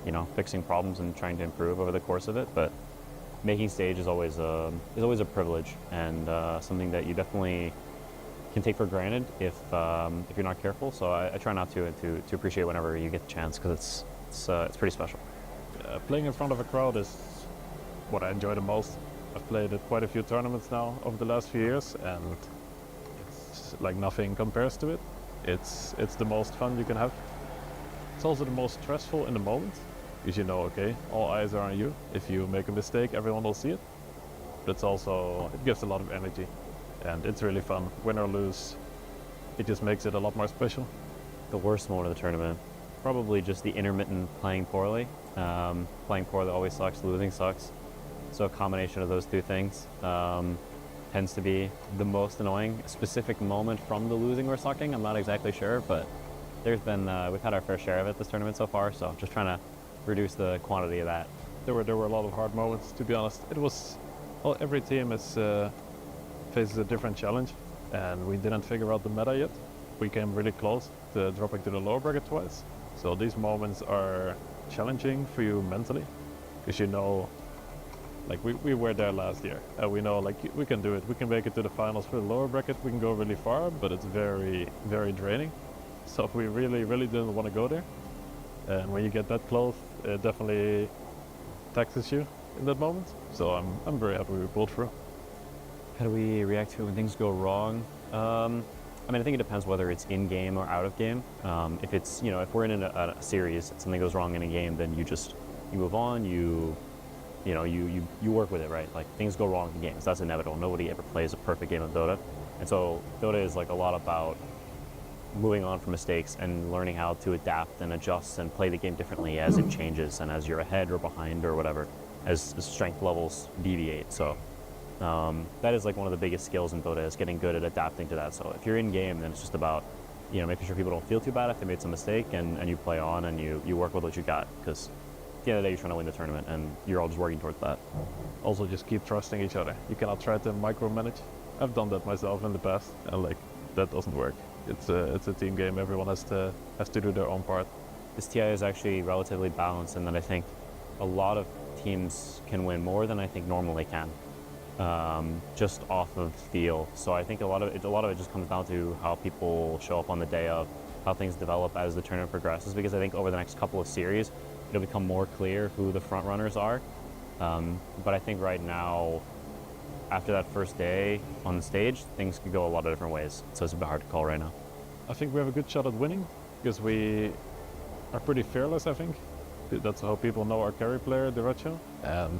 you know, fixing problems and trying to improve over the course of it. But making stage is always a privilege, and something that you definitely can take for granted if you're not careful. So I try not to appreciate whenever you get the chance, because it's pretty special. Playing in front of a crowd is what I enjoy the most. I've played at quite a few tournaments now over the last few years, and it's like nothing compares to it. It's the most fun you can have. It's also the most stressful in the moment, because you know, okay, all eyes are on you. If you make a mistake, everyone will see it. But it gives a lot of energy, and it's really fun. Win or lose, it just makes it a lot more special. The worst moment of the tournament, probably just the intermittent playing poorly. Playing poorly always sucks, losing sucks. So a combination of those two things tends to be the most annoying. A specific moment from the losing or sucking, I'm not exactly sure, but we've had our fair share of it this tournament so far, so just trying to reduce the quantity of that. There were a lot of hard moments, to be honest. Well, every team faces a different challenge, and we didn't figure out the meta yet. We came really close to dropping to the lower bracket twice. So these moments are challenging for you mentally, because you know, like we were there last year, and we know like we can do it. We can make it to the finals for the lower bracket. We can go really far, but it's very, very draining. So we really, really didn't want to go there. And when you get that close, it definitely taxes you in that moment. So I'm very happy we pulled through. How do we react to it when things go wrong? I mean, I think it depends whether it's in game or out of game. If it's, you know, if we're in a series, something goes wrong in a game, then you move on. You work with it, right? Like, things go wrong in games. That's inevitable. Nobody ever plays a perfect game of Dota, and so Dota is like a lot about moving on from mistakes and learning how to adapt and adjust and play the game differently as it changes and as you're ahead or behind or whatever, as strength levels deviate. So that is like one of the biggest skills in Dota, is getting good at adapting to that. So if you're in game, then it's just about, you know, making sure people don't feel too bad if they made some mistake, and you play on and you work with what you got, because at the end of the day, you're trying to win the tournament, and you're all just working towards that. Also, just keep trusting each other. You cannot try to micromanage. I've done that myself in the past, and like, that doesn't work. It's a team game. Everyone has to do their own part. This TI is actually relatively balanced, in that I think a lot of teams can win more than I think normally can, just off of feel. So I think a lot of it just comes down to how people show up on the day of, how things develop as the tournament progresses, because I think over the next couple of series, it'll become more clear who the front runners are. But I think right now, after that first day on the stage, things could go a lot of different ways. So it's a bit hard to call right now. I think we have a good shot at winning, because we are pretty fearless, I think. That's how people know our carry player, Diracho. And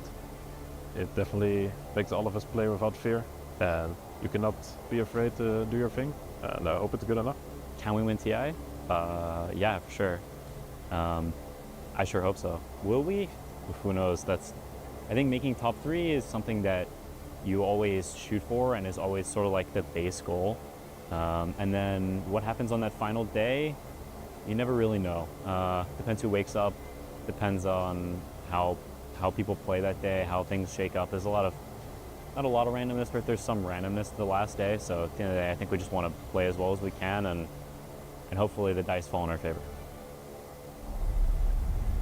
it definitely makes all of us play without fear. And you cannot be afraid to do your thing. And I hope it's good enough. Can we win TI? Yeah, for sure. I sure hope so. Will we? Who knows? I think making top 3 is something that you always shoot for, and is always sort of like the base goal. And then what happens on that final day, you never really know. Depends who wakes up, depends on how people play that day, how things shake up. There's not a lot of randomness, but there's some randomness the last day. So at the end of the day, I think we just want to play as well as we can, and hopefully the dice fall in our favor.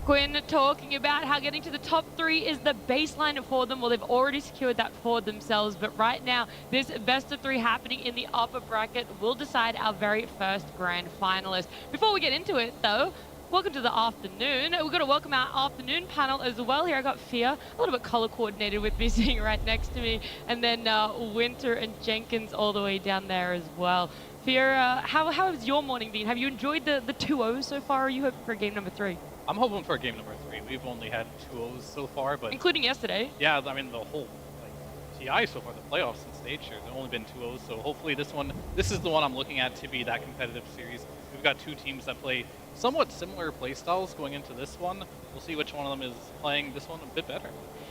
Quinn talking about how getting to the top 3 is the baseline for them. Well, they've already secured that for themselves, but right now, this best of 3 happening in the upper bracket will decide our very first grand finalist. Before we get into it, though, welcome to the afternoon. We've got to welcome our afternoon panel as well. Here I got Fia, a little bit color coordinated with me, sitting right next to me, and then Winter and Jenkins all the way down there as well. Fia, how has your morning been? Have you enjoyed the 2-0s so far, or are you hoping for game number 3? I'm hoping for game number 3. We've only had 2-0s so far, but including yesterday. Yeah, I mean the whole TI so far, the playoffs and stage shares, there've only been 2-0s. So hopefully this is the one I'm looking at to be that competitive series. We've got 2 teams that play somewhat similar play styles going into this one. We'll see which one of them is playing this one a bit better.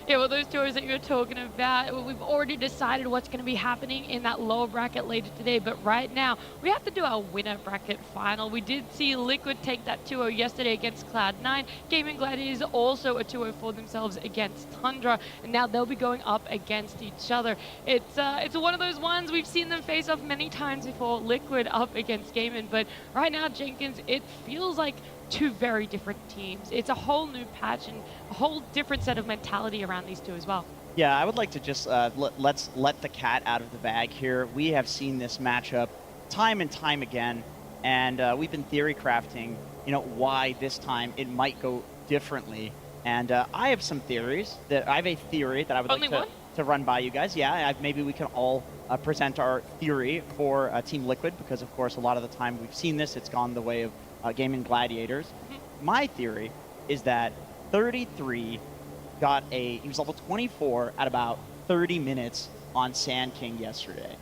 Yeah, well, those tours that you're talking about, we've already decided what's going to be happening in that lower bracket later today. But right now, we have to do our winner bracket final. We did see Liquid take that 2-0 yesterday against Cloud9. Gaming Gladiators also a 2-0 for themselves against Tundra. And now they'll be going up against each other. It's one of those ones we've seen them face off many times before, Liquid up against Gaming. But right now, Jenkins, it feels like two very different teams. It's a whole new patch and a whole different set of mentality around these two as well. Yeah, I would like to just let's let the cat out of the bag here. We have seen this matchup time and time again, and we've been theory crafting, why this time it might go differently. And I have some theories. I have a theory that I would like to run by you guys. Yeah, maybe we can all present our theory for Team Liquid, because of course a lot of the time we've seen this, it's gone the way of Gaming Gladiators. My theory is that 33 he was level 24 at about 30 minutes on Sand King yesterday.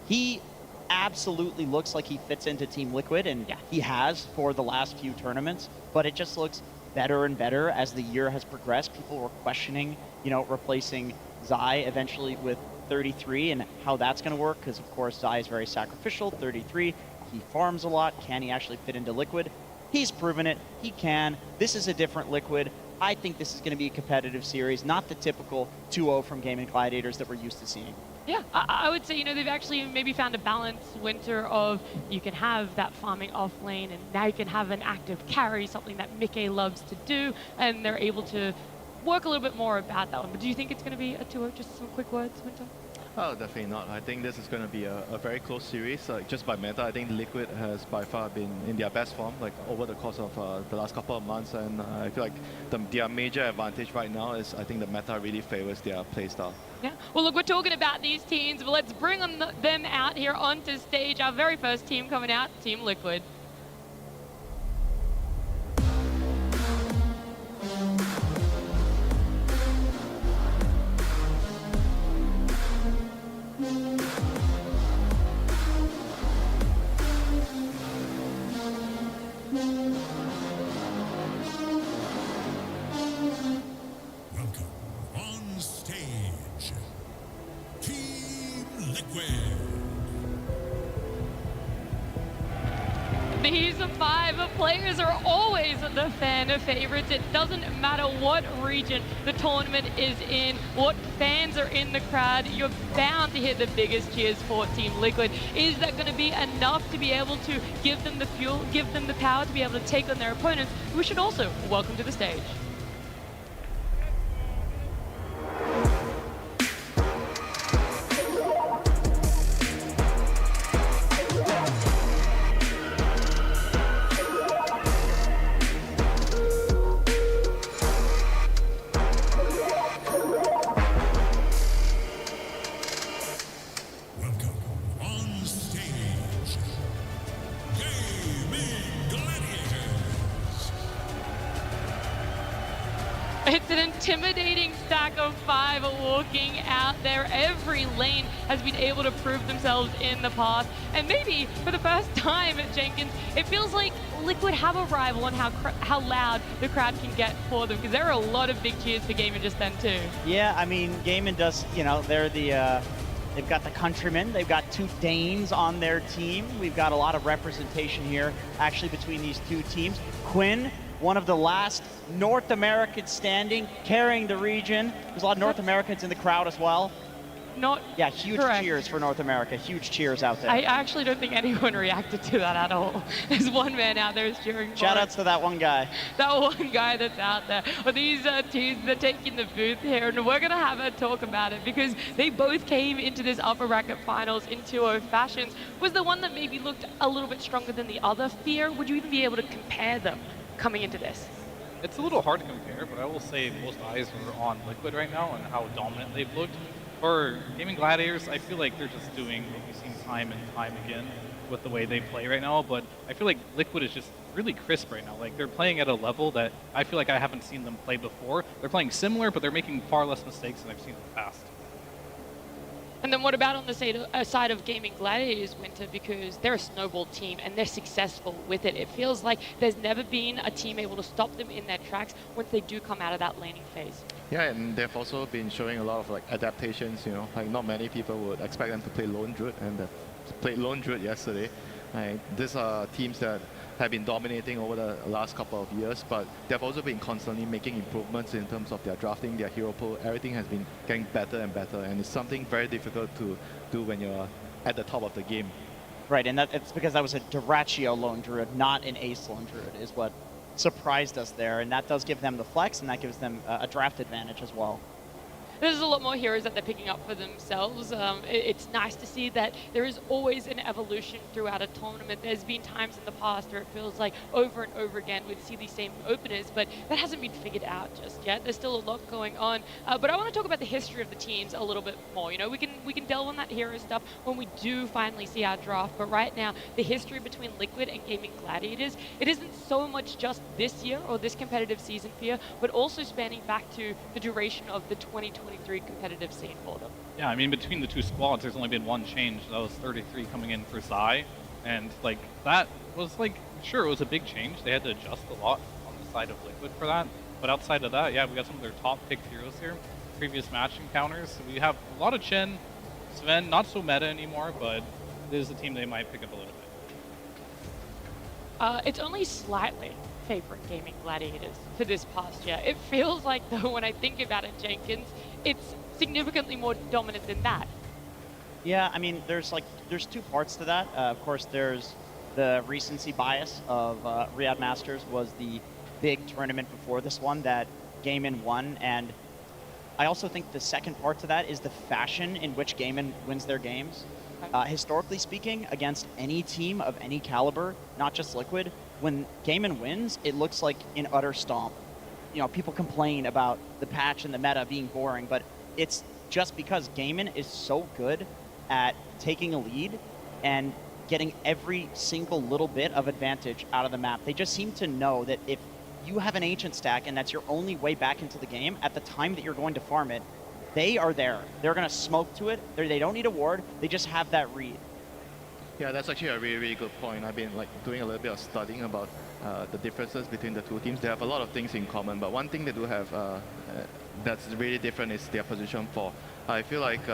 He absolutely looks like he fits into Team Liquid, and he has for the last few tournaments, but it just looks better and better as the year has progressed. People were questioning, replacing Zai eventually with 33 and how that's going to work, because of course Zai is very sacrificial. 33, he farms a lot. Can he actually fit into Liquid? He's proven it. He can. This is a different Liquid. I think this is going to be a competitive series, not the typical 2-0 from Gaming Gladiators that we're used to seeing. Yeah, I would say, they've actually maybe found a balance, Winter, of you can have that farming off lane, and now you can have an active carry, something that Mickey loves to do, and they're able to work a little bit more about that one. But do you think it's going to be a 2-0? Just some quick words, Winter? Oh, definitely not. I think this is going to be a very close series. Just by meta, I think Liquid has by far been in their best form, over the course of the last couple of months. And I feel like their major advantage right now is I think the meta really favors their playstyle. Yeah. Well, look, we're talking about these teams, but let's bring them out here onto stage. Our very first team coming out, Team Liquid. These 5 players are always the fan favorites. It doesn't matter what region the tournament is in, what fans are in the crowd, you're bound to hear the biggest cheers for Team Liquid. Is that going to be enough to be able to give them the fuel, give them the power to be able to take on their opponents? We should also welcome to the stage. It's an intimidating stack of 5 walking out there. Every lane has been able to prove themselves in the past. And maybe for the first time at Jenkins, it feels like Liquid have a rival on how loud the crowd can get for them, because there are a lot of big cheers for Gaimin just then too. Yeah, I mean, Gaimin does, they're they've got the countrymen, they've got 2 Danes on their team. We've got a lot of representation here, actually, between these 2 teams. Quinn, one of the last North Americans standing, carrying the region. There's a lot of North Americans in the crowd as well. Yeah, huge cheers for North America. Huge cheers out there. I actually don't think anyone reacted to that at all. There's one man out there who's cheering. Shout outs to that one guy. That one guy that's out there. But these teams, they're taking the booth here, and we're going to have a talk about it, because they both came into this upper bracket finals in 2-0 fashions. Was the one that maybe looked a little bit stronger than the other? Fear, would you even be able to compare them coming into this? It's a little hard to compare, but I will say most eyes are on Liquid right now and how dominant they've looked. For Gaming Gladiators, I feel like they're just doing what we've seen time and time again with the way they play right now, but I feel like Liquid is just really crisp right now. Like, they're playing at a level that I feel like I haven't seen them play before. They're playing similar, but they're making far less mistakes than I've seen in the past. And then what about on the side of Gaming Gladiators, Winter? Because they're a snowball team and they're successful with it. It feels like there's never been a team able to stop them in their tracks once they do come out of that laning phase. Yeah, and they've also been showing a lot of adaptations, not many people would expect them to play Lone Druid, and they played Lone Druid yesterday. These are teams that have been dominating over the last couple of years, but they've also been constantly making improvements in terms of their drafting, their hero pool. Everything has been getting better and better, and it's something very difficult to do when you're at the top of the game. Right, and it's because that was a Duraccio Lone Druid, not an Ace Lone Druid, is what surprised us there, and that does give them the flex, and that gives them a draft advantage as well. There's a lot more heroes that they're picking up for themselves. It's nice to see that there is always an evolution throughout a tournament. There's been times in the past where it feels like over and over again we'd see these same openers, but that hasn't been figured out just yet. There's still a lot going on. But I want to talk about the history of the teams a little bit more. You know, we can delve on that hero stuff when we do finally see our draft. But right now, the history between Liquid and Gaming Gladiators, it isn't so much just this year or this competitive season for you, but also spanning back to the duration of the 2023 competitive scene for them. Yeah, I mean, between the two squads, there's only been one change. That was 33 coming in for Zai. And, like, that was, like, sure, it was a big change. They had to adjust a lot on the side of Liquid for that. But outside of that, yeah, we got some of their top picked heroes here. Previous match encounters. So we have a lot of Chen. Sven, not so meta anymore, but it is a team they might pick up a little bit. It's only slightly favorite Gaming Gladiators for this past year. It feels like, though, when I think about it, Jenkins, it's significantly more dominant than that. Yeah, I mean, there's two parts to that. Of course, there's the recency bias of Riyadh Masters was the big tournament before this one that Gaimin won, and I also think the second part to that is the fashion in which Gaimin wins their games. Historically speaking, against any team of any caliber, not just Liquid, when Gaimin wins, it looks like an utter stomp. You know, people complain about the patch and the meta being boring, but it's just because Gaimin is so good at taking a lead and getting every single little bit of advantage out of the map. They just seem to know that if you have an ancient stack and that's your only way back into the game at the time that you're going to farm it, they are there. They're going to smoke to it. They don't need a ward. They just have that read. Yeah, that's actually a really, really good point. I've been like doing a little bit of studying about the differences between the two teams. They have a lot of things in common, but one thing they do have that's really different is their position 4. I feel like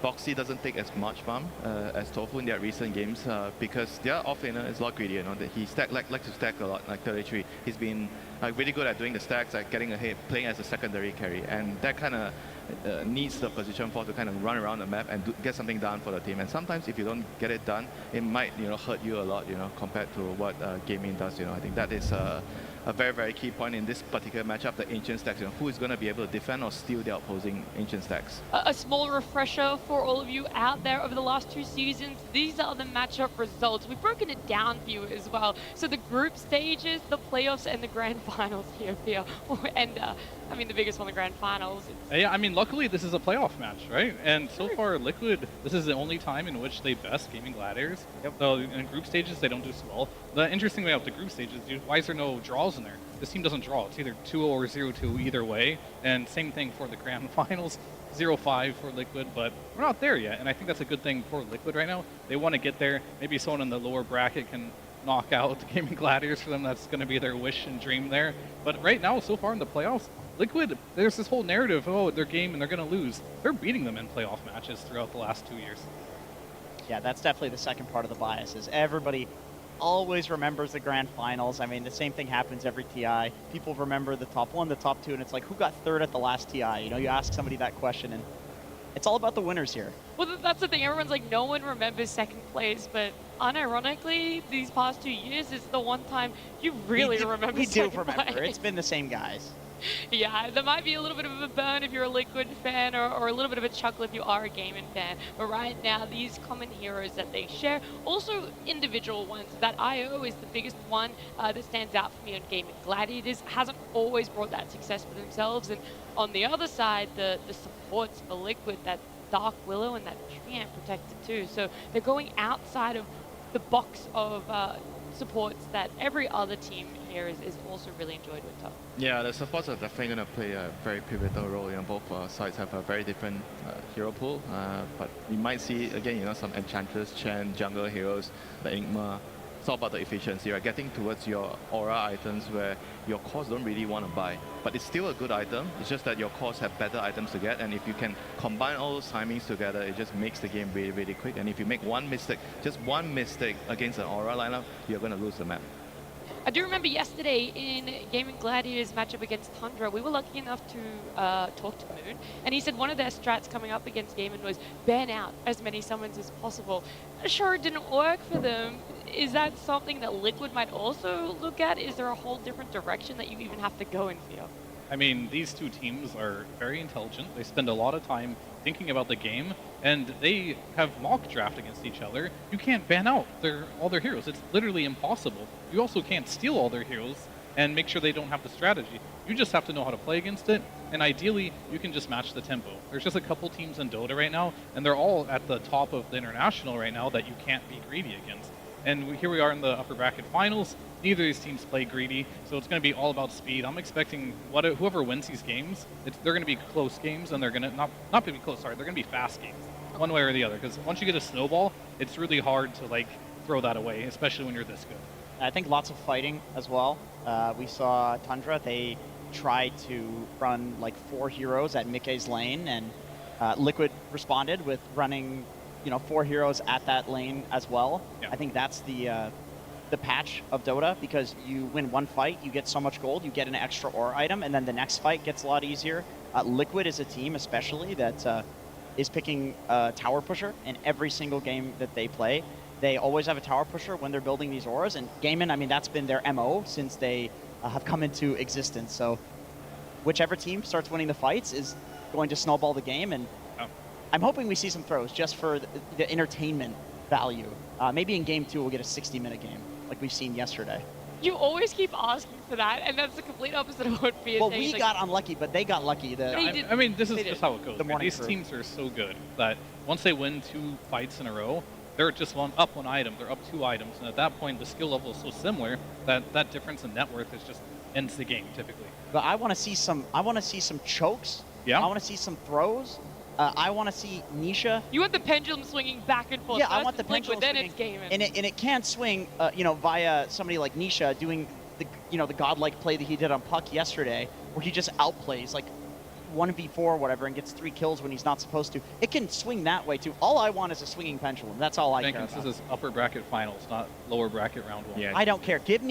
Boxy doesn't take as much farm as Tofu in their recent games because their offlaner is a lot greedier. You know, that he likes to stack a lot, like 33. He's been really good at doing the stacks, like getting ahead, playing as a secondary carry, and that kind of needs the position 4 to kind of run around the map and get something done for the team. And sometimes if you don't get it done, it might hurt you a lot, compared to what gaming does. I think that is a very, very key point in this particular matchup, the ancient stacks. Who is going to be able to defend or steal the opposing ancient stacks? A small refresher for all of you out there over the last 2 seasons. These are the matchup results. We've broken it down for you as well. So the group stages, the playoffs, and the grand finals here. And I mean, the biggest one, the grand finals. Yeah, I mean, luckily this is a playoff match, right? And so far, Liquid, this is the only time in which they best Gaming Gladiators. Yep. So in group stages, they don't do so well. The interesting way about the group stages, why is there no draws in there? This team doesn't draw. It's either 2-0 or 0-2 either way. And same thing for the grand finals, 0-5 for Liquid, but we're not there yet. And I think that's a good thing for Liquid right now. They want to get there. Maybe someone in the lower bracket can knock out the Gaming Gladiators for them. That's going to be their wish and dream there. But right now, so far in the playoffs, Liquid, there's this whole narrative, oh, their game and they're going to lose. They're beating them in playoff matches throughout the last 2 years. Yeah, that's definitely the second part of the bias, is everybody always remembers the grand finals. I mean, the same thing happens every TI. People remember the top 1, the top 2, and it's like, who got 3rd at the last TI? You ask somebody that question, and it's all about the winners here. Well, that's the thing. Everyone's like, no one remembers second place, but unironically, these past 2 years is the one time you really remember second place. We do remember. It's been the same guys. Yeah, there might be a little bit of a burn if you're a Liquid fan, or a little bit of a chuckle if you are a Gaming fan. But right now, these common heroes that they share, also individual ones. That IO is the biggest one that stands out for me on Gaming Gladiators. Hasn't always brought that success for themselves. And on the other side, the supports for Liquid, that Dark Willow and that Treant protected too. So they're going outside of the box of supports that every other team here is also really enjoyed with top. Yeah, the supports are definitely going to play a very pivotal role. Both sides have a very different hero pool, but we might see again, some Enchantress, Chen, jungle heroes, the Igma. It's all about the efficiency, right? Getting towards your aura items where your cores don't really want to buy, but it's still a good item. It's just that your cores have better items to get, and if you can combine all those timings together, it just makes the game really, really quick. And if you make one mistake, just one mistake against an aura lineup, you're going to lose the map. I do remember yesterday in Gaming Gladiators matchup against Tundra, we were lucky enough to talk to Moon, and he said one of their strats coming up against Gaming was ban out as many summons as possible. Sure, it didn't work for them. is that something that Liquid might also look at? Is there a whole different direction that you even have to go in feel? I mean, these two teams are very intelligent. They spend a lot of time thinking about the game, and they have mock draft against each other. You can't ban out all their heroes. It's literally impossible. You also can't steal all their heroes and make sure they don't have the strategy. You just have to know how to play against it, and ideally, you can just match the tempo. There's just a couple teams in Dota right now, and they're all at the top of the international right now that you can't be greedy against. And here we are in the upper bracket finals. Neither of these teams play greedy, so it's going to be all about speed. I'm expecting whoever wins these games, they're going to be close games, and they're going to not going to be close. Sorry, they're going to be fast games, one way or the other. Because once you get a snowball, it's really hard to like throw that away, especially when you're this good. I think lots of fighting as well. We saw Tundra. They tried to run like 4 heroes at Mickey's lane, and Liquid responded with running 4 heroes at that lane as well. Yeah. I think that's the patch of Dota, because you win one fight, you get so much gold, you get an extra aura item, and then the next fight gets a lot easier. Liquid is a team especially that is picking a tower pusher in every single game that they play. They always have a tower pusher when they're building these auras, and Gaimin, I mean, that's been their MO since they have come into existence. So whichever team starts winning the fights is going to snowball the game, and I'm hoping we see some throws just for the entertainment value. Maybe in game 2 we'll get a 60-minute game like we've seen yesterday. You always keep asking for that, and that's the complete opposite of what Fia Well, saying. we got unlucky, but they got lucky. I mean, this is they just did. how it goes. The Man. morning These crew. teams are so good that once they win 2 fights in a row, they're just up 1 item. They're up 2 items, and at that point, the skill level is so similar that that difference in net worth is just ends the game typically. But I want to see some. I want to see some chokes. Yeah. I want to see some throws. I want to see Nisha. You want the pendulum swinging back and forth. Yeah, I First want the it's Liquid, pendulum then swinging. it's gaming. And it can swing, via somebody like Nisha doing the godlike play that he did on Puck yesterday, where he just outplays like 1v4 or whatever and gets 3 kills when he's not supposed to. It can swing that way too. All I want is a swinging pendulum. That's all I care Jenkins, about. this is upper bracket finals, not lower bracket round 1. Yeah. I don't care. Give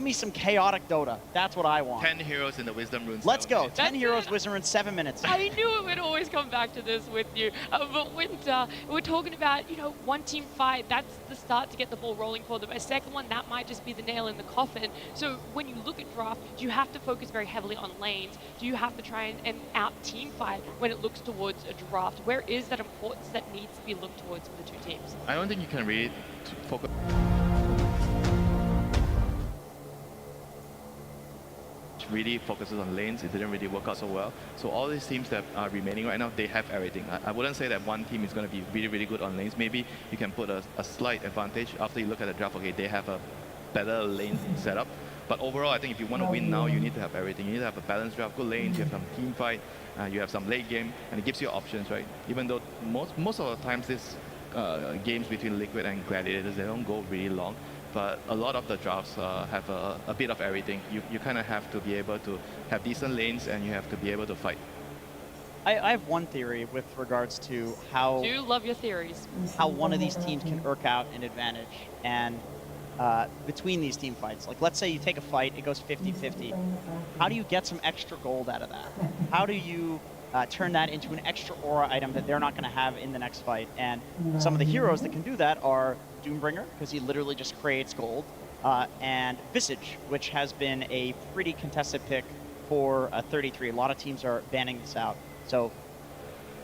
me some chaotic Dota. That's what I want. 10 heroes in the Wisdom Runes. Let's go. That's 10 heroes, it. Wizard in 7 minutes. I knew it would always come back to this with you. But Winter, we're talking about, one team fight. That's the start to get the ball rolling for them. A second one, that might just be the nail in the coffin. So when you look at draft, do you have to focus very heavily on lanes? Do you have to try and out team fight when it looks towards a draft? Where is that importance that needs to be looked towards for the 2 teams? I don't think you can really focus. Really focuses on lanes. It didn't really work out so well. So all these teams that are remaining right now, they have everything. I wouldn't say that one team is going to be really, really good on lanes. Maybe you can put a slight advantage after you look at the draft. Okay, they have a better lane setup. But overall, I think if you want to win now, you need to have everything. You need to have a balanced draft, good lanes, you have some team fight, you have some late game, and it gives you options, right? Even though most of the times these games between Liquid and Gladiators, they don't go really long. But a lot of the drafts have a bit of everything. You kind of have to be able to have decent lanes, and you have to be able to fight. I have one theory with regards to how Do love your theories. how one of these teams can irk out an advantage. And between these team fights, like let's say you take a fight, it goes 50-50. How do you get some extra gold out of that? How do you turn that into an extra aura item that they're not going to have in the next fight? And some of the heroes that can do that are Doombringer, because he literally just creates gold, and Visage, which has been a pretty contested pick for 33. A lot of teams are banning this out. So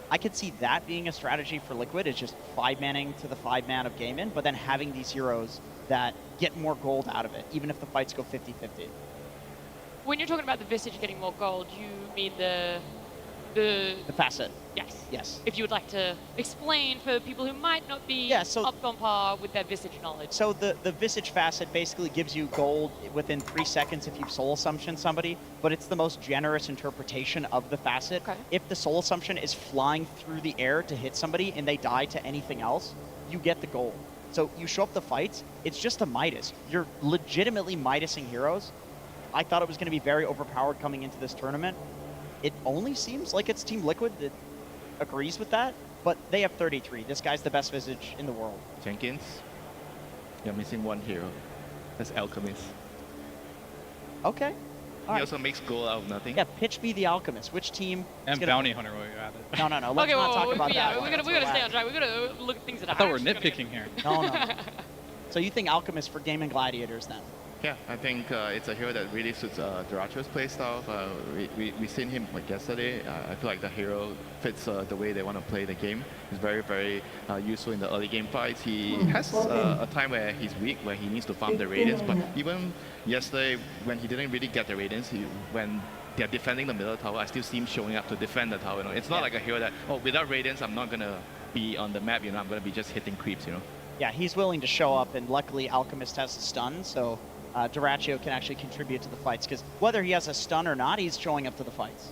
I could see that being a strategy for Liquid, is just 5-manning to the 5-man of Gaimin, but then having these heroes that get more gold out of it, even if the fights go 50-50. When you're talking about the Visage getting more gold, you mean the The facet, yes. yes. If you would like to explain for people who might not be Yeah, so- up on par with their Visage knowledge. So the Visage facet basically gives you gold within 3 seconds if you've soul assumption somebody, but it's the most generous interpretation of the facet. Okay. If the soul assumption is flying through the air to hit somebody and they die to anything else, you get the gold. So you show up the fights, it's just a Midas. You're legitimately Midasing heroes. I thought it was going to be very overpowered coming into this tournament. It only seems like it's Team Liquid that agrees with that, but they have 33. This guy's the best Visage in the world. Jenkins, you're missing one hero. That's Alchemist. Okay. He All right. also makes gold out of nothing. Yeah, pitch me the Alchemist. Which team? is And gonna... Bounty Hunter while you're at it. No, let's Okay, not talk about yeah, that. we're gonna stay on track. We're gonna look at things that I are thought we're actually gonna nitpicking here. No. So you think Alchemist for Game and Gladiators then? Yeah, I think it's a hero that really suits Duracho's playstyle. We seen him like yesterday. I feel like the hero fits the way they want to play the game. He's very, very useful in the early game fights. He has a time where he's weak, where he needs to farm the Radiance. But even yesterday, when he didn't really get the Radiance, when they're defending the middle tower, I still see him showing up to defend the tower. You know? It's not like a hero that, oh, without Radiance, I'm not going to be on the map. You know, I'm going to be just hitting creeps, you know. Yeah, he's willing to show up, and luckily Alchemist has a stun, so Duracho can actually contribute to the fights, because whether he has a stun or not, he's showing up to the fights.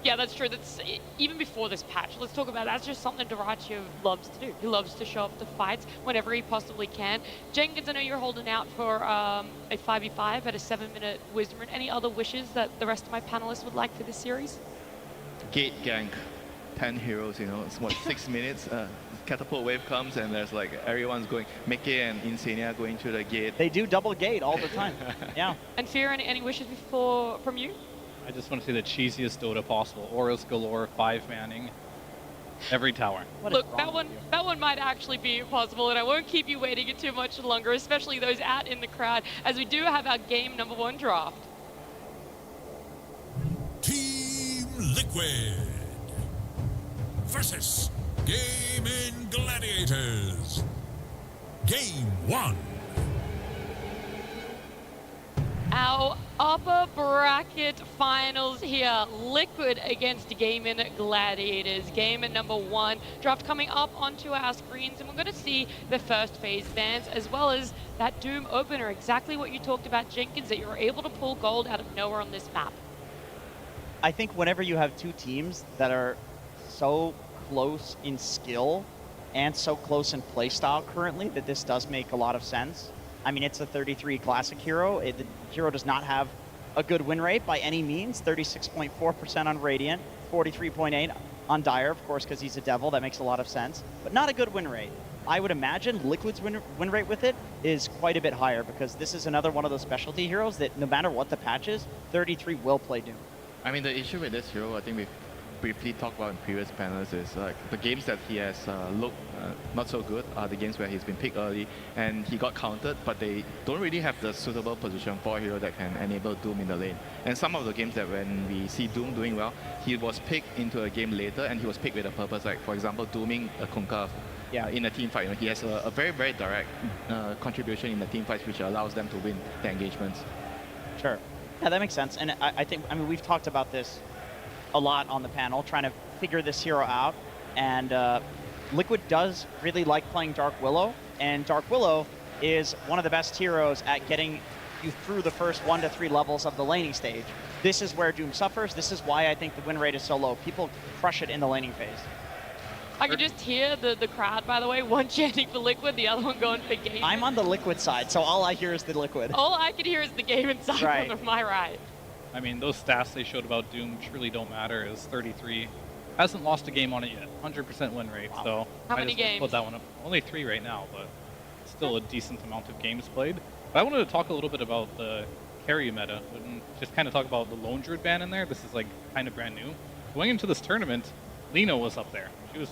Yeah, that's true. That's even before this patch. Let's talk about that's just something Duracho loves to do. He loves to show up to fights whenever he possibly can. Jenkins, I know you're holding out for a 5v5 at a 7-minute wisdom run. Any other wishes that the rest of my panelists would like for this series? Gate gank, 10 heroes, you know, it's what, 6 minutes? Catapult wave comes and there's like everyone's going, Mickey and Insania going through the gate. They do double gate all the time. Yeah. And Fear, any wishes before from you? I just want to see the cheesiest Dota possible. Auras galore, 5-manning, every tower. Look, that one might actually be possible, and I won't keep you waiting too much longer, especially those out in the crowd, as we do have our game number 1 draft. Team Liquid versus Game in Gladiators. Game 1. Our upper bracket finals here. Liquid against Game in Gladiators. Game at number 1. Draft coming up onto our screens, and we're going to see the first phase bans as well as that Doom opener. Exactly what you talked about, Jenkins, that you're able to pull gold out of nowhere on this map. I think whenever you have two teams that are so close in skill and so close in playstyle currently, that this does make a lot of sense. I mean, it's a 33 classic hero. The hero does not have a good win rate by any means. 36.4% on Radiant, 43.8 on Dire, of course, because he's a devil. That makes a lot of sense, but not a good win rate. I would imagine Liquid's win rate with it is quite a bit higher, because this is another one of those specialty heroes that no matter what the patch is, 33 will play Doom. I mean, the issue with this hero, I think we've briefly talked about in previous panels, is like the games that he has looked not so good are the games where he's been picked early and he got countered, but they don't really have the suitable position for a hero that can enable Doom in the lane. And some of the games that when we see Doom doing well, he was picked into a game later and he was picked with a purpose, like for example, dooming a Kunkka in a team fight. You know, he has a very, very direct contribution in the team fights, which allows them to win the engagements. Sure. Yeah, that makes sense. And I think, I mean, we've talked about this a lot on the panel, trying to figure this hero out. And Liquid does really like playing Dark Willow, and Dark Willow is one of the best heroes at getting you through the first 1 to 3 levels of the laning stage. This is where Doom suffers. This is why I think the win rate is so low. People crush it in the laning phase. I can just hear the crowd, by the way, one chanting for Liquid, the other one going for Game. I'm on the Liquid side, so all I hear is the Liquid. All I can hear is the Game inside Right. on my right. I mean, those stats they showed about Doom truly don't matter, as 33 hasn't lost a game on it yet. 100% win rate, so How I many just games? put that one up. Only 3 right now, but still a decent amount of games played. But I wanted to talk a little bit about the carry meta, and just kind of talk about the Lone Druid ban in there. This is like kind of brand new. Going into this tournament, Lino was up there. She was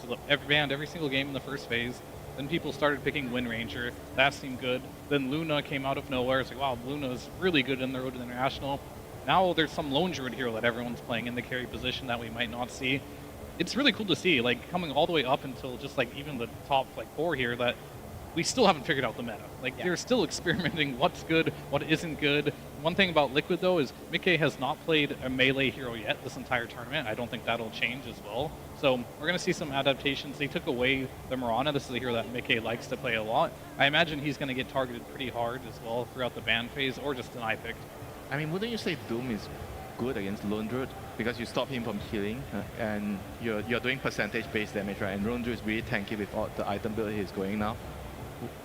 banned every single game in the first phase. Then people started picking Wind Ranger. That seemed good. Then Luna came out of nowhere. It's like, wow, Luna is really good in the Road to International. Now there's some Lone Druid hero that everyone's playing in the carry position that we might not see. It's really cool to see, like, coming all the way up until just like even the top like 4 here, that we still haven't figured out the meta. Like, they're still experimenting what's good, what isn't good. One thing about Liquid, though, is Mickey has not played a melee hero yet this entire tournament. I don't think that'll change as well. So we're going to see some adaptations. They took away the Mirana. This is a hero that Mickey likes to play a lot. I imagine he's going to get targeted pretty hard as well throughout the ban phase, or just an eye pick. I mean, wouldn't you say Doom is good against Lone Druid? Because you stop him from healing, and you're doing percentage-based damage, right? And Lone Druid is really tanky with all the item build he's going now.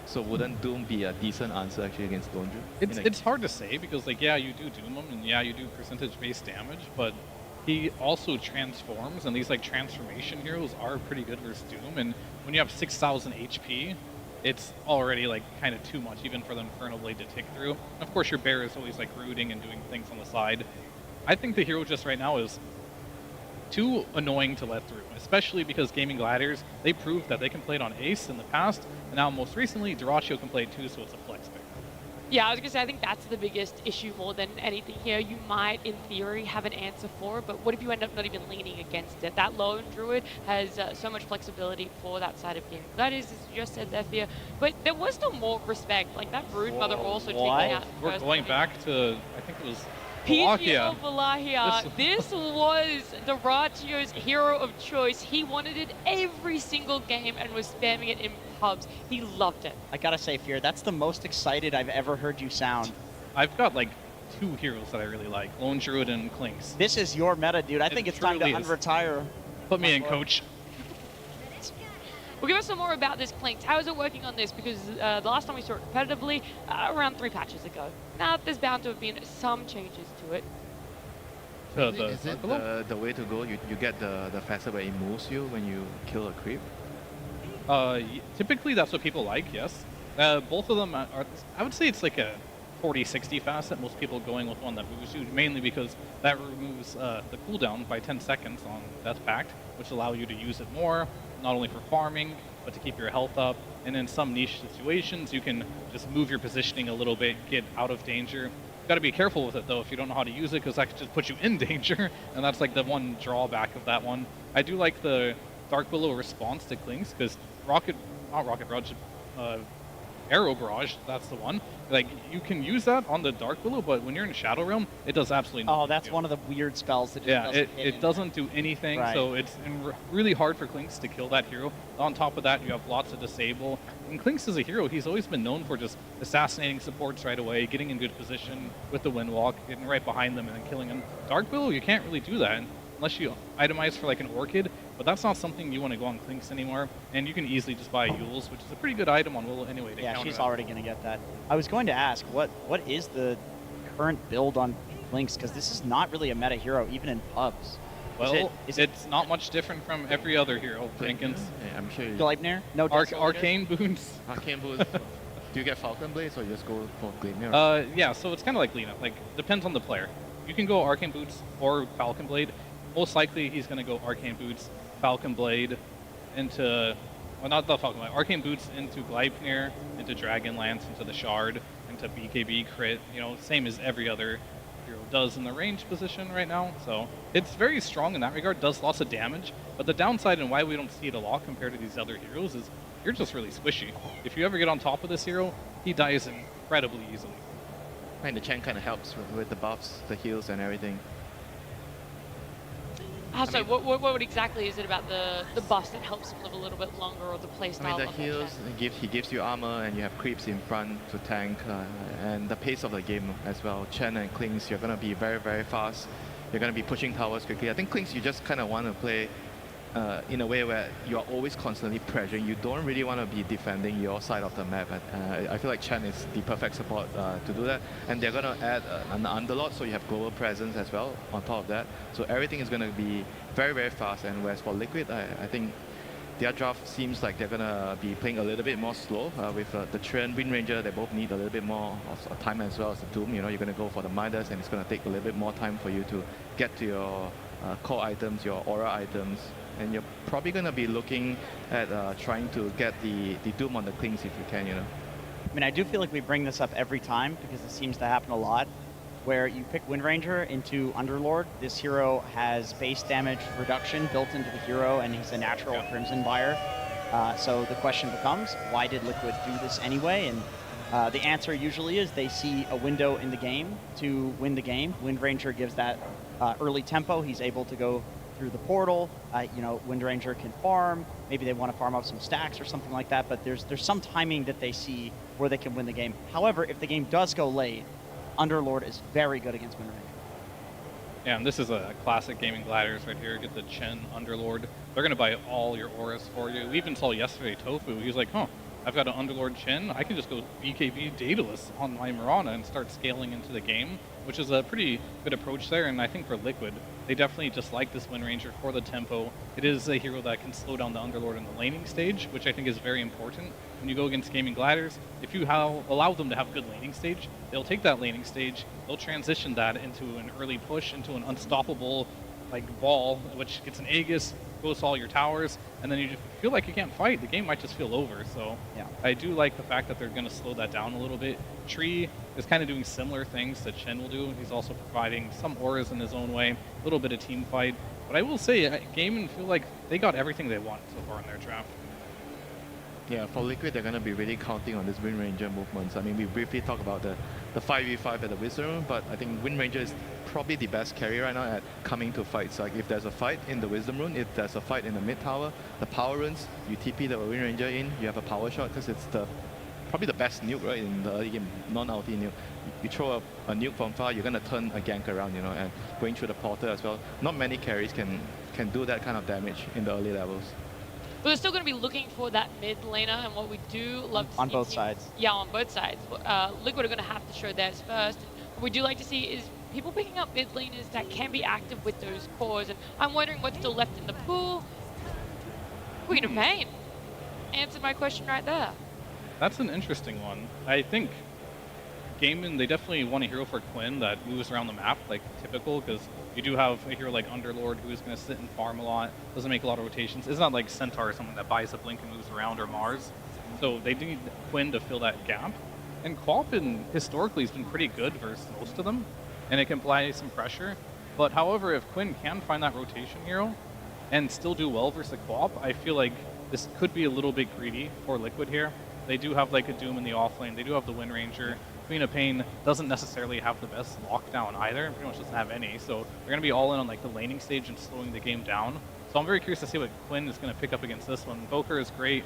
So wouldn't Doom be a decent answer actually against Lone Druid? It's hard to say, because like, yeah, you do Doom him, and yeah, you do percentage-based damage, but he also transforms, and these like transformation heroes are pretty good versus Doom. And when you have 6,000 HP, it's already like kind of too much even for the Infernal Blade to tick through. And of course, your bear is always like rooting and doing things on the side. I think the hero just right now is too annoying to let through, especially because Gaming Gladiators, they proved that they can play it on Ace in the past, and now most recently, Dyrachyo can play it too, so it's a flex pick. Yeah, I was gonna say, I think that's the biggest issue more than anything here. You might, in theory, have an answer for, but what if you end up not even leaning against it? That lone druid has so much flexibility for that side of game. That is, as you just said there, Fear. But there was still more respect. Like that brood mother also taking out. We're going back to, I think it was PGL Valachia. Valachia. This was Dyrachyo's hero of choice. He wanted it every single game and was spamming it in pubs. He loved it. I gotta say, Fear, that's the most excited I've ever heard you sound. I've got like 2 heroes that I really like, Lone Druid and Clinks. This is your meta, dude. I think it's time to truly is. unretire. Put me in, coach. Well, give us some more about this Clinks. How is it working on this? Because the last time we saw it competitively, around 3 patches ago. Now, there's bound to have been some changes to it. Is it the way to go? You get the facet where it moves you when you kill a creep? Typically, that's what people like, yes. Both of them are, I would say it's like a 40-60 facet. Most people going with one that moves you, mainly because that removes the cooldown by 10 seconds on Death Pact, which allow you to use it more, not only for farming, but to keep your health up. And in some niche situations, you can just move your positioning a little bit, get out of danger. Got to be careful with it though if you don't know how to use it, because that could just put you in danger, and that's like the one drawback of that one. I do like the Dark Willow response to Clinks, because Arrow Barrage, that's the one. Like, you can use that on the Dark Willow, but when you're in Shadow Realm, it does absolutely nothing. Oh, that's one of the weird spells that just doesn't hit it doesn't do anything, right. So it's really hard for Clinks to kill that hero. On top of that, you have lots of disable. And Clinks is a hero, he's always been known for just assassinating supports right away, getting in good position with the Windwalk, getting right behind them and then killing them. Dark Willow, you can't really do that unless you itemize for like an Orchid, but that's not something you want to go on Clinks anymore. And you can easily just buy Yules, which is a pretty good item on Willow anyway. To Yeah, counter she's that. already going to get that. I was going to ask, what is the current build on Clinks? Because this is not really a meta hero, even in pubs. Well, is it it's not much different from every other hero, Jenkins. Yeah, I'm sure you... Gleipnir? No Arcane boots. Arcane boots. Do you get Falcon Blades or you just go for Gleipnir? Yeah, so it's kind of like Lena. Like, depends on the player. You can go Arcane Boots or Falcon Blade. Most likely, he's going to go Arcane Boots, Falcon Blade, into... Well, not the Falcon Blade. Arcane Boots into Gleipnir, into Dragonlance, into the Shard, into BKB crit. You know, same as every other hero does in the range position right now. So it's very strong in that regard, does lots of damage. But the downside and why we don't see it a lot compared to these other heroes is you're just really squishy. If you ever get on top of this hero, he dies incredibly easily. And the Chen kind of helps with the buffs, the heals, and everything. So what exactly is it about the buff that helps him live a little bit longer, or the playstyle? I mean, the of heals, he gives you armor, and you have creeps in front to tank, and the pace of the game as well. Chen and Clinks, you're going to be very, very fast. You're going to be pushing towers quickly. I think Clinks, you just kind of want to play in a way where you're always constantly pressuring. You don't really want to be defending your side of the map. I feel like Chen is the perfect support to do that. And they're going to add an Underlord, so you have global presence as well on top of that. So everything is going to be very, very fast. And whereas for Liquid, I think their draft seems like they're going to be playing a little bit more slow with the Trend, Wind Ranger. They both need a little bit more of time as well as the Doom. You know, you're going to go for the Midas, and it's going to take a little bit more time for you to get to your core items, your aura items. And you're probably going to be looking at trying to get the Doom on the Clinks if you can, you know. I mean, I do feel like we bring this up every time because it seems to happen a lot, where you pick Wind Ranger into Underlord. This hero has base damage reduction built into the hero, and he's a natural Crimson buyer. So the question becomes, why did Liquid do this anyway? And the answer usually is they see a window in the game to win the game. Wind Ranger gives that early tempo. He's able to go through the portal. You know, Wind Ranger can farm. Maybe they want to farm up some stacks or something like that, but there's some timing that they see where they can win the game. However, if the game does go late, Underlord is very good against Wind Ranger. Yeah, and this is a classic Gaming Gladiators right here. Get the Chen Underlord. They're going to buy all your auras for you. We even saw yesterday Tofu. He was like, I've got an Underlord Chen. I can just go BKB Daedalus on my Mirana and start scaling into the game, which is a pretty good approach there. And I think for Liquid, they definitely just like this Wind Ranger for the tempo. It is a hero that can slow down the Underlord in the laning stage, which I think is very important. When you go against Gaming Gladiators, if you allow them to have good laning stage, they'll take that laning stage, they'll transition that into an early push, into an unstoppable like ball, which gets an Aegis, goes to all your towers, and then you just feel like you can't fight. The game might just feel over. So Yeah. I do like the fact that they're going to slow that down a little bit. Tree is kind of doing similar things that Shen will do. He's also providing some auras in his own way, a little bit of team fight. But I will say, Gaming feel like they got everything they want so far in their draft. Yeah, for Liquid, they're going to be really counting on this Wind Ranger movements. I mean, we briefly talked about the 5v5 at the Wisdom Room, but I think Wind Ranger is probably the best carry right now at coming to fights. Like, if there's a fight in the Wisdom Room, if there's a fight in the mid tower, the power runes, you TP the Wind Ranger in, you have a power shot, because it's probably the best nuke, right, in the early game, non-ulti nuke. You throw a nuke from far, you're going to turn a gank around, you know, and going through the portal as well. Not many carries can do that kind of damage in the early levels. But we're still going to be looking for that mid laner, and what we do love to see On both teams- sides. Yeah, on both sides. Liquid are going to have to show theirs first. And what we do like to see is people picking up mid laners that can be active with those cores. And I'm wondering what's still left in the pool. Queen of Pain answered my question right there. That's an interesting one. I think Gaming, they definitely want a hero for Quinn that moves around the map, like typical, because you do have a hero like Underlord who's going to sit and farm a lot, doesn't make a lot of rotations. It's not like Centaur or someone that buys a blink and moves around, or Mars. So they need Quinn to fill that gap. And Qualpin historically has been pretty good versus most of them, and it can apply some pressure. But however, if Quinn can find that rotation hero and still do well versus the Quap, I feel like this could be a little bit greedy for Liquid here. They do have like a Doom in the offlane, they do have the Wind Ranger. Queen of Pain doesn't necessarily have the best lockdown either, pretty much doesn't have any, so they're going to be all in on like the laning stage and slowing the game down. So I'm very curious to see what Quinn is going to pick up against this one. Boker is great,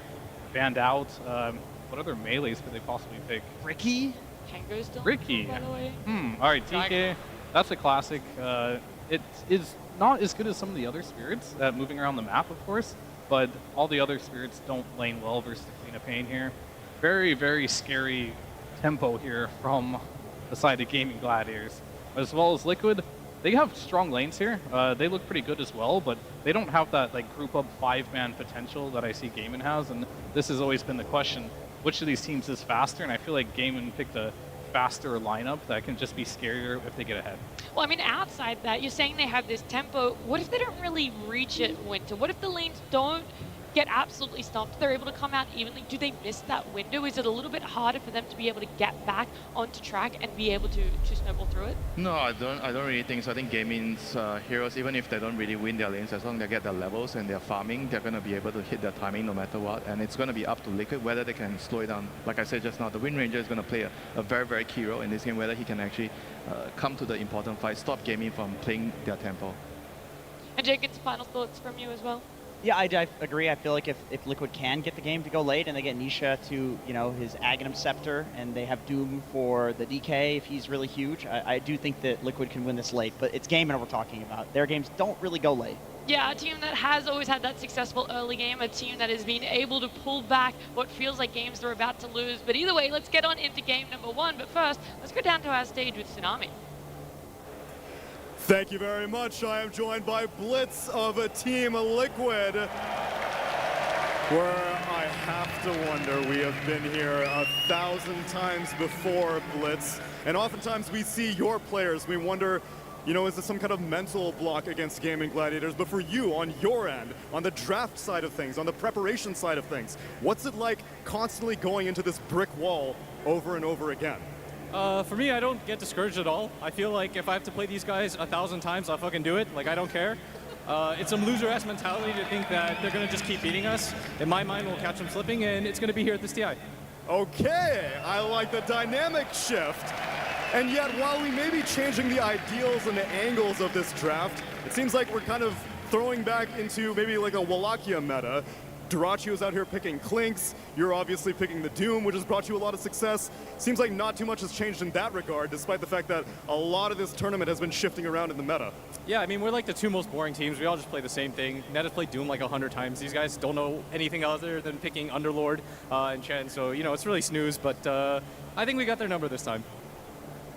banned out. What other melees could they possibly pick? Ricky? Tango's still Ricky. by the way. Alright, TK, that's a classic. It is not as good as some of the other spirits, moving around the map, of course, but all the other spirits don't lane well versus the Queen of Pain here. Very, very scary tempo here from the side of Gaming Gladiators. As well as Liquid, they have strong lanes here. They look pretty good as well, but they don't have that like group up 5-man potential that I see Gaming has, and this has always been the question, which of these teams is faster? And I feel like Gaming picked a faster lineup that can just be scarier if they get ahead. Well, I mean, outside that, you're saying they have this tempo. What if they don't really reach it, Winter? What if the lanes don't get absolutely stomped? They're able to come out evenly. Do they miss that window? Is it a little bit harder for them to be able to get back onto track and be able to snowball through it? No, I don't really think so. I think Gaming's heroes, even if they don't really win their lanes, as long as they get their levels and they're farming, they're going to be able to hit their timing no matter what. And it's going to be up to Liquid whether they can slow it down. Like I said just now, the Wind Ranger is going to play a very, very key role in this game, whether he can actually come to the important fight, stop Gaming from playing their tempo. And Jenkins, final thoughts from you as well? Yeah, I agree. I feel like if Liquid can get the game to go late and they get Nisha to, you know, his Aghanim Scepter, and they have Doom for the DK if he's really huge, I do think that Liquid can win this late. But it's Gaming we're talking about. Their games don't really go late. Yeah, a team that has always had that successful early game, a team that has been able to pull back what feels like games they're about to lose. But either way, let's get on into game number 1. But first, let's go down to our stage with Tsunami. Thank you very much. I am joined by Blitz of Team Liquid, where I have to wonder, we have been here 1,000 times before, Blitz, and oftentimes we see your players, we wonder, you know, is this some kind of mental block against Gaming Gladiators? But for you, on your end, on the draft side of things, on the preparation side of things, what's it like constantly going into this brick wall over and over again? For me, I don't get discouraged at all. I feel like if I have to play these guys 1,000 times, I'll fucking do it. Like, I don't care. It's some loser-ass mentality to think that they're going to just keep beating us. In my mind, we'll catch them slipping, and it's going to be here at this TI. Okay, I like the dynamic shift. And yet, while we may be changing the ideals and the angles of this draft, it seems like we're kind of throwing back into maybe like a Wallachia meta. Durachio's out here picking Clinks, you're obviously picking the Doom, which has brought you a lot of success. Seems like not too much has changed in that regard, despite the fact that a lot of this tournament has been shifting around in the meta. Yeah, I mean, we're like the two most boring teams. We all just play the same thing. Ned has played Doom like 100 times. These guys don't know anything other than picking Underlord and Chen, so, you know, it's really snooze, but I think we got their number this time.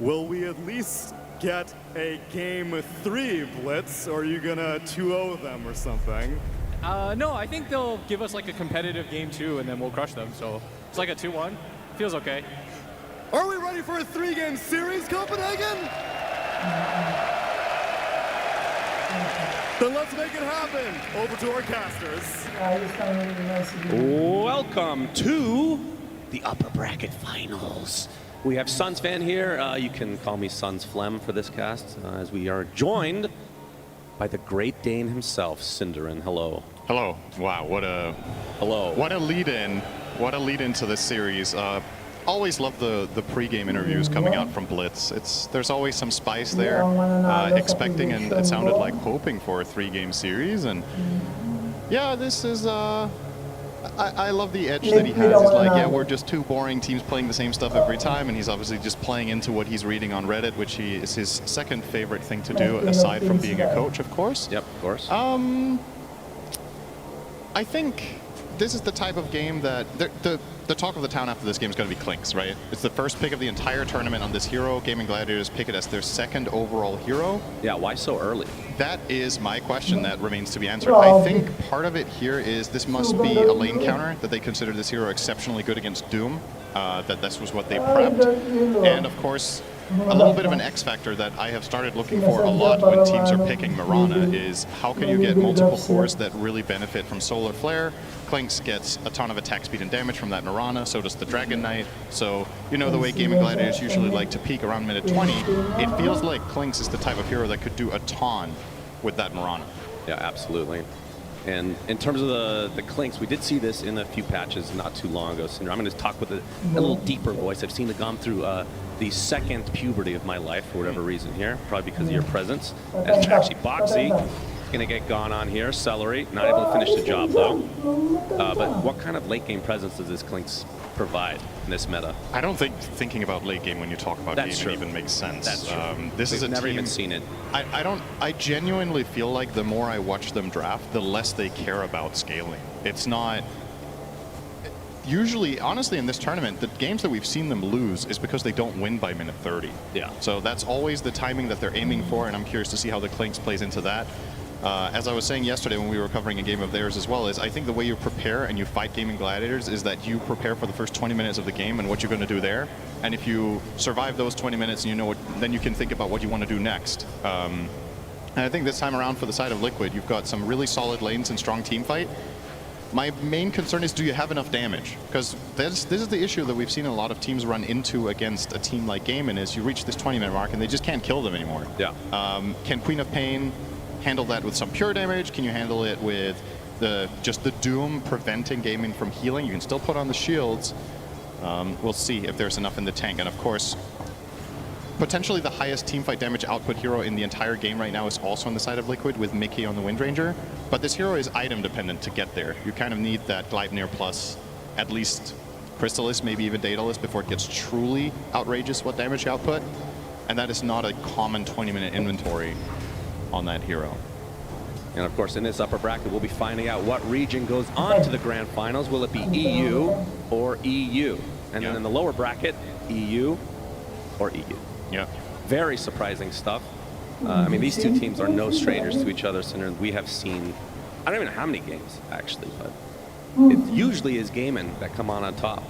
Will we at least get a Game 3, Blitz, or are you gonna 2-0 them or something? No, I think they'll give us like a competitive game 2, and then we'll crush them, so it's like a 2-1. Feels okay. Are we ready for a 3-game series, Copenhagen? Then let's make it happen. Over to our casters. Welcome to the upper bracket finals. We have Suns fan here. You can call me Suns Flem for this cast, as we are joined by the Great Dane himself, Cinderin. Hello. Hello. Wow, what a lead-in. What a lead into this series. Always love the pre-game interviews coming out from Blitz. There's always some spice there, expecting and it sounded like hoping for a 3-game series. And yeah, this is I love the edge that he has. He's like, yeah, we're just two boring teams playing the same stuff every time, and he's obviously just playing into what he's reading on Reddit, which is his second favorite thing to do, aside from being a coach, of course. Yep, of course. I think this is the type of game that the talk of the town after this game is going to be Clinks, right? It's the first pick of the entire tournament on this hero. Gaming Gladiators pick it as their second overall hero. Yeah, why so early? That is my question that remains to be answered. I think part of it here is this must be a lane counter, that they consider this hero exceptionally good against Doom, that this was what they prepped. And of course, a little bit of an X factor that I have started looking for a lot when teams are picking Mirana is how can you get multiple cores that really benefit from Solar Flare. Clinks gets a ton of attack speed and damage from that Mirana, so does the Dragon Knight. So, you know the way Gaming Gladiators usually like to peak around minute 20, it feels like Clinks is the type of hero that could do a ton with that Mirana. Yeah, absolutely. And in terms of the Clinks, we did see this in a few patches not too long ago. Cinder, I'm going to talk with a little deeper voice. I've seen it gone through the second puberty of my life for whatever reason here, probably because of your presence. And actually, Boxy is going to get gone on here. Celery, not able to finish the job though. But what kind of late game presence does this Clinks provide in this meta? I don't think thinking about late game when you talk about game even makes sense. That's true. This is a never team, even seen it. I genuinely feel like the more I watch them draft, the less they care about scaling. It's not. Usually, honestly, in this tournament, the games that we've seen them lose is because they don't win by minute 30. Yeah. So that's always the timing that they're aiming for, and I'm curious to see how the Clinks plays into that. As I was saying yesterday when we were covering a game of theirs as well, is I think the way you prepare and you fight Gaming Gladiators is that you prepare for the first 20 minutes of the game and what you're going to do there. And if you survive those 20 minutes, and you know what, then you can think about what you want to do next. And I think this time around for the side of Liquid, you've got some really solid lanes and strong team fight. My main concern is, do you have enough damage? Because this is the issue that we've seen a lot of teams run into against a team like Gaimin, is you reach this 20-minute mark and they just can't kill them anymore. Yeah. Can Queen of Pain handle that with some pure damage? Can you handle it with just the Doom preventing Gaimin from healing? You can still put on the shields. We'll see if there's enough in the tank. And of course, potentially the highest teamfight damage output hero in the entire game right now is also on the side of Liquid with Mickey on the Windranger. But this hero is item dependent to get there. You kind of need that Gleipnir plus at least Crystallis, maybe even Daedalus before it gets truly outrageous what damage you output. And that is not a common 20-minute inventory on that hero. And of course, in this upper bracket, we'll be finding out what region goes on to the grand finals. Will it be EU or EU? And then in the lower bracket, EU or EU. Yeah. Very surprising stuff. I mean, these two teams are no strangers to each other. So we have seen, I don't even know how many games, actually, but it usually is Gaimin that come on top.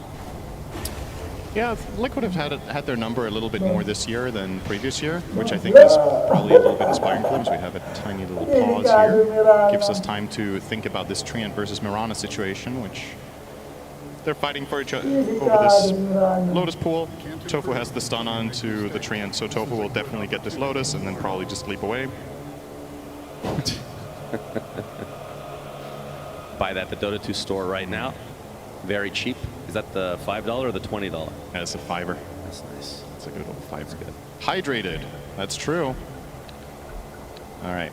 Yeah, Liquid have had their number a little bit more this year than previous year, which I think is probably a little bit inspiring for them. So we have a tiny little pause here. Gives us time to think about this Treant versus Mirana situation, which they're fighting for each other over this Lotus pool. Tofu has the stun on to the Treant, so Tofu will definitely get this Lotus and then probably just leap away. Buy that at the Dota 2 store right now. Very cheap. Is that the $5 or the $20? That's a $5. That's nice. That's a good old $5. That's good. Hydrated. That's true. All right.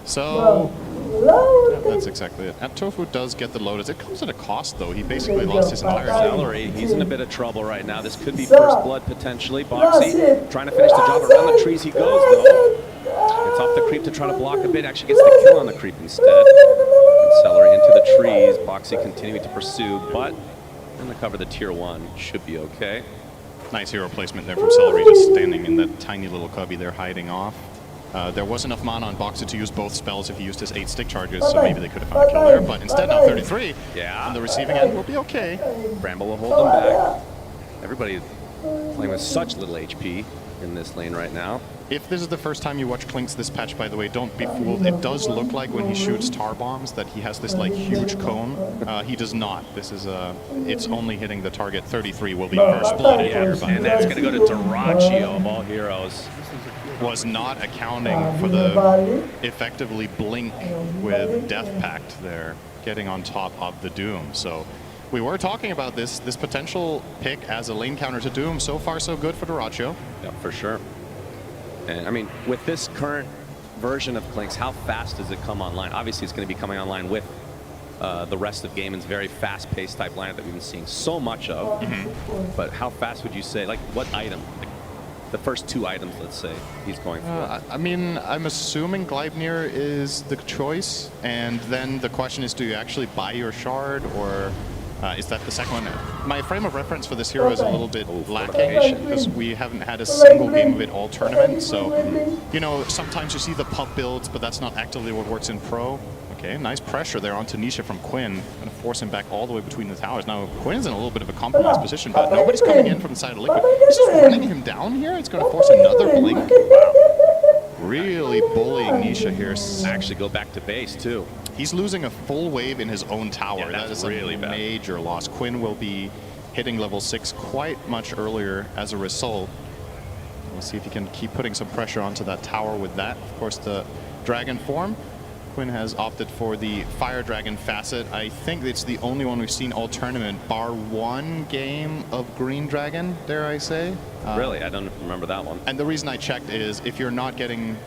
So yeah, that's exactly it. And Tofu does get the Lotus. It comes at a cost, though. He basically lost his entire salary. He's in a bit of trouble right now. This could be first blood potentially. Boxy trying to finish the job. Around the trees he goes, though. Gets off the creep to try to block a bit. Actually gets the kill on the creep instead. And Celery into the trees. Boxy continuing to pursue, but in the cover the tier 1 should be okay. Nice hero placement there from Celery, just standing in that tiny little cubby there hiding off. There was enough mana on Boxy to use both spells if he used his 8 stick charges, so maybe they could have found a kill there. But instead, now 33 on the receiving end will be okay. Bramble will hold them back. Everybody playing with such little HP in this lane right now. If this is the first time you watch Klinks this patch, by the way, don't be fooled. It does look like when he shoots tar bombs that he has this like huge cone. He does not. This is it's only hitting the target. 33 will be first blooded here. And that's going to go to Dyrachyo of all heroes. Was not accounting for the effectively blink with Death Pact there, getting on top of the Doom. So we were talking about this potential pick as a lane counter to Doom. So far, so good for Dyrachyo. Yeah, for sure. And I mean, with this current version of Klinks, how fast does it come online? Obviously, it's going to be coming online with the rest of Gaimin's very fast-paced type lineup that we've been seeing so much of. But how fast would you say, like what item? Like the first 2 items, let's say, he's going for. I mean, I'm assuming Gleipnir is the choice. And then the question is, do you actually buy your shard, or is that the second one? My frame of reference for this hero is a little bit lacking because we haven't had a single game of it all tournament. So, you know, sometimes you see the pub builds, but that's not actively what works in pro. Okay, nice pressure there onto Nisha from Quinn. Going to force him back all the way between the towers. Now, Quinn's in a little bit of a compromised position, but nobody's coming in from the side of Liquid. He's just running him down here. It's going to force another blink. Wow. Really bullying Nisha here. Actually go back to base, too. He's losing a full wave in his own tower. Yeah, that is really a bad. major loss. Quinn will be hitting level 6 quite much earlier as a result. We'll see if he can keep putting some pressure onto that tower with that. Of course, the dragon form. Quinn has opted for the Fire Dragon facet. I think it's the only one we've seen all tournament, bar 1 game of Green Dragon, dare I say. Really? I don't remember that one. And the reason I checked is if you're getting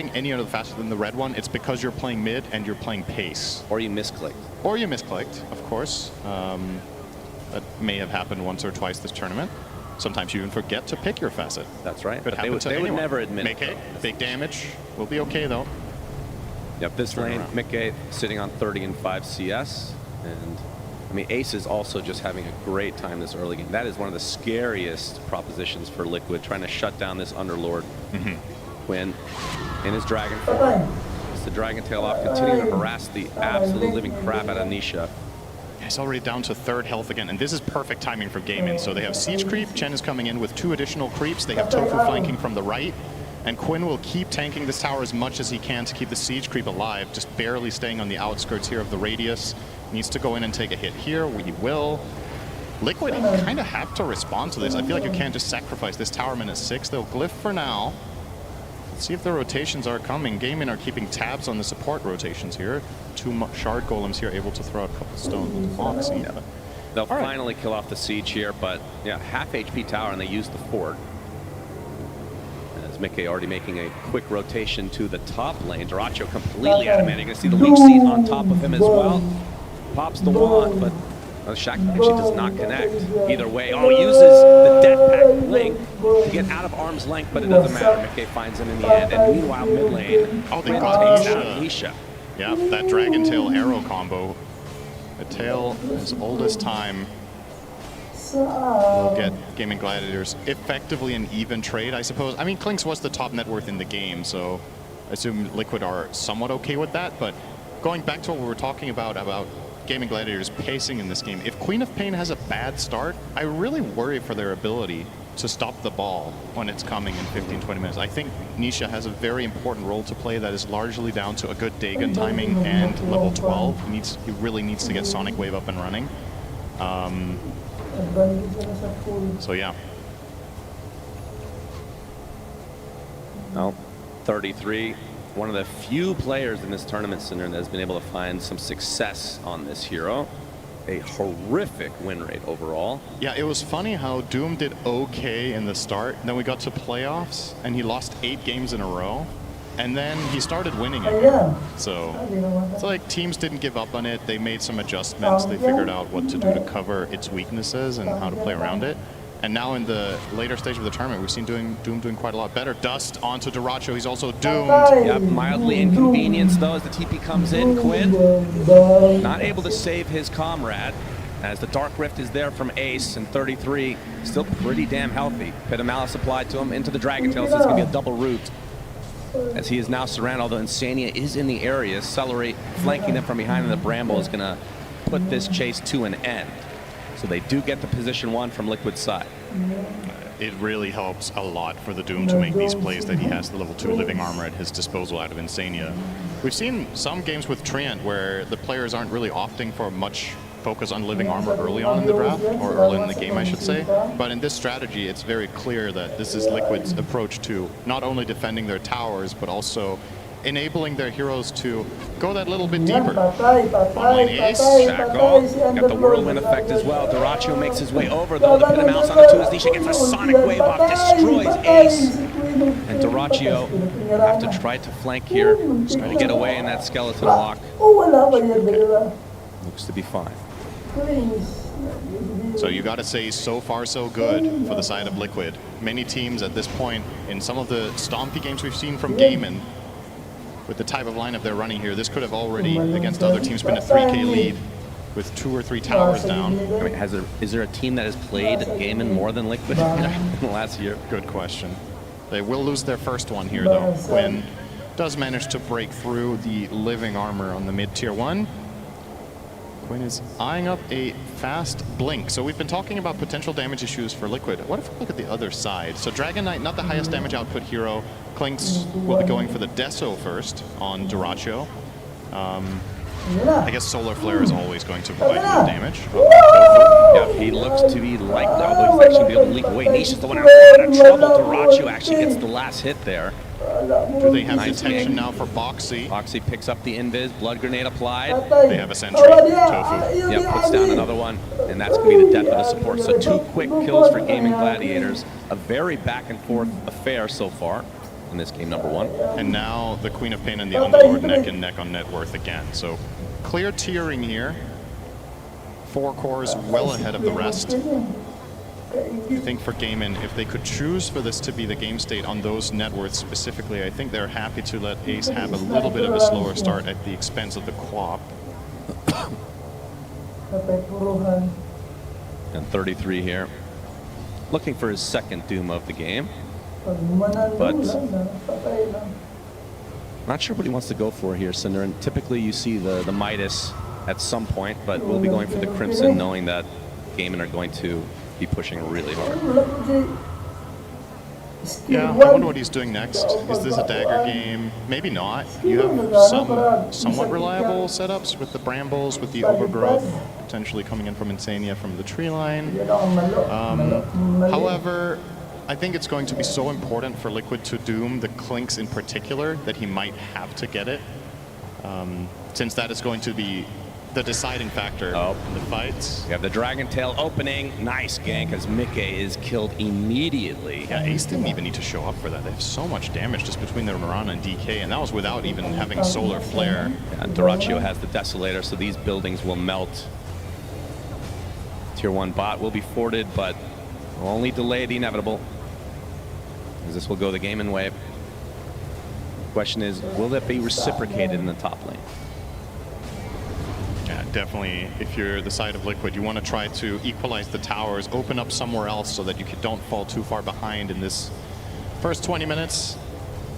any other faster than the red one, it's because you're playing mid and you're playing pace. Or you misclicked. Or you misclicked, of course. That may have happened once or twice this tournament. Sometimes you even forget to pick your facet. That's right. Could happen to they would anyone. never admit Make it. it. Big damage. We'll be okay, though. Yep, this lane, Mickey sitting on 30 and 5 CS. And, I mean, Ace is also just having a great time this early game. That is one of the scariest propositions for Liquid, trying to shut down this Underlord. Quinn in his Dragon form. It's the Dragon Tail off, continuing to harass the absolute living crap out of Nisha. He's already down to 3rd health again, and this is perfect timing for Gaimin. So they have Siege Creep. Chen is coming in with 2 additional creeps. They have Tofu flanking from the right. And Quinn will keep tanking this tower as much as he can to keep the Siege Creep alive, just barely staying on the outskirts here of the radius. Needs to go in and take a hit here. He will. Liquid kind of have to respond to this. I feel like you can't just sacrifice this tower minute 6. They'll glyph for now. Let's see if the rotations are coming. Gaimin are keeping tabs on the support rotations here. 2 shard golems here able to throw out a couple stones with Foxy. Yeah. They'll finally kill off the siege here, but yeah, half HP tower, and they use the fort. As Mickey already making a quick rotation to the top lane. Dyrachyo completely out of mana. You're going to see the leech seed on top of him as well. Pops the wand, but Shack actually does not connect. Either way, uses the Death Pact link to get out of arm's length, but it doesn't matter. Mickey finds him in the end, and meanwhile, mid lane, they got Nisha. Yeah, that Dragon Tail arrow combo. A tail as old as time. We'll get Gaming Gladiators effectively an even trade, I suppose. I mean, Klinks was the top net worth in the game, so I assume Liquid are somewhat okay with that. But going back to what we were talking about Gaming Gladiators pacing in this game, if Queen of Pain has a bad start, I really worry for their ability to stop the ball when it's coming in 15, 20 minutes. I think Nisha has a very important role to play that is largely down to a good Dagon timing and level 12. He really needs to get Sonic Wave up and running. So yeah. Well, 33, one of the few players in this tournament center that has been able to find some success on this hero. A horrific win rate overall. Yeah, it was funny how Doom did okay in the start. Then we got to playoffs, and he lost 8 games in a row. And then he started winning again. So it's like teams didn't give up on it. They made some adjustments. They figured out what to do to cover its weaknesses and how to play around it. And now in the later stage of the tournament, we've seen Doom doing quite a lot better. Dust onto Dyrachyo. He's also doomed. Yep, mildly inconvenienced though as the TP comes in. Quinn not able to save his comrade as the Dark Rift is there from Ace, and 33 still pretty damn healthy. Bit of Malice applied to him into the Dragon Tail, so it's going to be a double root. As he is now surrounded, although Insania is in the area. Celery flanking them from behind, and the Bramble is going to put this chase to an end. So they do get the position 1 from Liquid's side. it really helps a lot for the Doom to make these plays that he has the level 2 living armor at his disposal out of Insania. We've seen some games with Treant where the players aren't really opting for much focus on living armor early on in the draft, or early in the game, I should say. But in this strategy, it's very clear that this is Liquid's approach to not only defending their towers, but also enabling their heroes to go that little bit deeper. Online ace. Shackle. Got the whirlwind effect as well. Dyrachyo makes his way over, though. The pin of mouse on the 2 as Nisha gets a sonic wave off, destroys Ace. And Dyrachyo will have to try to flank here. He's going to get away in that skeleton lock. Looks to be fine. So you got to say, so far so good for the side of Liquid. Many teams at this point, in some of the stompy games we've seen from Gaimin, with the type of lineup they're running here, this could have already, against other teams, been a 3K lead with 2 or 3 towers down. I mean, is there a team that has played Gaimin more than Liquid in the last year? Good question. They will lose their first one here, though. Quinn does manage to break through the living armor on the mid-tier 1. Quinn is eyeing up a fast blink. So we've been talking about potential damage issues for Liquid. What if we look at the other side? So Dragon Knight, not the highest damage output hero. Clinks will be going for the Deso first on Dyrachyo. I guess Solar Flare is always going to provide more damage. Yeah, he looks to be like, although he's actually be able to leak away. Nisha's the one in a lot of trouble. Dyrachyo actually gets the last hit there. Do they have detection now for Boxy? Boxy picks up the invis, blood grenade applied. They have a sentry, Tofu. Yep, puts down another one, and that's going to be the death of the support. So 2 quick kills for Gaming Gladiators. A very back and forth affair so far in this game number 1. And now the Queen of Pain and the Underlord neck and neck on net worth again. So clear tiering here. 4 cores well ahead of the rest. I think for Gaimin, if they could choose for this to be the game state on those net worths specifically, I think they're happy to let Ace have a little bit of a slower start at the expense of the Quap. And 33 here. Looking for his second Doom of the game. But not sure what he wants to go for here, Cinder. And typically you see the Midas at some point, but we'll be going for the Crimson, knowing that Gaimin are going to be pushing really hard. Yeah, I wonder what he's doing next. Is this a dagger game? Maybe not. You have some somewhat reliable setups with the Brambles, with the Overgrowth, potentially coming in from Insania from the tree line. However, I think it's going to be so important for Liquid to doom the Clinks in particular that he might have to get it, since that is going to be the deciding factor in the fights. We have the Dragon Tail opening. Nice gank as Mickey is killed immediately. Yeah, Ace didn't even need to show up for that. They have so much damage just between their Mirana and DK, and that was without even having Solar Flare. Yeah, Dyrachyo has the Desolator, so these buildings will melt. Tier 1 bot will be forted, but will only delay the inevitable, as this will go the Gaimin way. Question is, will that be reciprocated in the top lane? Yeah, definitely. If you're the side of Liquid, you want to try to equalize the towers, open up somewhere else so that you don't fall too far behind in this first 20 minutes.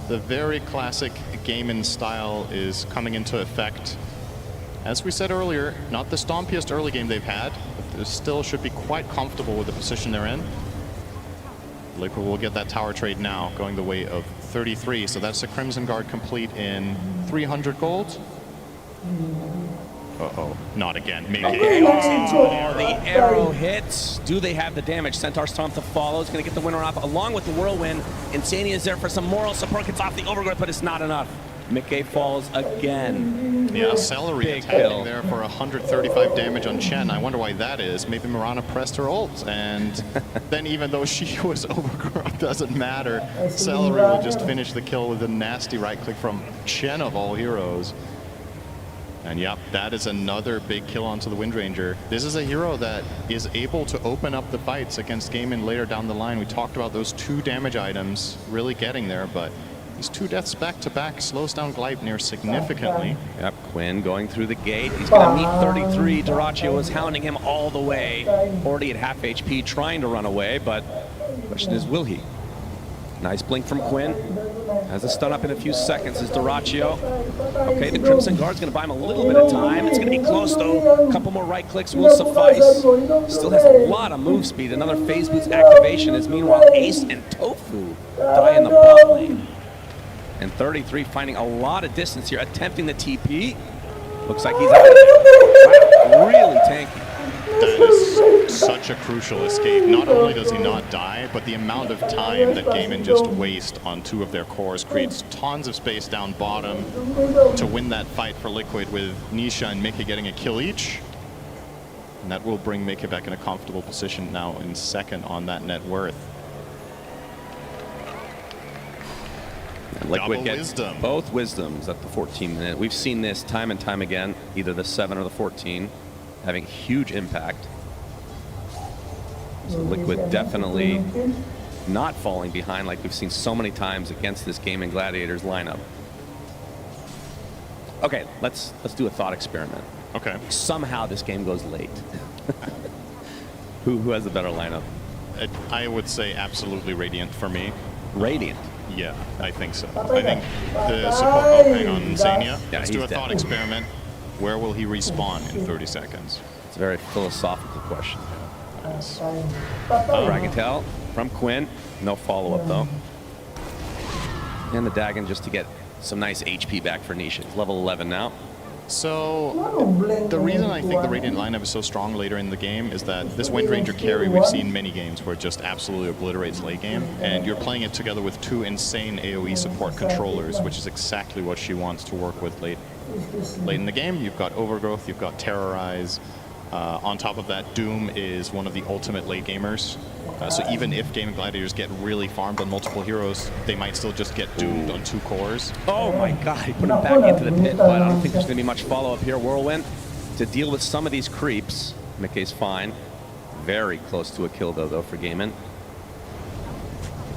The very classic Gaimin style is coming into effect. As we said earlier, not the stompiest early game they've had, but they still should be quite comfortable with the position they're in. Liquid will get that tower trade now, going the way of 33. So that's a Crimson Guard complete in 300 gold. Uh-oh, not again. Maybe. Oh, the arrow hits. Do they have the damage? Centaur Stomp to follow. It's going to get the winner off along with the Whirlwind. Insania is there for some moral support. Gets off the Overgrowth, but it's not enough. Mickey falls again. Yeah, Celery attacking there for 135 damage on Chen. I wonder why that is. Maybe Mirana pressed her ult, and then even though she was Overgrown, doesn't matter. Celery will just finish the kill with a nasty right click from Chen of all heroes. And yep, that is another big kill onto the Windranger. This is a hero that is able to open up the fights against Gaimin later down the line. We talked about those 2 damage items really getting there, but these 2 deaths back-to-back slows down Gleipnir significantly. Yep, Quinn going through the gate. He's going to meet 33. Dyrachyo was hounding him all the way. Already at half HP, trying to run away, but the question is, will he? Nice blink from Quinn. Has a stun up in a few seconds is Doraccio. Okay, the Crimson Guard's going to buy him a little bit of time. It's going to be close, though. A couple more right clicks will suffice. Still has a lot of move speed. Another phase boost activation is meanwhile Ace and Tofu die in the bot lane. And 33 finding a lot of distance here, attempting the TP. Looks like he's out of there. Wow, really tanky. That is such a crucial escape. Not only does he not die, but the amount of time that Gaimin just wastes on two of their cores creates tons of space down bottom to win that fight for Liquid, with Nisha and Mickey getting a kill each. And that will bring Mickey back in a comfortable position now in second on that net worth. And Liquid gets both wisdoms at the 14-minute. We've seen this time and time again, either the 7 or the 14, having huge impact. So Liquid definitely not falling behind like we've seen so many times against this Gaming Gladiators lineup. Okay, let's do a thought experiment. Okay. Somehow this game goes late. Who has a better lineup? I would say absolutely Radiant for me. Radiant? Yeah, I think so. I think the support opening on Zania. Yeah, Let's do a thought experiment. Where will he respawn in 30 seconds? It's a very philosophical question. Yes. Dragontail from Quinn. No follow-up, though. And the Dagon just to get some nice HP back for Nisha. He's level 11 now. So, the reason I think the Radiant lineup is so strong later in the game is that this Wind Ranger carry, we've seen many games where it just absolutely obliterates late game, and you're playing it together with two insane AoE support controllers, which is exactly what she wants to work with late in the game. You've got Overgrowth, you've got Terrorize. On top of that, Doom is one of the ultimate late gamers. So even if Gaming Gladiators get really farmed on multiple heroes, they might still just get doomed on 2 cores. Oh my god, he put him back into the pit, but I don't think there's going to be much follow-up here. Whirlwind to deal with some of these creeps. Mickey's fine. Very close to a kill, though for Gaimin.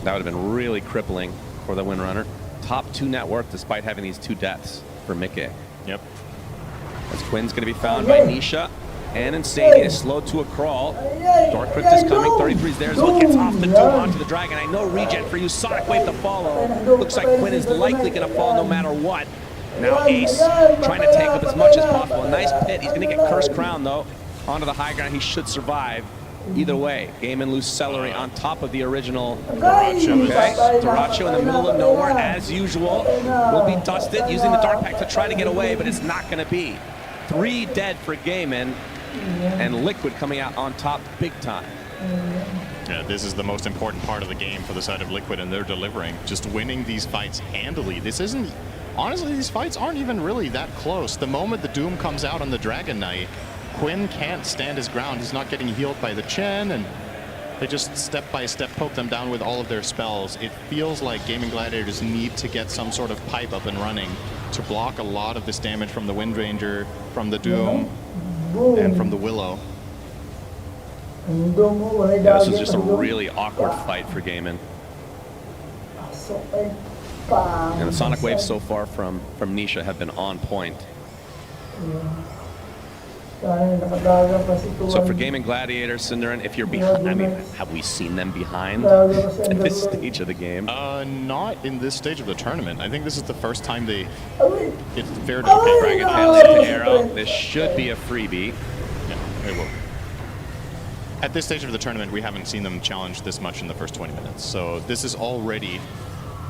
That would have been really crippling for the Windrunner. Top 2 net worth despite having these 2 deaths for Mickey. Yep. As Quinn's going to be found by Nisha. And Insane is slowed to a crawl. Dark Crypt is coming. 33's there as well. Gets off the Doom onto the Dragon. I know regen for you. Sonic Wave to follow. Looks like Quinn is likely going to fall no matter what. Now Ace trying to take up as much as possible. A nice pit. He's going to get Cursed Crown, though. Onto the high ground. He should survive. Either way, Gaimin lose Celery on top of the original. Doraccio in the middle of nowhere, as usual. Will be dusted using the Dark Pack to try to get away, but it's not going to be. 3 dead for Gaimin. And Liquid coming out on top big time. Yeah, this is the most important part of the game for the side of Liquid, and they're delivering. Just winning these fights handily. This isn't... Honestly, these fights aren't even really that close. The moment the Doom comes out on the Dragon Knight, Quinn can't stand his ground. He's not getting healed by the Chen, and they just step by step poke them down with all of their spells. It feels like Gaming Gladiators need to get some sort of pipe up and running to block a lot of this damage from the Wind Ranger, from the Doom, and from the Willow. Yeah, this is just a really awkward fight for Gaimin. And the Sonic Waves so far from Nisha have been on point. So for Gaming Gladiators, Cinderin, if you're behind, I mean, have we seen them behind at this stage of the game? Not in this stage of the tournament. I think this is the first time they get fair to Dragontail into Arrow. This should be a freebie. Yeah, it will. At this stage of the tournament, we haven't seen them challenge this much in the first 20 minutes. So this is already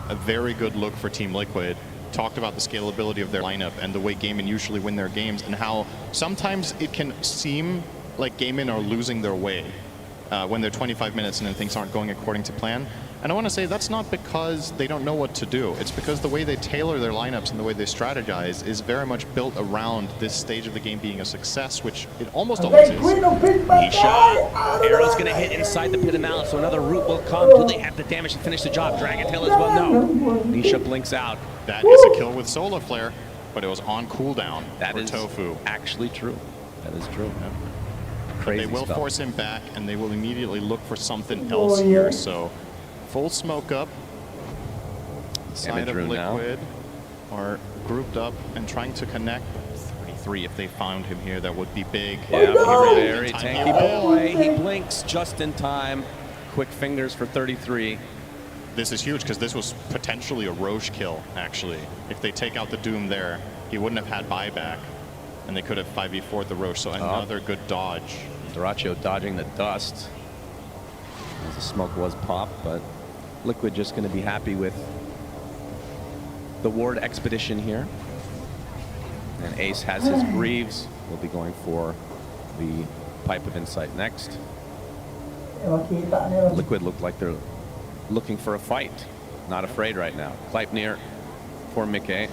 a very good look for Team Liquid. Talked about the scalability of their lineup and the way Gaimin usually win their games, and how sometimes it can seem like Gaimin are losing their way when they're 25 minutes and then things aren't going according to plan. And I want to say that's not because they don't know what to do. It's because the way they tailor their lineups and the way they strategize is very much built around this stage of the game being a success, which it almost always is. Nisha, Arrow's going to hit inside the Pit of Malice, so another root will come. Do they have the damage to finish the job? Dragontail as well? No. Nisha blinks out. That is a kill with Solar Flare, but it was on cooldown for Tofu. Actually true. That is true. Yeah. Crazy they will spell. force him back, and they will immediately look for something else here. So, full smoke up. Side of Liquid are grouped up and trying to connect. 33, if they found him here, that would be big. Yeah, very tanky boy. He blinks just in time. Quick fingers for 33. this is huge because this was potentially a Roche kill, actually. If they take out the Doom there, he wouldn't have had buyback, and they could have 5v4'd the Roche, so another good dodge. Dyrachyo dodging the dust as the smoke was popped, but Liquid just going to be happy with the Ward expedition here. And Ace has his Greaves. We'll be going for the Pipe of Insight next. Liquid look like they're looking for a fight. Not afraid right now. Kleipnir for Mickey.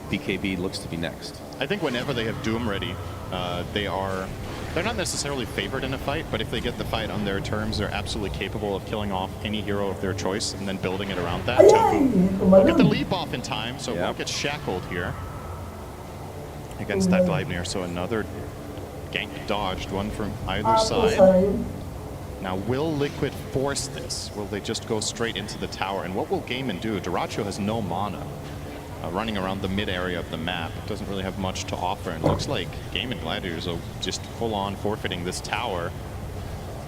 BKB looks to be next. I think whenever they have Doom ready, they're not necessarily favored in a fight, but if they get the fight on their terms, they're absolutely capable of killing off any hero of their choice and then building it around that. Tofu will get the leap off in time, so won't get shackled here against that Gleipnir. So another gank dodged, one from either side. Now, will Liquid force this? Will they just go straight into the tower? And what will Gaimin do? Dyrachyo has no mana. Running around the mid area of the map, doesn't really have much to offer, and looks like Gaimin Gladiators are just full-on forfeiting this tower.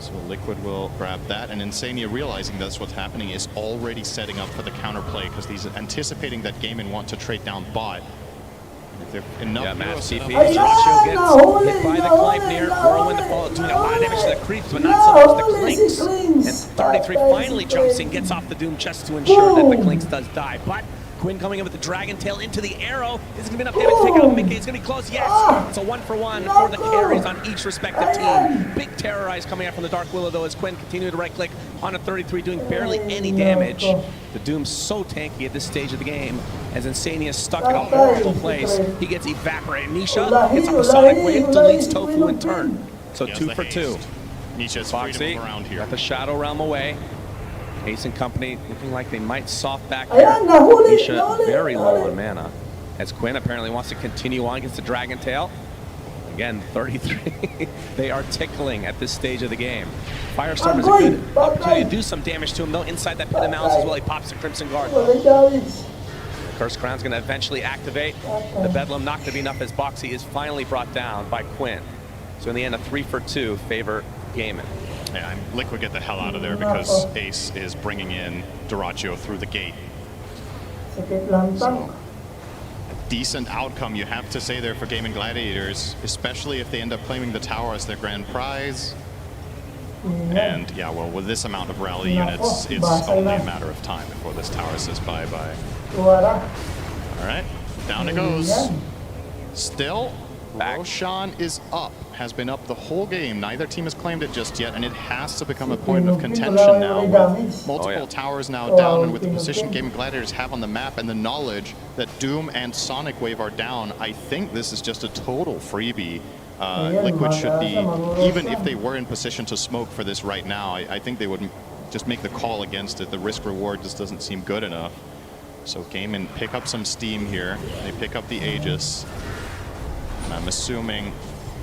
So Liquid will grab that, and Insania, realizing that's what's happening, is already setting up for the counterplay because he's anticipating that Gaimin want to trade down bot. If there are enough heroes set up, Dyrachyo gets hit by the Gleipnir. Whirlwind to fall, doing a lot of damage to the creeps, but not so much the Clinks. And 33 finally jumps in, gets off the Doom just to ensure that the Clinks does die. But Quinn coming in with the Dragon Tail into the arrow. Is it going to be enough damage to take out Mickey? It's going to be close. Yes! It's a 1-for-1 for the carries on each respective team. Big Terrorize coming out from the Dark Willow, though, as Quinn continued to right-click on a 33, doing barely any damage. The Doom's so tanky at this stage of the game, as Insania stuck in a horrible place. He gets evaporated. Nisha hits up a Sonic Wave, deletes Tofu in turn. So 2 for 2. Nisha's free to move around here. Got the Shadow Realm away. Ace and company looking like they might soft back here. Nisha very low on mana, as Quinn apparently wants to continue on against the Dragon Tail. Again, 33. They are tickling at this stage of the game. Firestorm is a good opportunity to do some damage to him, though. Inside that pit of malice as well, he pops the Crimson Guard. The Curse Crown's going to eventually activate. The Bedlam not going to be enough, as Boxy is finally brought down by Quinn. So in the end, a 3 for 2 favor Gaimin. Yeah, and Liquid get the hell out of there because Ace is bringing in Dyrachyo through the gate. So, a decent outcome, you have to say, there for Gaimin Gladiators, especially if they end up claiming the tower as their grand prize. And yeah, well, with this amount of rally units, it's only a matter of time before this tower says bye-bye. All right, down it goes. Still, Roshan is up, has been up the whole game. Neither team has claimed it just yet, and it has to become a point of contention now with multiple towers now down, and with the position Gaimin Gladiators have on the map and the knowledge that Doom and Sonic Wave are down. I think this is just a total freebie. Liquid should be, even if they were in position to smoke for this right now, I think they would just make the call against it. The risk-reward just doesn't seem good enough. So Gaimin pick up some steam here. They pick up the Aegis. And I'm assuming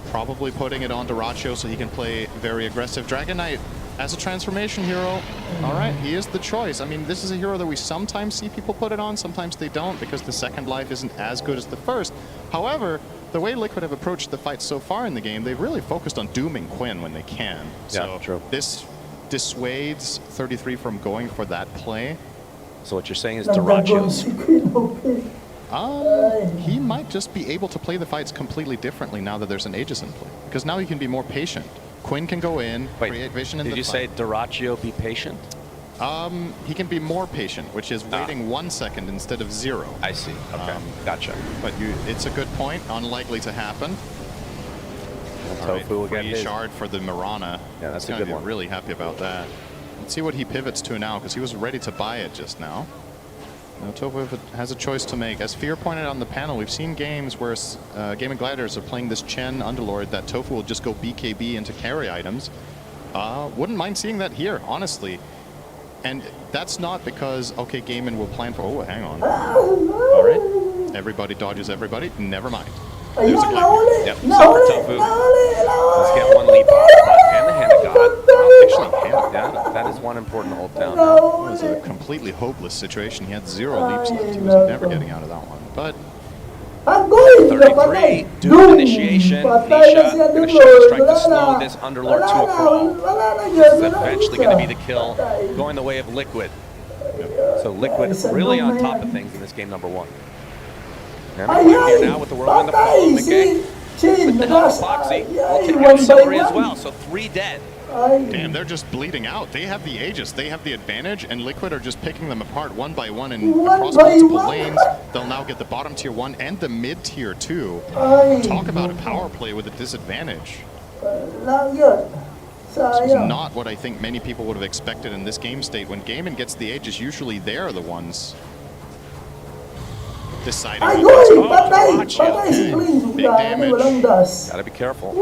probably putting it on Dyrachyo so he can play very aggressive. Dragon Knight as a transformation hero, all right, he is the choice. I mean, this is a hero that we sometimes see people put it on, sometimes they don't, because the second life isn't as good as the first. However, the way Liquid have approached the fight so far in the game, they've really focused on dooming Quinn when they can. So true. This dissuades 33 from going for that play. So what you're saying is Dyrachyo's... He might just be able to play the fights completely differently now that there's an Aegis in play. Because now he can be more patient. Quinn can go in, create vision in the fight. Did you say Dyrachyo be patient? He can be more patient, which is waiting 1 second instead of 0. I see. Okay, gotcha. But it's a good point. Unlikely to happen. Tofu will get his shard for the Mirana. Yeah, that's a good one. Really happy about that. Let's see what he pivots to now, because he was ready to buy it just now. Now Tofu has a choice to make. As Fear pointed out on the panel, we've seen games where Gaimin Gladiators are playing this Chen Underlord that Tofu will just go BKB into carry items. Wouldn't mind seeing that here, honestly. And that's not because, okay, Gaimin will plan for... Oh, hang on. All right. Everybody dodges everybody. Never mind. There's a Gleipnir. Yep, so for Tofu, let's get one leap off, and the Hand of God. That is one important hold down. It was a completely hopeless situation. He had 0 leaps left. He was never getting out of that one. But 33, Doom initiation. Nisha going to show strike to slow this Underlord to a crawl. This is eventually going to be the kill, going the way of Liquid. So Liquid really on top of things in this game number 1. And here now with the whirlwind, the follow, McKay. With the help of Foxy, will take out Celery as well, so 3 dead. Damn, they're just bleeding out. They have the Aegis, they have the advantage, and Liquid are just picking them apart one by one and across multiple lanes. They'll now get the bottom tier 1 and the mid tier 2. Talk about a power play with a disadvantage. This is not what I think many people would have expected in this game state. When Gaming gets the Aegis, usually they're the ones deciding. Big damage. Gotta be careful.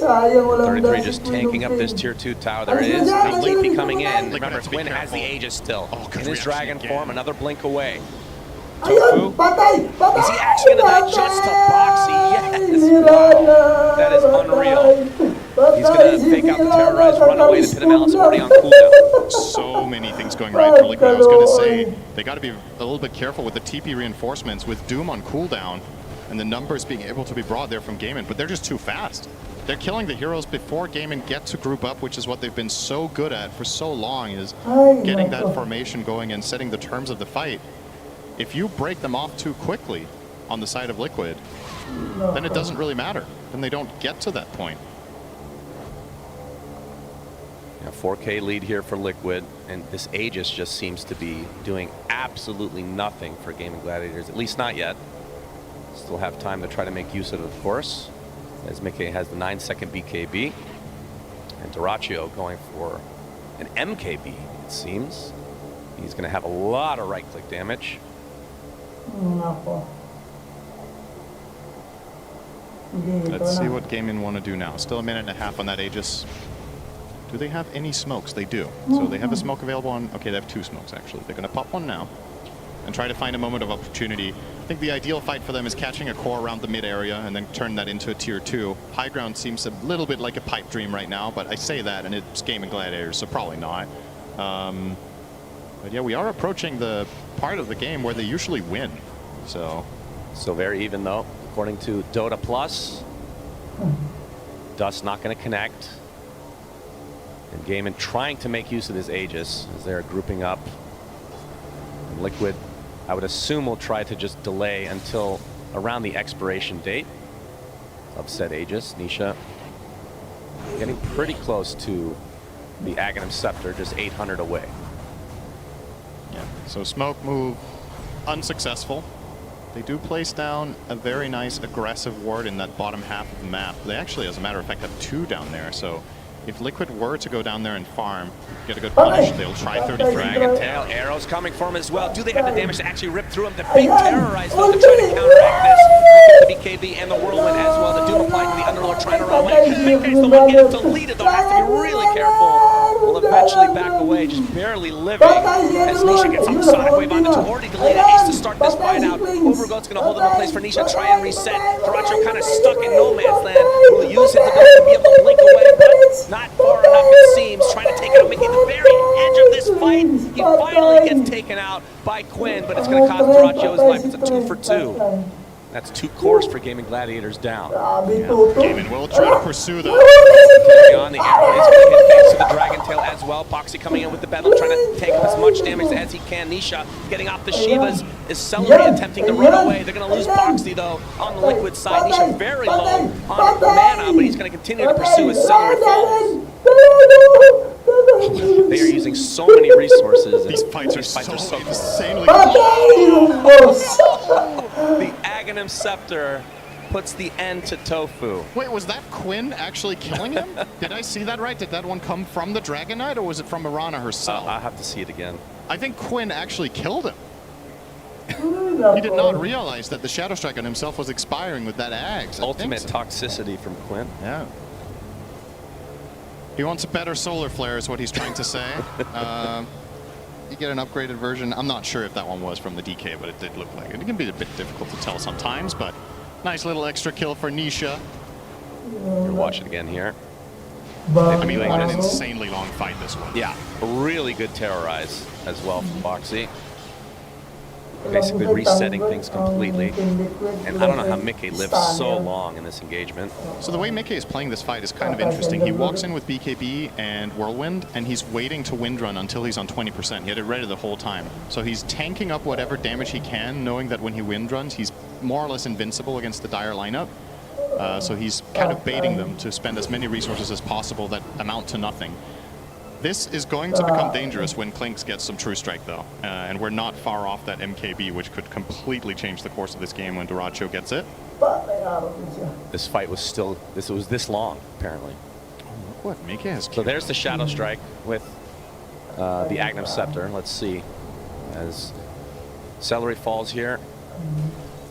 33 just tanking up this tier 2 tower. There it is. Now Leafy coming in. Remember, Quinn has the Aegis still. In his dragon form, another blink away. Tofu. Is he actually going to die just to Boxy? Yes. Wow. That is unreal. He's going to fake out the terrorize, run away. The Pit of Malice already on cooldown. So many things going right for Liquid. I was going to say, they got to be a little bit careful with the TP reinforcements with Doom on cooldown and the numbers being able to be brought there from Gaimin, but they're just too fast. They're killing the heroes before Gaimin get to group up, which is what they've been so good at for so long, is getting that formation going and setting the terms of the fight. If you break them off too quickly on the side of Liquid, then it doesn't really matter. Then they don't get to that point. Yeah, 4K lead here for Liquid, and this Aegis just seems to be doing absolutely nothing for Gaming Gladiators, at least not yet. Still have time to try to make use of it, of course, as Mickey has the 9-second BKB, and Duraccio going for an MKB, it seems. He's going to have a lot of right-click damage. Let's see what Gaimin want to do now. Still a minute and a half on that Aegis. Do they have any smokes? They do. So they have a smoke available on... Okay, they have 2 smokes, actually. They're going to pop one now and try to find a moment of opportunity. I think the ideal fight for them is catching a core around the mid area and then turn that into a tier 2. High ground seems a little bit like a pipe dream right now, but I say that and it's Gaming Gladiators, so probably not. But yeah, we are approaching the part of the game where they usually win. So very even though, according to Dota Plus. Dust not going to connect. And Gaimin trying to make use of this Aegis as they're grouping up. And Liquid, I would assume, will try to just delay until around the expiration date of said Aegis. Nisha getting pretty close to the Aghanim Scepter, just 800 away. Yeah, so smoke move unsuccessful. They do place down a very nice aggressive ward in that bottom half of the map. They actually, as a matter of fact, have 2 down there. So if Liquid were to go down there and farm, get a good punish, they'll try 33. Dragon Tail, arrows coming for him as well. Do they have the damage to actually rip through him? The big terrorize though to try to counteract this. The BKB and the whirlwind as well. The Doom applied to the Underlord trying to run away. Mickey's the one getting deleted though. Has to be really careful. Will eventually back away, just barely living. As Nisha gets on the Sonic Wave on the 2. Already deleted Ace to start this fight out. Overgoat's going to hold him in place for Nisha. Try and reset. Duraccio kind of stuck in no man's land. Will use his ability to be able to blink away, but not far enough it seems. Trying to take out Mickey at the very edge of this fight. He finally gets taken out by Quinn, but it's going to cost Duraccio his life. It's a 2 for 2. That's 2 cores for Gaming Gladiators down. Yeah. Gaimin will try to pursue though. Carry on, the arrow is going to hit thanks to the Dragon Tail as well. Boxy coming in with the Bedlam, trying to take as much damage as he can. Nisha getting off the Shivas. Is Celery attempting to run away. They're going to lose Boxy though on the Liquid side. Nisha very low on mana, but he's going to continue to pursue as Celery falls. They are using so many resources. These fights are so insanely The Aghanim Scepter puts the end to Tofu. Wait, was that Quinn actually killing him? Did I see that right? Did that one come from the Dragon Knight, or was it from Mirana herself? I'll have to see it again. I think Quinn actually killed him. He did not realize that the Shadow Strike on himself was expiring with that Axe. Ultimate toxicity from Quinn. Yeah. He wants a better solar flare is what he's trying to say. You get an upgraded version. I'm not sure if that one was from the DK, but it did look like it. It can be a bit difficult to tell sometimes, but nice little extra kill for Nisha. We'll watch it again here. I mean, what an insanely long fight this one. Yeah, a really good terrorize as well from Boxy. basically resetting things completely. And I don't know how Mickey lives so long in this engagement. So the way Mickey is playing this fight is kind of interesting. He walks in with BKB and Whirlwind, and he's waiting to wind run until he's on 20%. He had it ready the whole time. So he's tanking up whatever damage he can, knowing that when he wind runs, he's more or less invincible against the Dire lineup. So he's kind of baiting them to spend as many resources as possible that amount to nothing. This is going to become dangerous when Klinks gets some True Strike, though. And we're not far off that MKB, which could completely change the course of this game when Duracho gets it. This fight was still, this was this long, apparently. Look what Mickey has. So there's the Shadow Strike with the Agnum Scepter. Let's see. As Celery falls here.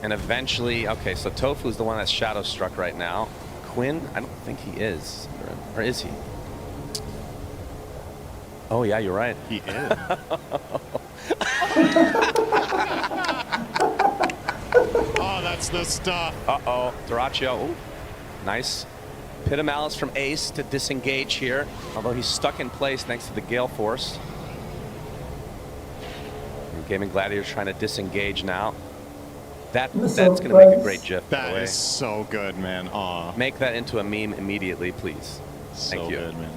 And eventually, okay, so Tofu's the one that's Shadow Struck right now. Quinn, I don't think he is. Or is he? Oh, yeah, you're right. He is. Oh, that's the stuff. Uh-oh. Duracho. Ooh. Nice. Pit of Malice from Ace to disengage here. Although he's stuck in place thanks to the Gale Force. And Gaming Gladiator's trying to disengage now. That's going to make a great GIF. That is so good, man. Aw. Make that into a meme immediately, please. Thank you. Good, man.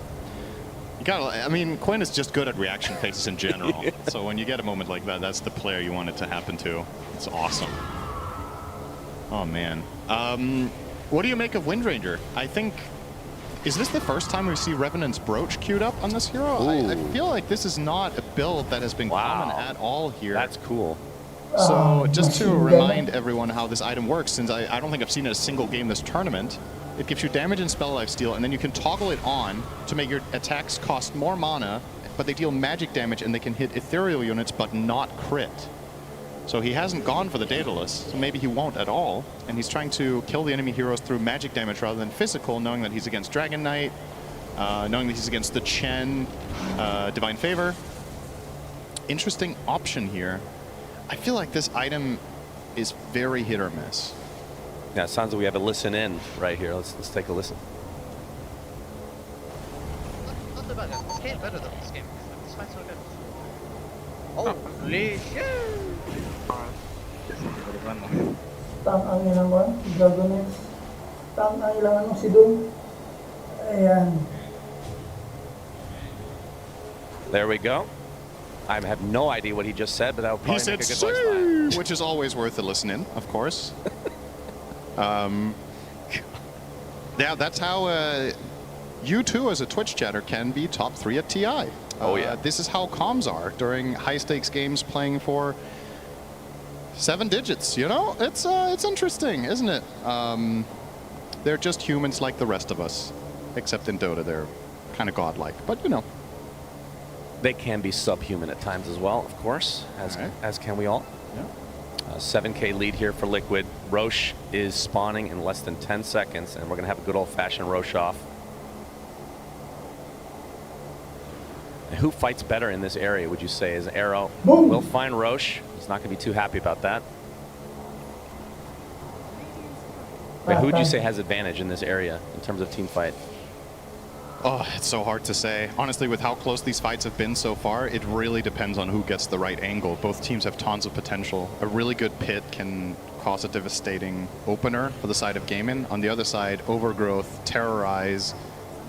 You gotta, I mean, Quinn is just good at reaction faces in general. So when you get a moment like that, that's the player you want it to happen to. It's awesome. Oh, man. What do you make of Wind Ranger? I think, is this the first time we see Revenant's Brooch queued up on this hero? I feel like this is not a build that has been common at all here. That's cool. So just to remind everyone how this item works, since I don't think I've seen it a single game this tournament, it gives you damage and spell lifesteal, and then you can toggle it on to make your attacks cost more mana, but they deal magic damage and they can hit ethereal units but not crit. So he hasn't gone for the Daedalus, so maybe he won't at all, and he's trying to kill the enemy heroes through magic damage rather than physical, knowing that he's against Dragon Knight, knowing that he's against the Chen Divine Favor. Interesting option here. I feel like this item is very hit or miss. Yeah, it sounds like we have a listen in right here. Let's take a listen. Not too bad, guys. This game better than this game. This fight's so good. Holy shit! Tang ang ilang one, Dragonix. Tang ang ilang ano, si Doom. Ayan. There we go. I have no idea what he just said, but that would probably make a good voice line. Which is always worth a listen in, of course. Yeah, that's how you too, as a Twitch chatter, can be top 3 at TI. Oh yeah. This is how comms are during high-stakes games playing for 7 digits. You know, it's interesting, isn't it? They're just humans like the rest of us, except in Dota they're kind of godlike. But you know, they can be subhuman at times as well, of course, as can we all. Yeah. 7K lead here for Liquid. Roche is spawning in less than 10 seconds, and we're going to have a good old-fashioned Roche off. And who fights better in this area, would you say? Is Arrow? We'll find Roche. He's not going to be too happy about that. Wait, who would you say has advantage in this area in terms of team fight? Oh, it's so hard to say. Honestly, with how close these fights have been so far, it really depends on who gets the right angle. Both teams have tons of potential. A really good pit can cause a devastating opener for the side of Gaimin. On the other side, Overgrowth, Terrorize,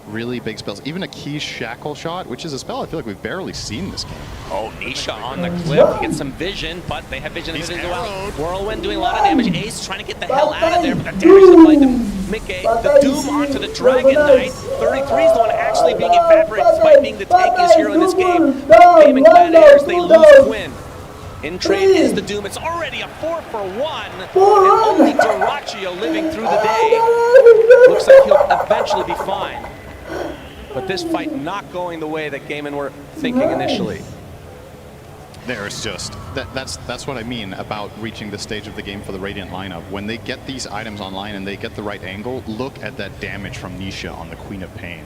really big spells. Even a key Shackle Shot, which is a spell I feel like we've barely seen this game. Oh, Nisha on the cliff. He gets some vision, but they have vision. He's as well. arrowed. Whirlwind doing a lot of damage. Ace trying to get the hell out of there, but the damage supplied to Mickey. The Doom onto the Dragon Knight. 33 is the one actually being evaporated despite being the tankiest hero in this game. Gaming Gladiators, they lose Quinn. In trade is the Doom. It's already a 4-for-1. And only Duracho living through the day. Looks like he'll eventually be fine. But this fight not going the way that Gaimin were thinking initially. There's just, that's what I mean about reaching the stage of the game for the Radiant lineup. When they get these items online and they get the right angle, look at that damage from Nisha on the Queen of Pain.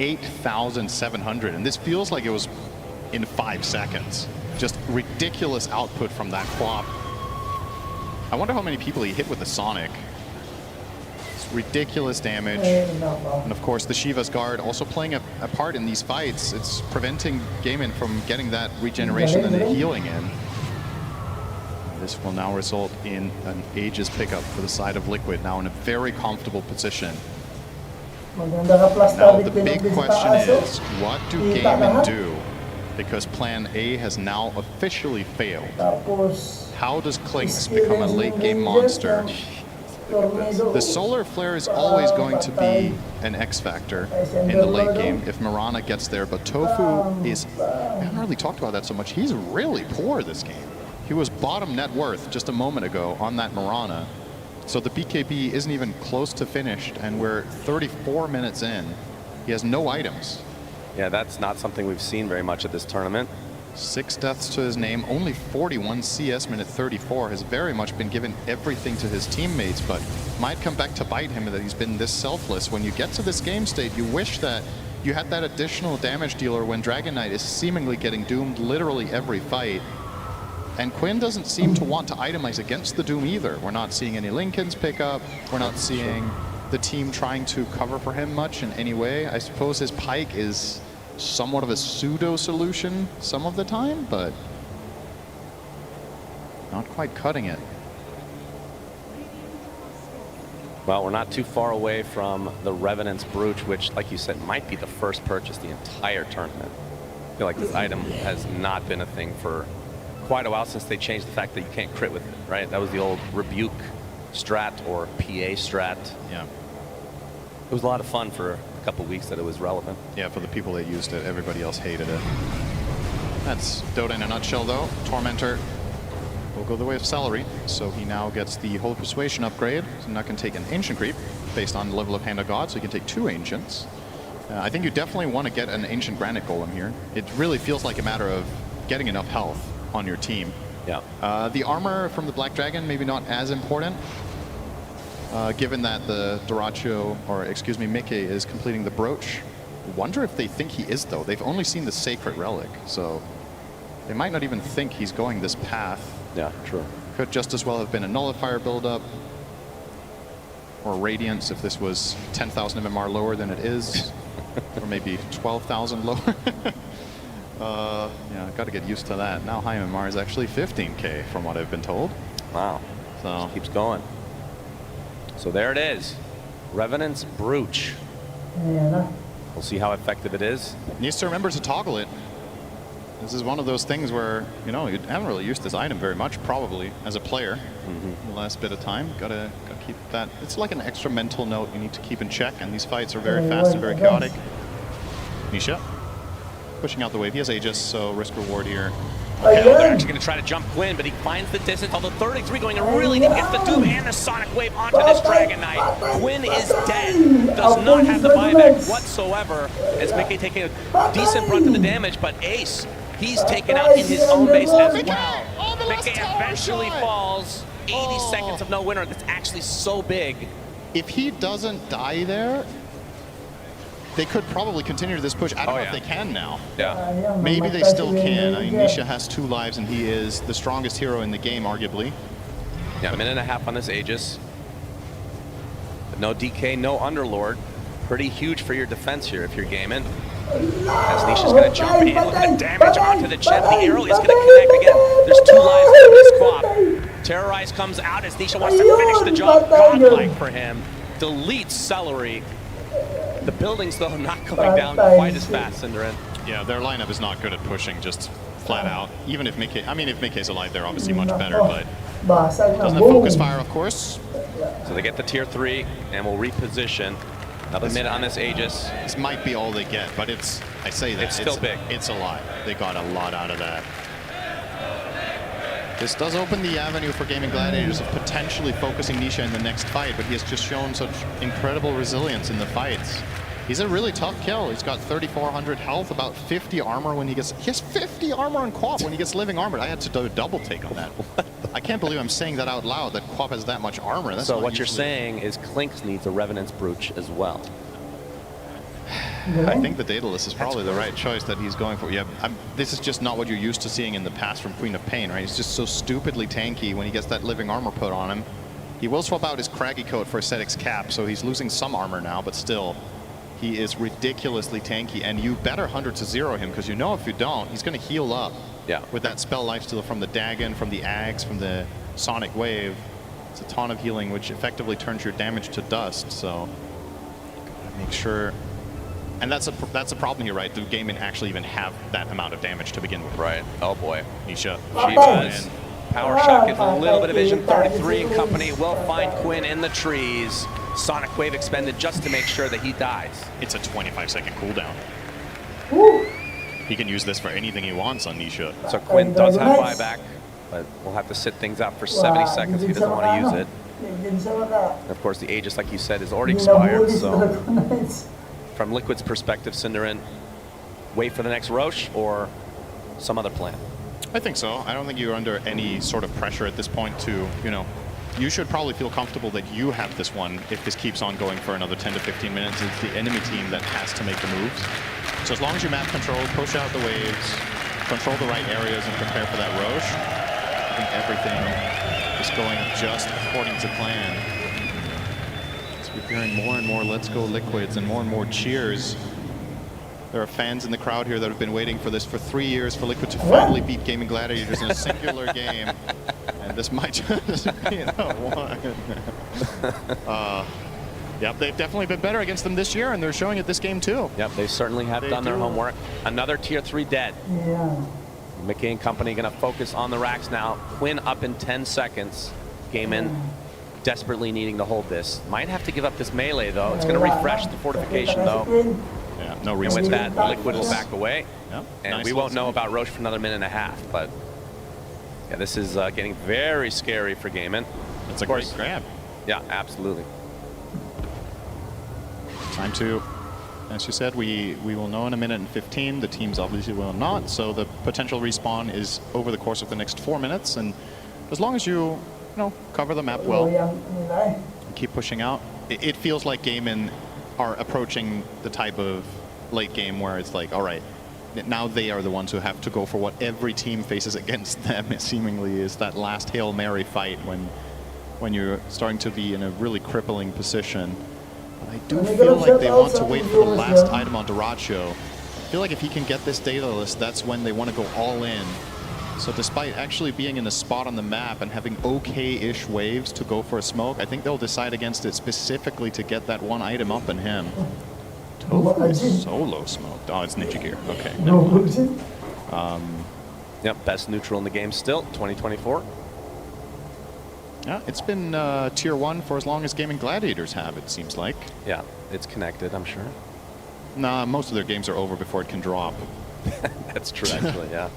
8,700, and this feels like it was in 5 seconds. Just ridiculous output from that Quap. I wonder how many people he hit with the Sonic. It's ridiculous damage. And of course the Shiva's Guard also playing a part in these fights. It's preventing Gaimin from getting that regeneration and the healing in. This will now result in an Aegis pickup for the side of Liquid, now in a very comfortable position. Now the big question is, what do Gaming do? Because plan A has now officially failed. How does Clinks become a late game monster? The solar flare is always going to be an X factor in the late game if Mirana gets there, but Tofu is, I haven't really talked about that so much, he's really poor this game. He was bottom net worth just a moment ago on that Mirana. So the BKB isn't even close to finished, and we're 34 minutes in. He has no items. Yeah, that's not something we've seen very much at this tournament. 6 deaths to his name, only 41 CS minute 34, has very much been given everything to his teammates, but might come back to bite him that he's been this selfless. When you get to this game state, you wish that you had that additional damage dealer when Dragon Knight is seemingly getting doomed literally every fight. And Quinn doesn't seem to want to itemize against the Doom either. We're not seeing any Lincolns pick up. We're not seeing the team trying to cover for him much in any way. I suppose his Pike is somewhat of a pseudo solution some of the time, but not quite cutting it. Well, we're not too far away from the Revenant's Brooch, which, like you said, might be the first purchase the entire tournament. I feel like this item has not been a thing for quite a while, since they changed the fact that you can't crit with it, right? That was the old Rebuke strat or PA strat. Yeah. It was a lot of fun for a couple weeks that it was relevant. Yeah, for the people that used it, everybody else hated it. That's Dota in a nutshell, though. Tormentor will go the way of Celery, so he now gets the Holy Persuasion upgrade. So now can take an Ancient Creep based on the level of Hand of God, so he can take 2 Ancients. I think you definitely want to get an Ancient Granite Golem here. It really feels like a matter of getting enough health on your team. Yeah. The armor from the Black Dragon, maybe not as important, given that the Doracho, or excuse me, Mickey is completing the brooch. Wonder if they think he is, though. They've only seen the Sacred Relic, so they might not even think he's going this path. Yeah, true. Could just as well have been a Nullifier buildup, or Radiance if this was 10,000 MMR lower than it is, or maybe 12,000 lower. Yeah, got to get used to that. Now high MMR is actually 15K from what I've been told. Wow. So just keeps going. So there it is. Revenant's Brooch. Yeah. We'll see how effective it is. Needs to remember to toggle it. This is one of those things where, you know, you haven't really used this item very much, probably, as a player in the last bit of time. Gotta keep that. It's like an extra mental note you need to keep in check, and these fights are very fast and very chaotic. Nisha pushing out the wave. He has Aegis, so risk reward here. Okay, well, they're actually going to try to jump Quinn, but he finds the distance. Although 33 going in really deep, gets the Doom and the Sonic Wave onto this Dragon Knight. Quinn is dead. Does not have the buyback whatsoever, as Mickey taking a decent brunt of the damage, but Ace, he's taken out in his own base as well. Mickey eventually falls. 80 seconds of no winner. That's actually so big. If he doesn't die there, they could probably continue this push. I don't know if they can now. Yeah. Maybe they still can. I mean, Nisha has 2 lives, and he is the strongest hero in the game, arguably. Yeah, a minute and a half on this Aegis. But no DK, no Underlord. Pretty huge for your defense here if you're gaming. As Nisha's going to jump in, look at the damage onto the Chen. The arrow is going to connect again. There's 2 lives on this Quap. Terrorize comes out as Nisha wants to finish the job. Godlike for him. Deletes Celery. The buildings, though, not going down quite as fast, Cinderin. Yeah, their lineup is not good at pushing, just flat out. Even if Mickey, I mean, if Mickey's alive, they're obviously much better, but doesn't have focus fire, of course. So they get the tier 3 and will reposition. Another minute on this Aegis. This might be all they get, but it's, I say that. It's still big. It's a lot. They got a lot out of that. This does open the avenue for Gaming Gladiators of potentially focusing Nisha in the next fight, but he has just shown such incredible resilience in the fights. He's a really tough kill. He's got 3,400 health, about 50 armor when he gets... He has 50 armor on Quap when he gets living armor. I had to do a double take on that. I can't believe I'm saying that out loud, that Quap has that much armor. That's so what you're saying is Clinks needs a Revenant's Brooch as well. I think the Daedalus is probably the right choice that he's going for. Yeah, this is just not what you're used to seeing in the past from Queen of Pain, right? He's just so stupidly tanky when he gets that living armor put on him. He will swap out his Craggy Coat for Ascetic's Cap, so he's losing some armor now, but still, he is ridiculously tanky, and you better 100 to 0 him, because you know if you don't, he's going to heal up Yeah. With that spell lifesteal from the Dagon, from the Ags, from the Sonic Wave, it's a ton of healing, which effectively turns your damage to dust. So, gotta make sure. And that's a problem here, right? Do Gaimin actually even have that amount of damage to begin with? Right. Oh boy. Nisha. She does. Power Shock gets a little bit of vision. 33 and company will find Quinn in the trees. Sonic Wave expended just to make sure that he dies. It's a 25-second cooldown. He can use this for anything he wants on Nisha. So Quinn does have buyback, but we'll have to sit things out for 70 seconds if he doesn't want to use it. And of course, the Aegis, like you said, is already expired. So from Liquid's perspective, Cinderin, wait for the next Roche or some other plan? I think so. I don't think you're under any sort of pressure at this point to, you know, you should probably feel comfortable that you have this one if this keeps on going for another 10 to 15 minutes. It's the enemy team that has to make the moves. So as long as you map control, push out the waves, control the right areas, and prepare for that Roche, I think everything is going just according to plan. So we're hearing more and more "Let's Go Liquids" and more cheers. There are fans in the crowd here that have been waiting for this for 3 years for Liquid to finally beat Gaming Gladiators in a singular game. And this might just be the one. Yep, they've definitely been better against them this year, and they're showing it this game too. Yep, they certainly have done their homework. Another tier 3 dead. Yeah. Mickey and company going to focus on the racks now. Quinn up in 10 seconds. Gaimin desperately needing to hold this. Might have to give up this melee though. It's going to refresh the fortification though. Yeah, no And reason. with that, Liquid will back away. Yep. And Nice we won't little know about Roche for another minute and a half. But yeah, this is getting very scary for Gaimin. It's a great grab. Yeah, absolutely. Time to, as you said, we will know in a minute and 15. The teams obviously will not. So the potential respawn is over the course of the next 4 minutes. And as long as you know, cover the map well, and keep pushing out, it feels like Gaimin are approaching the type of late game where it's like, all right, now they are the ones who have to go for what every team faces against them. It seemingly is that last Hail Mary fight when you're starting to be in a really crippling position. But I do feel like they want to wait for the last item on Duracho. I feel like if he can get this data list, that's when they want to go all in. So despite actually being in a spot on the map and having okay-ish waves to go for a smoke, I think they'll decide against it specifically to get that one item up in him. Tofu is solo smoked. Oh, it's Ninja Gear. Okay. Yep, best neutral in the game still, 2024. Yeah, it's been tier 1 for as long as Gaming Gladiators have, it seems like. Yeah, it's connected, I'm sure. Nah, most of their games are over before it can drop. That's true, actually, yeah.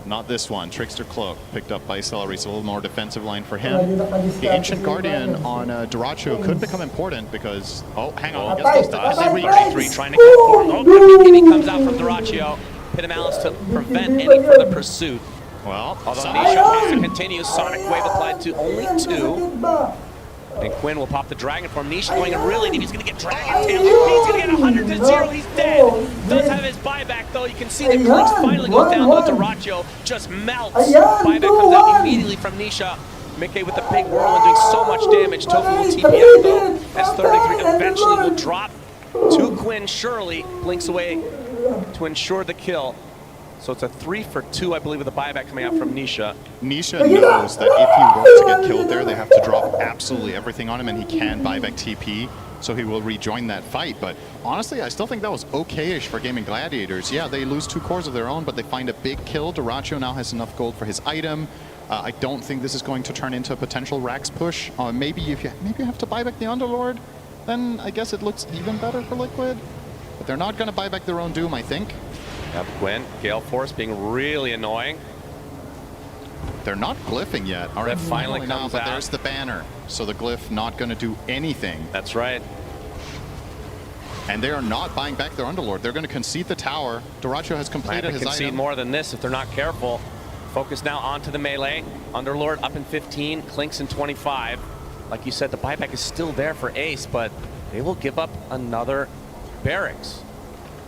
Not this one. Trickster Cloak picked up by Celery, so a little more defensive line for him. The Ancient Guardian on Duracho could become important because, oh, hang on, gets those dice. 33 trying to go for it. Oh, he comes out from Duracho. Pitamalis to prevent any further pursuit. Well, although Nisha wants to continue, Sonic Wave applied to only 2. And Quinn will pop the Dragon for him. Nisha going in really deep. He's going to get Dragon Tail. He's going to get 100 to 0. He's dead. Does have his buyback, though. You can see the clicks finally go down, but Duracho just melts. Buyback comes out immediately from Nisha. Mickey with the big whirlwind doing so much damage. Tofu will TP out, though, as 33 eventually will drop to Quinn. Surely blinks away to ensure the kill. So it's a 3 for 2, I believe, with a buyback coming out from Nisha. Nisha knows that if he were to get killed there, they have to drop absolutely everything on him, and he can buyback TP, so he will rejoin that fight. But honestly, I still think that was okay-ish for Gaming Gladiators. Yeah, they lose 2 cores of their own, but they find a big kill. Duracho now has enough gold for his item. I don't think this is going to turn into a potential Rax push. Maybe if you have to buyback the Underlord, then I guess it looks even better for Liquid. But they're not going to buy back their own Doom, I think. Yep, Quinn, Gale Force being really annoying. They're not glyphing yet. All right, finally comes now, but out. there's the banner. So the glyph not going to do anything. That's right. And they are not buying back their Underlord. They're going to concede the tower. Duracho has completed his concede item. more than this if they're not careful. Focus now onto the melee. Underlord up in 15, Clinks in 25. Like you said, the buyback is still there for Ace, but they will give up another barracks.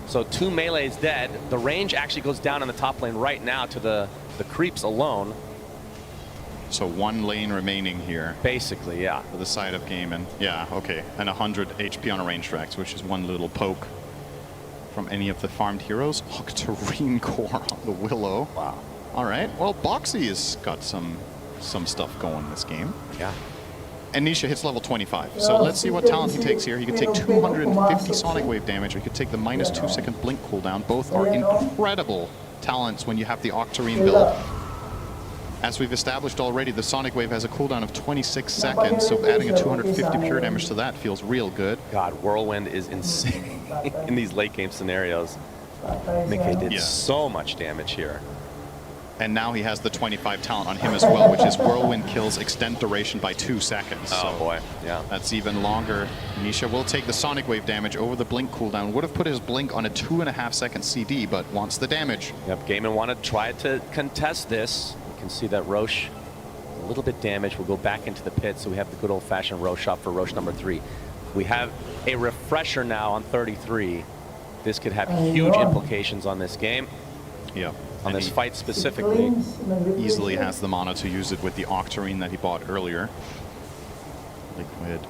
So 2 melees dead. The range actually goes down in the top lane right now to the creeps alone. So 1 lane remaining here. Basically, yeah. For the side of Gaimin. Yeah, okay. And 100 HP on a range tracks, which is 1 little poke from any of the farmed heroes. Octarine core on the Willow. Wow. All right. Well, Boxy has got some stuff going this game. Yeah. And Nisha hits level 25. So let's see what talent he takes here. He could take 250 Sonic Wave damage, or he could take the minus 2 second blink cooldown. Both are incredible talents when you have the Octarine build. As we've established already, the Sonic Wave has a cooldown of 26 seconds, so adding a 250 pure damage to that feels real good. God, Whirlwind is insane in these late game scenarios. Mickey did so much damage here. And now he has the 25 talent on him as well, which is Whirlwind kills extend duration by 2 seconds. Oh so boy, yeah. That's even longer. Nisha will take the Sonic Wave damage over the blink cooldown. Would have put his blink on a 2.5 second CD, but wants the damage. Yep, Gaiman wanted to try to contest this. You can see that Roche, a little bit damaged, will go back into the pit, so we have the good old-fashioned Roche shot for Roche number 3. We have a refresher now on 33. This could have huge implications on this game. Yeah. On this fight specifically. Easily has the mana to use it with the Octarine that he bought earlier. Liquid.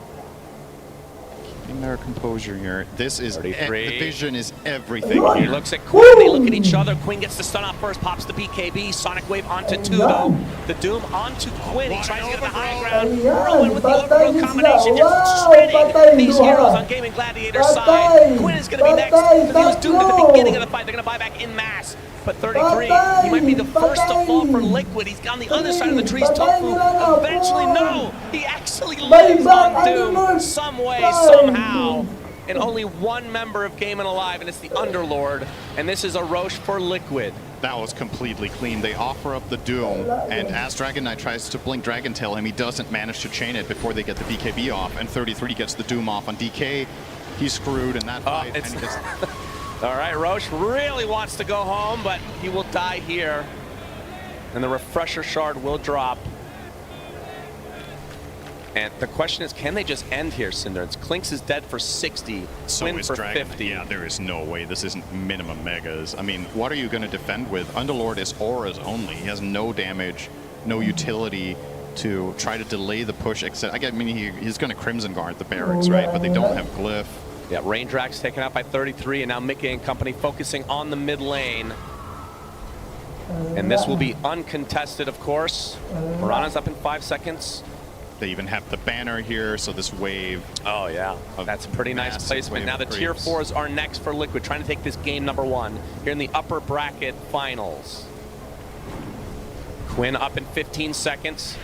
Keeping their composure here. This is the vision is everything He here. looks at Quinn, they look at each other. Quinn gets the stun off first, pops the BKB. Sonic Wave onto 2 though. The Doom onto Quinn. He tries to get the high ground. Whirlwind with the overgrowth combination, just shredding these heroes on Gaming Gladiator's side. Quinn is going to be next, but he was doomed at the beginning of the fight. They're going to buy back in mass. But 33, he might be the first to fall for Liquid. He's on the other side of the trees. Tofu, eventually, no! He actually lives on Doom some way, somehow. And only one member of Gaiman alive, and it's the Underlord. And this is a Roche for Liquid. That was completely clean. They offer up the Doom, and as Dragon Knight tries to blink Dragon Tail him, he doesn't manage to chain it before they get the BKB off, and 33 gets the Doom off on DK. He's screwed in that fight. And he gets All right, Roche really wants to go home, but he will die here. And the refresher shard will drop. And the question is, can they just end here, Cinder? Clinks is dead for 60, so Quinn is for Dragon. 50. Yeah, there is no way. This isn't minimum megas. I mean, what are you going to defend with? Underlord is auras only. He has no damage, no utility to try to delay the push. Except, I mean, he's going to Crimson Guard the barracks, right? But they don't have Glyph. Yeah, Raindrax taken out by 33, and now Mickey and company focusing on the mid lane. And this will be uncontested, of course. Mirana's up in 5 seconds. They even have the banner here, so this wave. Oh, yeah. That's a pretty nice placement. Now the tier 4s are next for Liquid, trying to take this game number 1 here in the upper bracket finals. Quinn up in 15 seconds.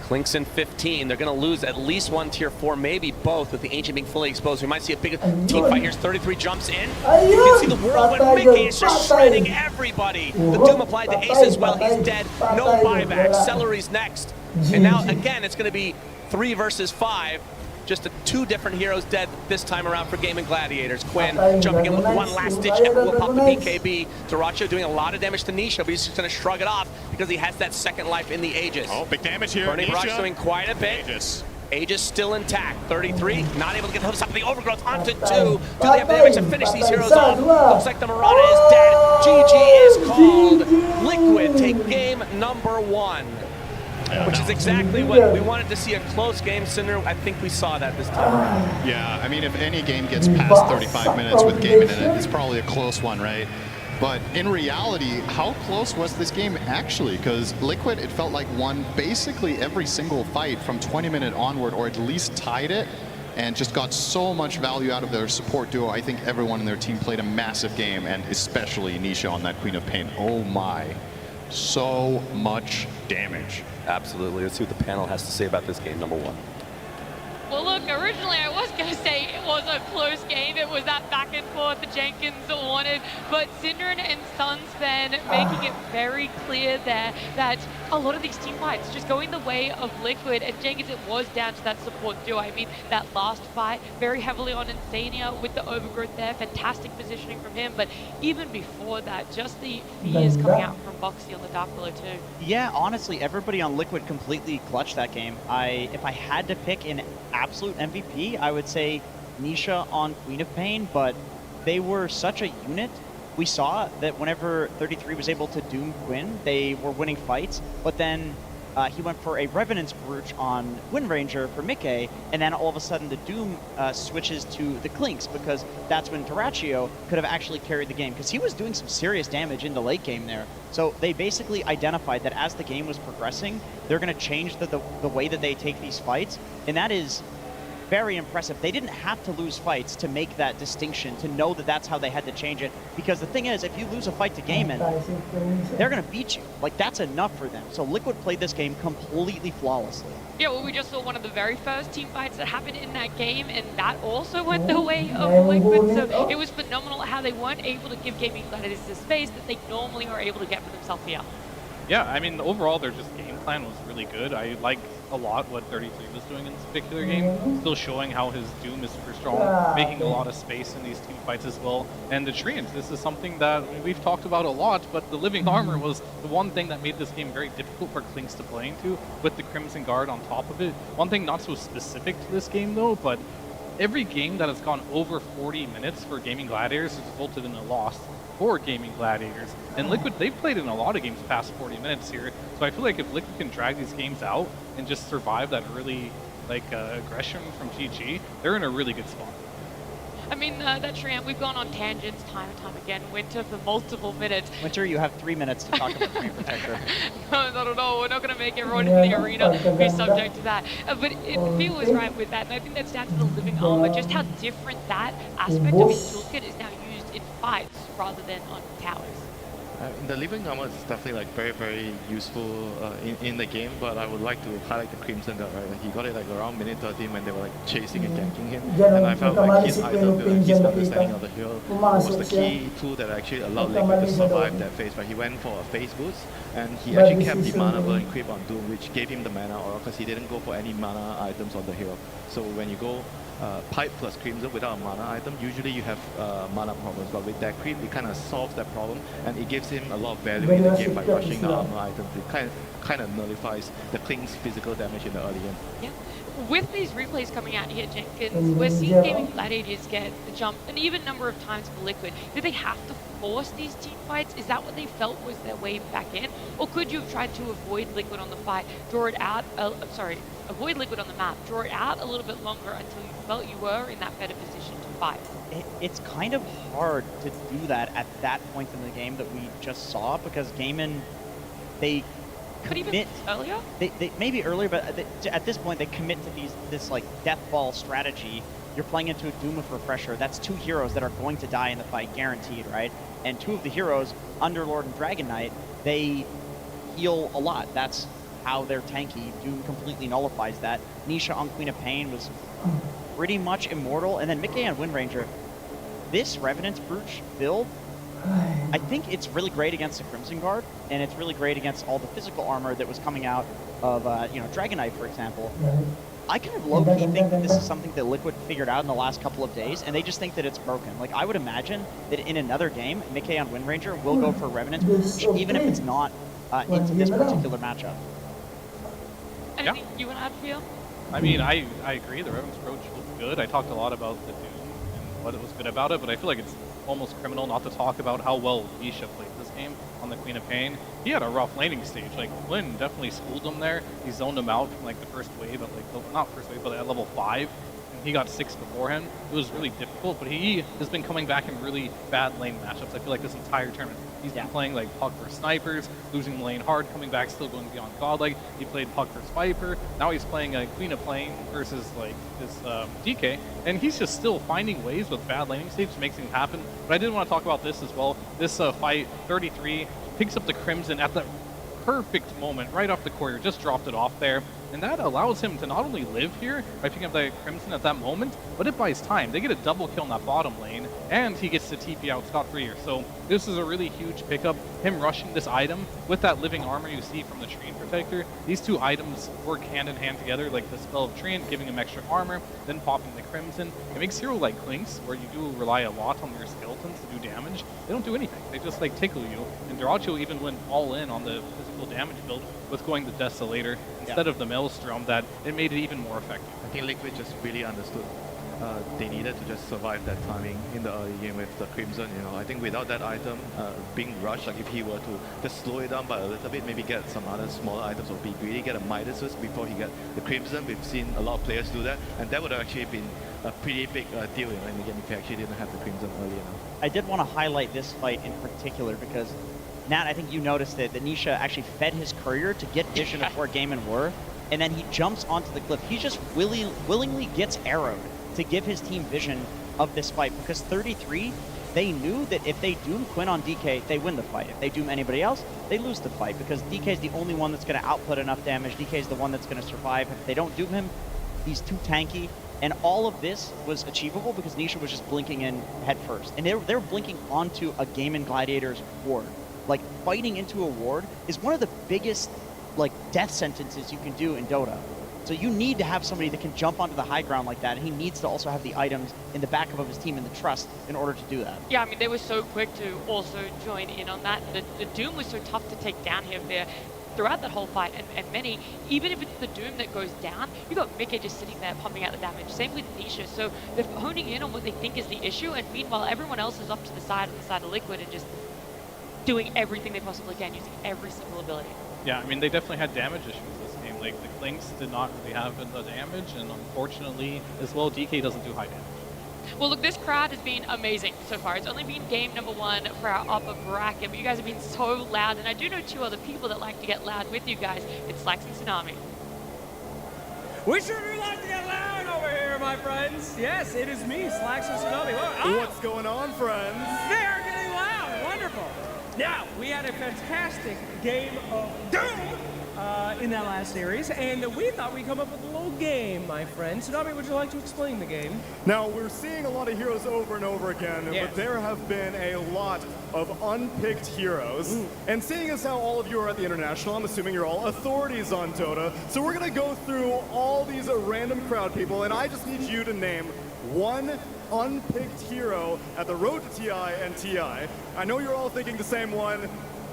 Clinks in 15. They're going to lose at least one tier 4, maybe both, with the Ancient being fully exposed. We might see a big team fight here. 33 jumps in. You can see the Whirlwind Mickey is just shredding everybody. The Doom applied to Ace as well. He's dead. No buyback. Celery's next. And now, again, it's going to be 3 versus 5. Just 2 different heroes dead this time around for Gaming Gladiators. Quinn jumping in with one last ditch effort will pop the BKB. Duracho doing a lot of damage to Nisha, but he's just going to shrug it off because he has that second life in the Aegis. Oh, big damage here. Burning Rock's doing quite a bit. Aegis still intact. 33, not able to get the top of the overgrowth onto 2. Do they have the damage to finish these heroes off? Looks like the Mirana is dead. GG is called. Liquid take game number 1. Which is exactly what we wanted to see, a close game, Cinder. I think we saw that this time. Yeah, I mean, if any game gets past 35 minutes with Gaiman in it, it's probably a close one, right? But in reality, how close was this game actually? Because Liquid, it felt like won basically every single fight from 20-minute onward, or at least tied it, and just got so much value out of their support duo. I think everyone in their team played a massive game, and especially Nisha on that Queen of Pain. Oh my, so much damage. Absolutely. Let's see what the panel has to say about this game, number 1. Well, look, originally I was going to say it was a close game. It was that back and forth that Jenkins wanted. But Synderen and Sunspan making it very clear there that a lot of these team fights just going the way of Liquid. And Jenkins, it was down to that support duo. I mean, that last fight, very heavily on Insania with the overgrowth there. Fantastic positioning from him. But even before that, just the fears coming out from Boxy on the Dark Below too. Yeah, honestly, everybody on Liquid completely clutched that game. If I had to pick an absolute MVP, I would say Nisha on Queen of Pain, but they were such a unit. We saw that whenever 33 was able to doom Quinn, they were winning fights, but then he went for a Revenant's Brooch on Wind Ranger for Mickey, and then all of a sudden the Doom switches to the Clinks, because that's when Duraccio could have actually carried the game, because he was doing some serious damage in the late game there. So they basically identified that as the game was progressing, they're going to change the way that they take these fights, and that is very impressive. They didn't have to lose fights to make that distinction, to know that that's how they had to change it. Because the thing is, if you lose a fight to Gaimin, they're going to beat you. Like, that's enough for them. So Liquid played this game completely flawlessly. Yeah, well, we just saw one of the very first team fights that happened in that game, and that also went the way of Liquid. So it was phenomenal how they weren't able to give Gaming Gladiators the space that they normally are able to get for themselves here. Yeah, I mean, overall, their just game plan was really good. I like a lot what 33 was doing in this particular game, still showing how his Doom is super strong, making a lot of space in these team fights as well. And the Treant, this is something that we've talked about a lot, but the Living Armor was the one thing that made this game very difficult for Clinks to play into, with the Crimson Guard on top of it. One thing not so specific to this game though, but every game that has gone over 40 minutes for Gaming Gladiators has resulted in a loss for Gaming Gladiators. And Liquid, they've played in a lot of games past 40 minutes here, so I feel like if Liquid can drag these games out and just survive that early aggression from GG, they're in a really good spot. I mean, that Treant, we've gone on tangents time and time again. Winter for multiple minutes. Winter, you have 3 minutes to talk about Treant Protector. No, we're not going to make everyone in the arena be subject to that. But Phil was right with that, and I think that's down to the Living Armor, just how different that aspect of his toolkit is now used in fights rather than on towers. The Living Armor is definitely like very, very useful in the game, but I would like to highlight the Crimson Guard, right? Like, he got it like around minute 13 when they were like chasing and ganking him, and I felt like his item, his understanding of the hero was the key tool that actually allowed Liquid to survive that phase, right? He went for a phase boost, and he actually kept the mana burn creep on Doom, which gave him the mana aura, because he didn't go for any mana items on the hero. So when you go Pipe plus Crimson without a mana item, usually you have mana problems, but with that creep, it kind of solves that problem, and it gives him a lot of value in the game by rushing the armor items. It kind of nullifies the Clink's physical damage in the early game. Yeah. With these replays coming out here, Jenkins, we're seeing Gaming Gladiators get the jump an even number of times for Liquid. Did they have to force these team fights? Is that what they felt was their way back in? Or could you have tried to avoid Liquid on the fight, draw it out, avoid Liquid on the map, draw it out a little bit longer until you felt you were in that better position to fight? It's kind of hard to do that at that point in the game that we just saw, because Gaimin, they could even earlier? They maybe earlier, but at this point they commit to this like death ball strategy. You're playing into a Doom with Refresher. That's 2 heroes that are going to die in the fight, guaranteed, right? And 2 of the heroes, Underlord and Dragon Knight, they heal a lot. That's how they're tanky. Doom completely nullifies that. Nisha on Queen of Pain was pretty much immortal, and then Mickey on Wind Ranger. This Revenant's Brooch build, I think it's really great against the Crimson Guard, and it's really great against all the physical armor that was coming out of, Dragon Knight, for example. I kind of low-key think that this is something that Liquid figured out in the last couple of days, and they just think that it's broken. Like, I would imagine that in another game, Mickey on Wind Ranger will go for Revenant's Brooch, even if it's not into this particular matchup. Anything you want to add, Phil? I mean, I agree. The Revenant's Brooch was good. I talked a lot about the Doom and what was good about it, but I feel like it's almost criminal not to talk about how well Nisha played this game on the Queen of Pain. He had a rough laning stage. Like, Lynn definitely schooled him there. He zoned him out from like the first wave at like, not first wave, but at level 5. And he got 6 beforehand. It was really difficult, but he has been coming back in really bad lane matchups. I feel like this entire tournament. He's been playing like Puck versus Snipers, losing the lane hard, coming back, still going beyond Godlike. He played Puck versus Viper. Now he's playing a Queen of Pain versus like this DK, and he's just still finding ways with bad laning stage to make things happen. But I did want to talk about this as well. This fight, 33 picks up the Crimson at the perfect moment, right off the courier, just dropped it off there. And that allows him to not only live here by picking up the Crimson at that moment, but it buys time. They get a double kill in that bottom lane, and he gets to TP out scot-free here. So this is a really huge pickup. Him rushing this item with that living armor you see from the Treant Protector. These 2 items work hand in hand together, like the spell of Treant, giving him extra armor, then popping the Crimson. It makes hero like Clinks, where you do rely a lot on your skeletons to do damage. They don't do anything. They just like tickle you. And Duraccio even went all in on the physical damage build with going the Desolator instead of the Maelstrom, that it made it even more effective. I think Liquid just really understood they needed to just survive that timing in the early game with the Crimson. You know, I think without that item being rushed, like if he were to just slow it down by a little bit, maybe get some other smaller items or be greedy, get a Midas before he get the Crimson. We've seen a lot of players do that, and that would have actually been a pretty big deal, you know, in the game if he actually didn't have the Crimson early enough. I did want to highlight this fight in particular because, Nat, I think you noticed it, that Nisha actually fed his courier to get vision of where Gaimin were, and then he jumps onto the cliff. He just willingly gets arrowed to give his team vision of this fight, because 33, they knew that if they doom Quinn on DK, they win the fight. If they doom anybody else, they lose the fight, because DK is the only one that's going to output enough damage. DK is the one that's going to survive. If they don't doom him, he's too tanky. And all of this was achievable because Nisha was just blinking in head first. And they were blinking onto a Gaimin Gladiator's ward. Like, fighting into a ward is one of the biggest, like, death sentences you can do in Dota. So you need to have somebody that can jump onto the high ground like that, and he needs to also have the items in the backup of his team and the trust in order to do that. Yeah, I mean, they were so quick to also join in on that. The Doom was so tough to take down here throughout that whole fight, and many, even if it's the Doom that goes down, you got Mika just sitting there pumping out the damage. Same with Nisha. So they're honing in on what they think is the issue, and meanwhile, everyone else is up to the side on the side of Liquid and just doing everything they possibly can, using every single ability. Yeah, I mean, they definitely had damage issues this game. Like, the Clinks did not really have the damage, and unfortunately, as well, DK doesn't do high damage. Well, look, this crowd has been amazing so far. It's only been game number 1 for our upper bracket, but you guys have been so loud, and I do know 2 other people that like to get loud with you guys. It's Slacks and Tsunami. We sure do like to get loud over here, my friends. Yes, it is me, Slacks and Tsunami. What's going on, friends? They are getting loud. Wonderful. Now, we had a fantastic game of Doom in that last series, and we thought we'd come up with a little game, my friend. Tsunami, would you like to explain the game? Now, we're seeing a lot of heroes over and over again, Yes. but there have been a lot of unpicked heroes. And seeing as how all of you are at the International, I'm assuming you're all authorities on Dota, so we're going to go through all these random crowd people, and I just need you to name one unpicked hero at the road to TI and TI. I know you're all thinking the same one.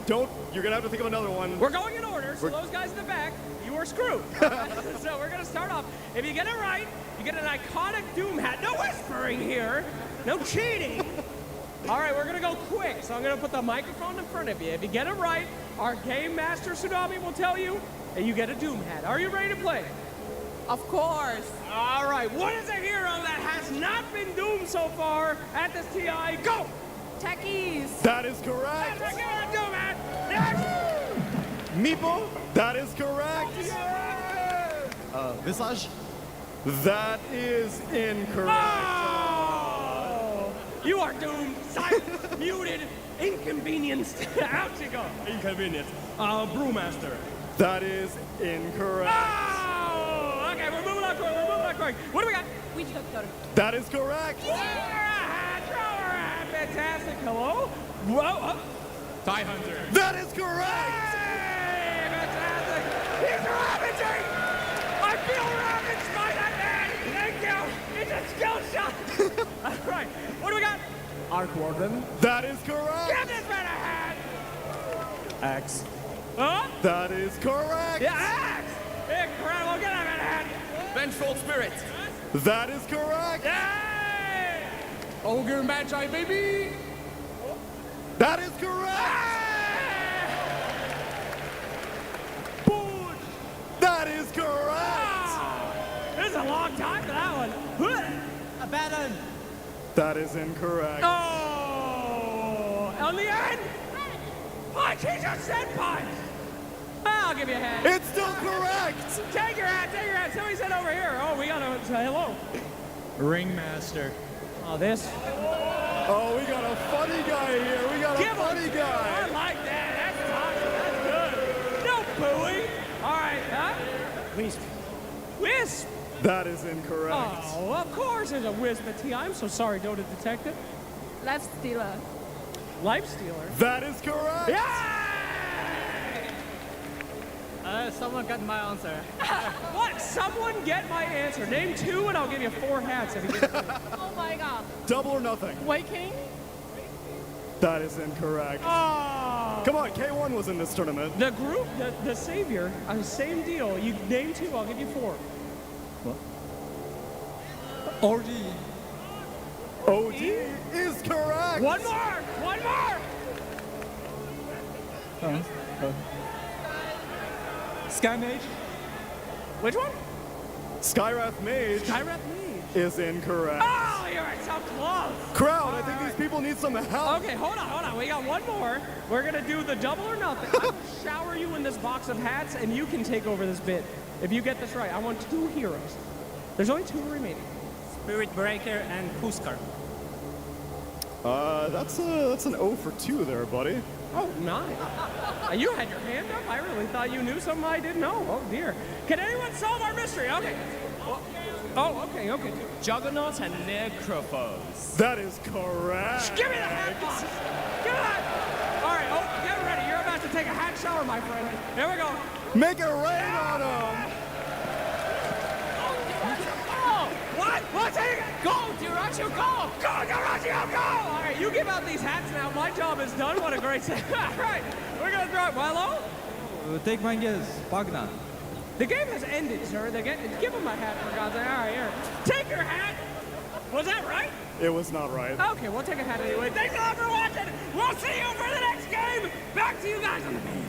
You're gonna have to think of another one. We're going in order, so those guys in the back, you are screwed. So we're gonna start off. If you get it right, you get an iconic Doom hat. No whispering here, no cheating. All right, we're gonna go quick, so I'm gonna put the microphone in front of you. If you get it right, our game master Tsunami will tell you, and you get a Doom hat. Are you ready to play? Of course. All right, what is a hero that has not been doomed so far at this TI? Go! Techies. That is correct. Let's get a Doom hat. Next! Meeple. That is correct. Visage. That is incorrect. Oh! You are doomed. Silent, muted, inconvenienced. Out you go. Inconvenient. Brewmaster. That is incorrect. Oh! Okay, we're moving on quick. What do we got? Witch Doctor. That is correct. Throw her a hat. Fantastic. Hello? Whoa. Tie Hunter. That is correct. Hey, fantastic. He's ravaging. I feel ravaged by that man. Thank you. It's a skill shot. All right. What do we got? Arc Warden. That is correct. Give this man a hat. Axe. Huh? That is correct. Yeah, axe. Incredible. Get that man a hat. Vengeful Spirit. That is correct. Yay! Ogre Magi, baby. That is correct. Boom. That is correct. This is a long time for that one. Abaddon. That is incorrect. Oh! On the end? Punch! He just said punch! I'll give you a hat. It's still correct. Take your hat, take your hat. Somebody said over here. Oh, we gotta say hello. Ringmaster. Oh, this? Oh, we got a funny guy here. We got a funny I guy. like that. That's tough. That's good. No booing. All right, huh? Wisp. Wisp? That is incorrect. Oh, of course there's a wisp at TI. I'm so sorry, Dota Detective. Life Stealer. Life Stealer. That is correct. Yeah! Someone got my answer. What? Someone get my answer. Name 2 and I'll give you 4 hats if you get it. Oh my god. Double or nothing. Waking. That is incorrect. Oh! Come on, K1 was in this tournament. The group, the savior, same deal. You name 2, I'll give you 4. OD. OD is correct. One more! One more! Sky Mage. Which one? Skywrath Mage Skywrath Mage. is incorrect. Oh, you're so close. Crowd, I think these people need some help. Okay, hold on. We got one more. We're going to do the double or nothing. I'm going to shower you in this box of hats, and you can take over this bit. If you get this right, I want 2 heroes. There's only 2 remaining. Spirit Breaker and Huskar. That's an O for 2 there, buddy. Oh, nice. You had your hand up? I really thought you knew something I didn't know. Oh, dear. Can anyone solve our mystery? Okay. Oh, okay. Juggernauts and Necrophos. That is correct. Give me the hat box. Give me that. All right. Oh, get ready. You're about to take a hat shower, my friend. Here we go. Make it rain on them. What? Take it. Go, Duracho, go. Go, Duracho, go. All right, you give out these hats now. My job is done. What a great set. All right, we're going to throw it. Milo? Take my guess. Pagna. The game has ended, sir. Give him a hat, for God's sake. All right, here. Take your hat. Was that right? It was not right. Okay, we'll take a hat anyway. Thanks a lot for watching. We'll see you for the next game. Back to you guys on the main.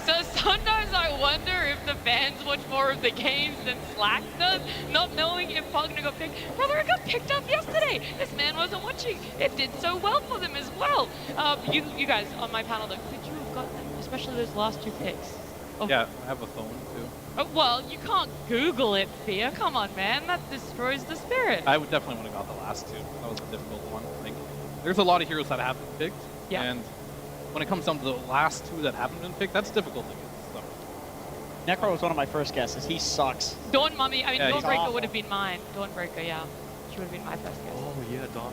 So sometimes I wonder if the fans watch more of the games than Slack does, not knowing if Pogna got picked. Brother, it got picked up yesterday. This man wasn't watching. It did so well for them as well. You guys on my panel, though, could you have gotten them, especially those last 2 picks? Yeah, I have a phone too. Oh, well, you can't Google it, Fia. Come on, man. That destroys the spirit. I would definitely would have got the last 2. That was a difficult one. Like, there's a lot of heroes that haven't been picked. Yeah. And when it comes down to the last 2 that haven't been picked, that's difficult to get. So. Necro was one of my first guesses. He sucks. Dawn Mummy. I mean, Yeah, Dawnbreaker would have been mine. Dawnbreaker, yeah. She would have been my first guess. Oh, yeah, Dawn.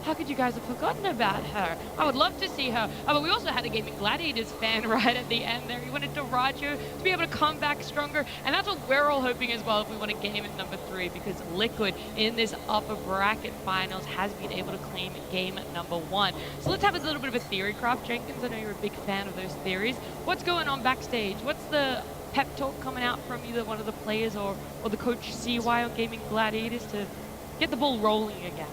How could you guys have forgotten about her? I would love to see her. Oh, but we also had a Gaming Gladiators fan right at the end there. He wanted Duracho to be able to come back stronger. And that's what we're all hoping as well if we want a game at number 3, because Liquid in this upper bracket finals has been able to claim game number 1. So let's have a little bit of a theory craft, Jenkins. I know you're a big fan of those theories. What's going on backstage? What's the pep talk coming out from either one of the players or the coach CY on Gaming Gladiators to get the ball rolling again?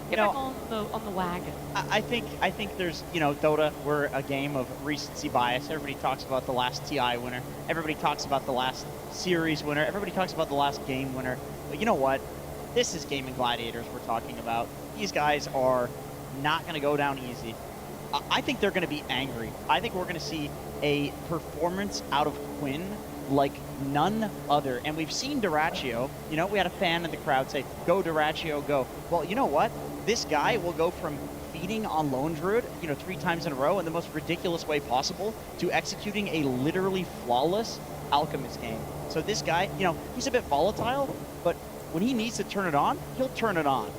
Get back on the wagon. I think there's, Dota, we're a game of recency bias. Everybody talks about the last TI winner. Everybody talks about the last series winner. Everybody talks about the last game winner. But you know what? This is Gaming Gladiators we're talking about. These guys are not going to go down easy. I think they're going to be angry. I think we're going to see a performance out of Quinn like none other. And we've seen Duracho. We had a fan in the crowd say, go Duracho, go. Well, you know what? This guy will go from feeding on Lone Druid, 3 times in a row in the most ridiculous way possible to executing a literally flawless Alchemist game. So this guy, he's a bit volatile, but when he needs to turn it on, he'll turn it on.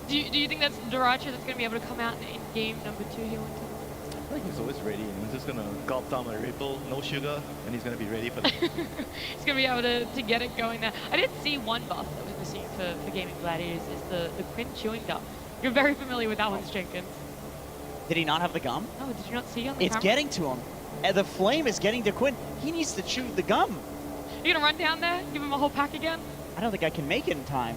Do you think that's Duracho that's going to be able to come out in game number 2 here? I think he's always ready, and he's just going to gulp down a Ripple, no sugar, and he's going to be ready for that. He's going to be able to get it going there. I did see one buff that was missing for Gaming Gladiators is the Quinn chewing gum. You're very familiar with that one, Jenkins. Did he not have the gum? No, did you not see on the It's camera? getting to him. And the flame is getting to Quinn. He needs to chew the gum. You going to run down there, give him a whole pack again? I don't think I can make it in time.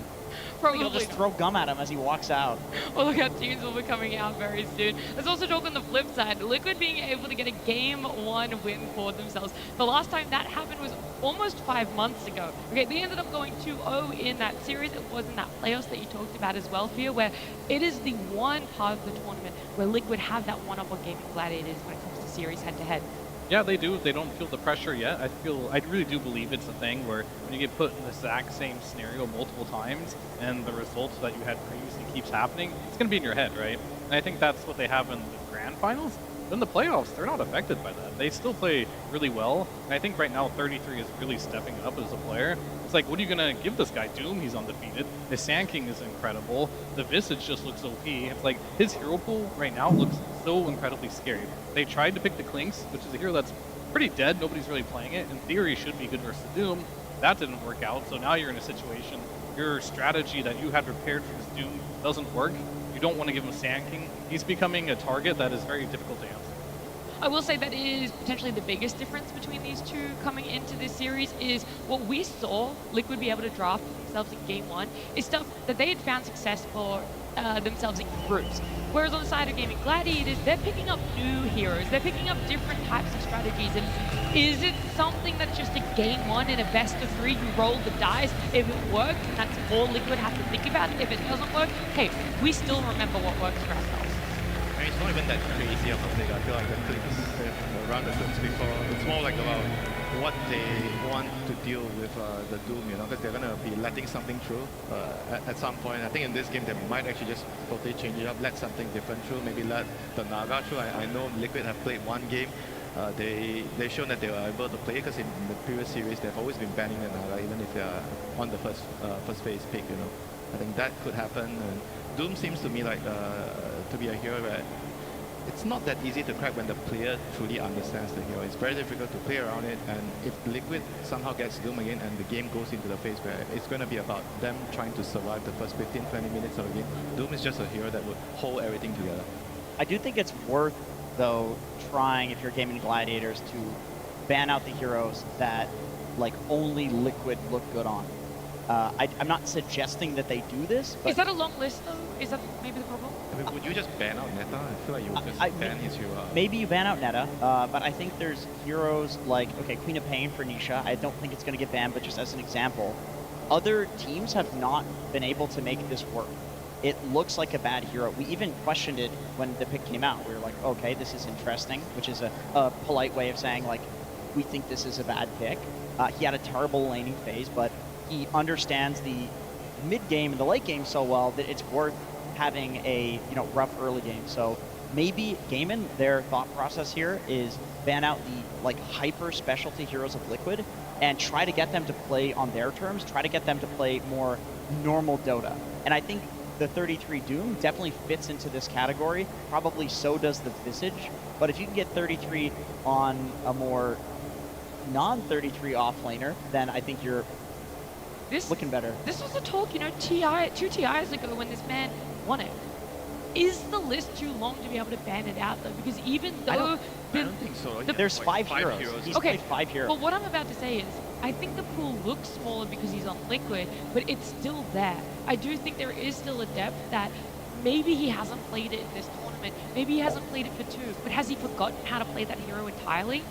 Probably He'll just throw gum at him as he walks out. Well, look, our teams will be coming out very soon. Let's also talk on the flip side. Liquid being able to get a Game 1 win for themselves. The last time that happened was almost 5 months ago. Okay, they ended up going 2-0 in that series. It was in that playoffs that you talked about as well, Fia, where it is the one part of the tournament where Liquid have that one-up on Gaming Gladiators when it comes to series head-to-head. Yeah, they do. They don't feel the pressure yet. I really do believe it's a thing where when you get put in the exact same scenario multiple times and the results that you had previously keeps happening, it's going to be in your head, right? And I think that's what they have in the grand finals. But in the playoffs, they're not affected by that. They still play really well. And I think right now 33 is really stepping up as a player. It's like, what are you going to give this guy? Doom, he's undefeated. The Sand King is incredible. The Visage just looks OP. It's like his hero pool right now looks so incredibly scary. They tried to pick the Clinks, which is a hero that's pretty dead. Nobody's really playing it. In theory, should be good versus Doom. That didn't work out. So now you're in a situation, your strategy that you had prepared for this Doom doesn't work. You don't want to give him Sand King. He's becoming a target that is very difficult to answer. I will say that is potentially the biggest difference between these two coming into this series is what we saw Liquid be able to draft themselves in game one is stuff that they had found success for themselves in groups. Whereas on the side of Gaming Gladiators, they're picking up new heroes, they're picking up different types of strategies, and is it something that's just a game one in a best of three, you roll the dice, if it works, and that's all Liquid have to think about, if it doesn't work, hey, we still remember what works for ourselves. I mean, it's not even that crazy of a thing. I feel like the clips around the clips before, it's more like about what they want to deal with the Doom, you know, because they're going to be letting something through at some point. I think in this game they might actually just totally change it up, let something different through, maybe let the Naga through. I know Liquid have played one game. They've shown that they were able to play because in the previous series they've always been banning the Naga, even if they're on the first phase pick, you know. I think that could happen. And Doom seems to me like to be a hero where it's not that easy to crack when the player truly understands the hero. It's very difficult to play around it, and if Liquid somehow gets Doom again and the game goes into the phase where it's going to be about them trying to survive the first 15-20 minutes of the game, Doom is just a hero that would hold everything together. I do think it's worth, though, trying, if you're Gaming Gladiators, to ban out the heroes that like only Liquid look good on. I'm not suggesting that they do this, but... Is that a long list, though? Is that maybe the problem? I mean, would you just ban out Neta? I feel like you would just ban his hero out. Maybe you ban out Neta, but I think there's heroes like, okay, Queen of Pain for Nisha. I don't think it's going to get banned, but just as an example, other teams have not been able to make this work. It looks like a bad hero. We even questioned it when the pick came out. We were like, okay, this is interesting, which is a polite way of saying, like, we think this is a bad pick. He had a terrible laning phase, but he understands the mid-game and the late game so well that it's worth having a rough early game. So maybe Gaimin, their thought process here is ban out the like hyper specialty heroes of Liquid and try to get them to play on their terms, try to get them to play more normal Dota. And I think the 33 Doom definitely fits into this category. Probably so does the Visage. But if you can get 33 on a more non-33 offlaner, then I think you're looking better. This was a talk, 2 TIs ago when this man won it. Is the list too long to be able to ban it out, though? Because even though... I don't think so. There's like five heroes. He's played 5 heroes. Well, what I'm about to say is, I think the pool looks smaller because he's on Liquid, but it's still there. I do think there is still a depth that maybe he hasn't played it in this tournament. Maybe he hasn't played it for 2, but has he forgotten how to play that hero entirely?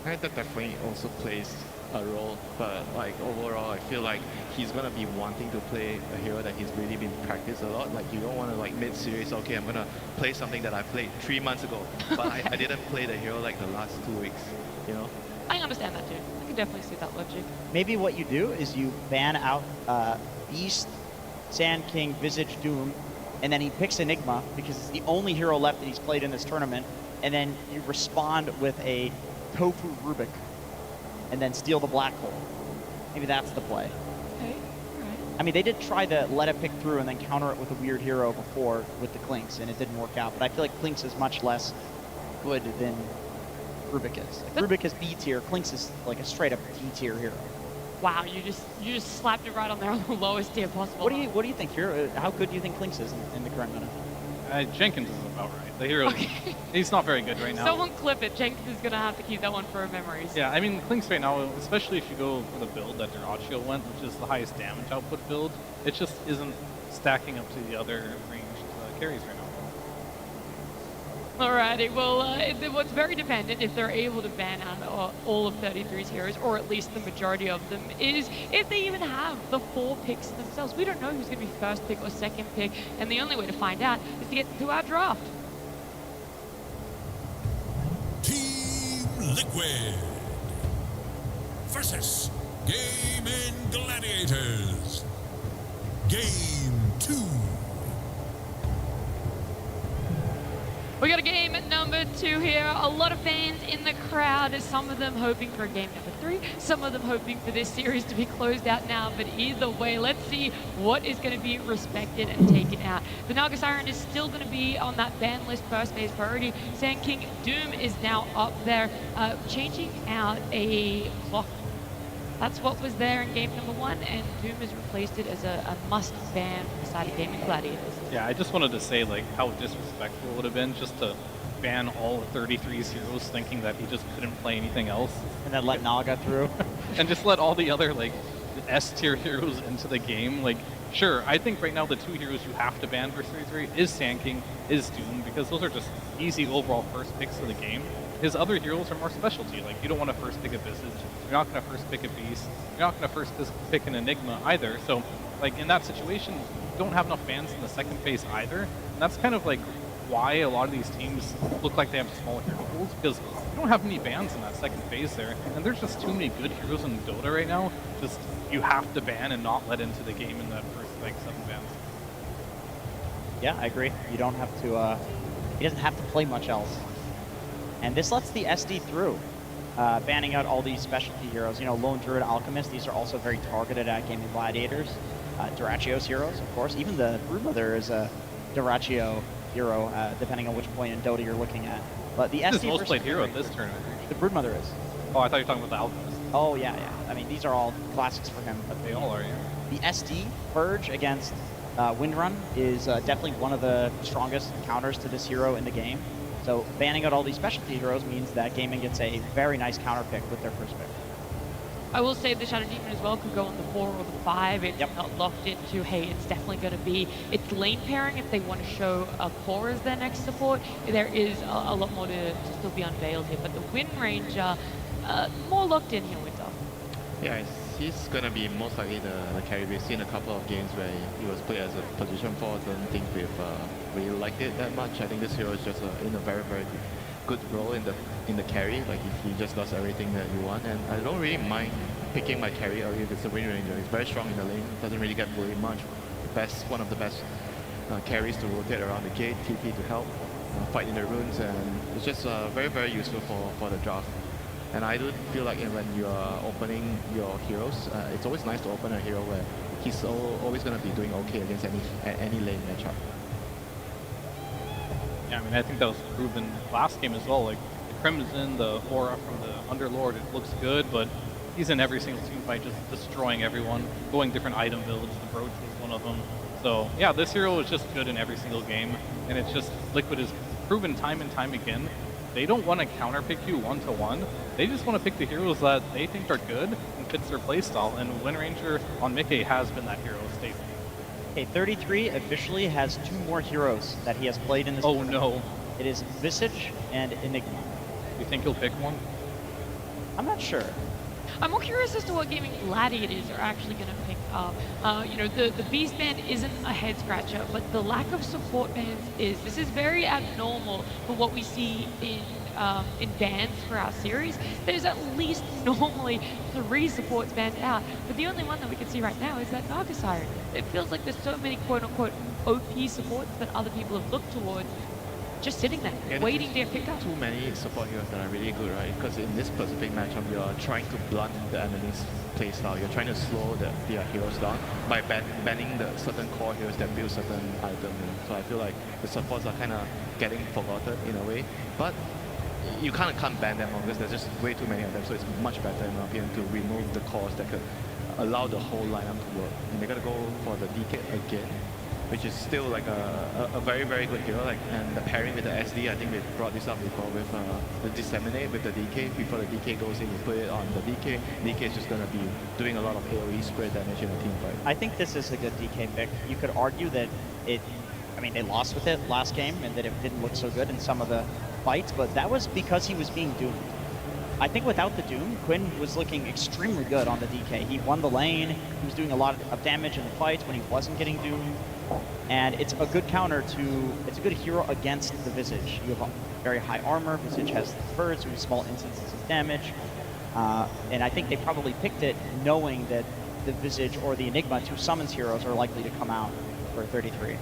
I think that definitely also plays a role, but like overall I feel like he's gonna be wanting to play a hero that he's really been practiced a lot. Like you don't want to like mid-series, okay, I'm gonna play something that I played 3 months ago, but I didn't play the hero like the last 2 weeks, you know? I understand that too. I can definitely see that logic. Maybe what you do is you ban out Beast, Sand King, Visage, Doom, and then he picks Enigma because it's the only hero left that he's played in this tournament, and then you respond with a Tofu Rubik and then steal the black hole. Maybe that's the play. Okay, alright. I mean, they did try to let it pick through and then counter it with a weird hero before with the Clinks, and it didn't work out. But I feel like Clinks is much less good than Rubik is. If Rubik is B tier, Clinks is like a straight up D tier hero. Wow, you just slapped it right on there on the lowest tier possible. What do you think here? How good do you think Clinks is in the current meta? Jenkins is about right. The hero, he's not very good right now. Someone clip it. Jenkins is going to have to keep that one for memories. Yeah, I mean, Clinks right now, especially if you go for the build that Duraccio went, which is the highest damage output build, it just isn't stacking up to the other ranged carries right now. Alrighty, well, what's very dependent if they're able to ban out all of 33's heroes, or at least the majority of them, is if they even have the 4 picks themselves. We don't know who's going to be first pick or second pick, and the only way to find out is to get to our draft. Team Liquid versus Gaming Gladiators. Game 2. We got a game at number 2 here. A lot of fans in the crowd, some of them hoping for a game number 3, some of them hoping for this series to be closed out now, but either way, let's see what is going to be respected and taken out. The Naga Siren is still going to be on that ban list first phase priority. Sand King Doom is now up there, changing out a clock. That's what was there in game number 1, and Doom has replaced it as a must ban for the side of Gaming Gladiators. Yeah, I just wanted to say like how disrespectful it would have been just to ban all of 33's heroes thinking that he just couldn't play anything else. And then let Naga through. And just let all the other, like, S-tier heroes into the game. Like, sure, I think right now the 2 heroes you have to ban for 33 is Sand King, is Doom, because those are just easy overall first picks of the game. His other heroes are more specialty. Like, you don't want to first pick a Visage, you're not going to first pick a Beast, you're not going to first pick an Enigma either. So, like, in that situation, you don't have enough bans in the second phase either. And that's kind of like why a lot of these teams look like they have small hero pools, because you don't have many bans in that second phase there, and there's just too many good heroes in Dota right now. Just, you have to ban and not let into the game in that first, like, 7 bans. Yeah, I agree. You don't have to, he doesn't have to play much else. And this lets the SD through, banning out all these specialty heroes. You know, Lone Druid, Alchemist, these are also very targeted at Gaming Gladiators. Duracio's heroes, of course. Even the Broodmother is a Duracio hero, depending on which point in Dota you're looking at. But the This is SD the most versus played hero at this tournament. the Broodmother is. Oh, I thought you were talking about the Alchemist. Oh, yeah, yeah. I mean, these are all classics for him. But They all are, yeah. the SD Purge against Windrun is definitely one of the strongest counters to this hero in the game. So banning out all these specialty heroes means that Gaming gets a very nice counter pick with their first pick. I will say the Shadow Demon as well could go on the 4 or the 5. It's not locked into, hey, it's definitely going to be its lane pairing. If they want to show a core as their next support, there is a lot more to still be unveiled here. But the Wind Ranger, more locked in here, Winter. Yeah, he's going to be most likely the carry. We've seen a couple of games where he was played as a position 4. I don't think we've really liked it that much. I think this hero is just in a very, very good role in the carry. Like, he just does everything that you want, and I don't really mind picking my carry early if it's a Wind Ranger. He's very strong in the lane, doesn't really get bullied much. One of the best carries to rotate around the gate, TP to help, fight in the runes, and it's just very, very useful for the draft. And I do feel like when you are opening your heroes, it's always nice to open a hero where he's always going to be doing okay against any lane matchup. Yeah, I mean, I think that was proven last game as well. Like, the Crimson, the Aura from the Underlord, it looks good, but he's in every single team fight just destroying everyone, going different item builds. The Brooch was one of them. So, yeah, this hero is just good in every single game, and it's just, Liquid has proven time and time again, they don't want to counter-pick you one-to-one. They just want to pick the heroes that they think are good and fits their playstyle, and Wind Ranger on Mickey has been that hero staple. Okay, 33 officially has 2 more heroes that he has played in this tournament. No. It is Visage and Enigma. You think he'll pick one? I'm not sure. I'm more curious as to what Gaming Gladiators are actually going to pick up. You know, the Beast band isn't a head scratcher, but the lack of support bands is. This is very abnormal for what we see in bans for our series. There's at least normally 3 supports banned out, but the only one that we can see right now is that Naga Siren. It feels like there's so many quote-unquote OP supports that other people have looked towards, just sitting there, waiting to get picked up. Too many support heroes that are really good, right? Because in this specific matchup, you're trying to blunt the enemy's playstyle. You're trying to slow their heroes down by banning the certain core heroes that build certain items. So I feel like the supports are kind of getting forgotten in a way. But you kind of can't ban them because there's just way too many of them. So it's much better, in my opinion, to remove the cores that could allow the whole lineup to work. And they're going to go for the DK again, which is still like a very, very good hero. Like, and the pairing with the SD, I think we brought this up before with the Disseminate with the DK. Before the DK goes in, you put it on the DK. DK is just going to be doing a lot of AoE spray damage in a team fight. I think this is a good DK pick. You could argue that they lost with it last game and that it didn't look so good in some of the fights, but that was because he was being doomed. I think without the Doom, Quinn was looking extremely good on the DK. He won the lane, he was doing a lot of damage in the fights when he wasn't getting doomed, and it's a good counter to, it's a good hero against the Visage. You have very high armor, Visage has the birds, so small instances of damage, and I think they probably picked it knowing that the Visage or the Enigma, 2 summons heroes, are likely to come out for 33.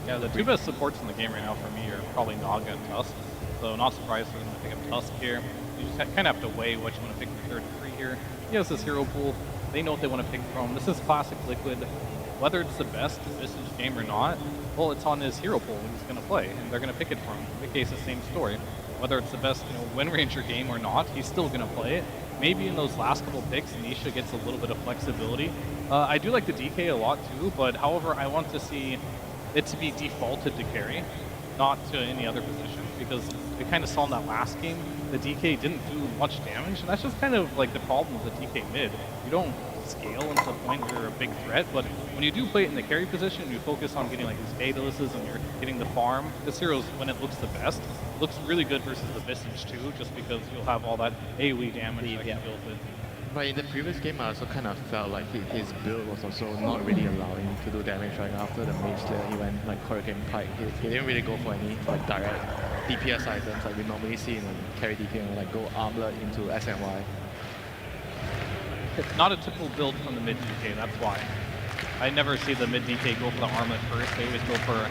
Yeah, the 2 best supports in the game right now for me are probably Naga and Tusk. So not surprised we're going to pick up Tusk here. You just kind of have to weigh what you want to pick for 33 here. He has this hero pool. They know what they want to pick from. This is classic Liquid. Whether it's the best Visage game or not, well, it's on his hero pool when he's going to play, and they're going to pick it from him. In the case, the same story. Whether it's the best, Wind Ranger game or not, he's still going to play it. Maybe in those last couple picks, Nisha gets a little bit of flexibility. I do like the DK a lot too, but however, I want to see it to be defaulted to carry. not to any other position, because we kind of saw in that last game, the DK didn't do much damage, and that's just kind of like the problem with the DK mid. You don't scale into the point where you're a big threat, but when you do play it in the carry position, you focus on getting like these Datalises and you're getting the farm. This hero's, when it looks the best, looks really good versus the Visage too, just because you'll have all that AoE damage that can deal with it. But in the previous game, I also kind of felt like his build was also not really allowing him to do damage. Right after the Mage Slayer, he went like Hurricane Pike. He didn't really go for any like direct DPS items like we normally see in carry DK, like go Armlet into SNY. It's not a typical build from the mid DK, that's why. I never see the mid DK go for the Armlet first. They always go for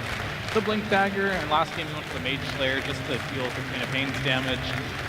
the Blink Dagger, and last game he went for the Mage Slayer just to deal with Katrina Pain's damage.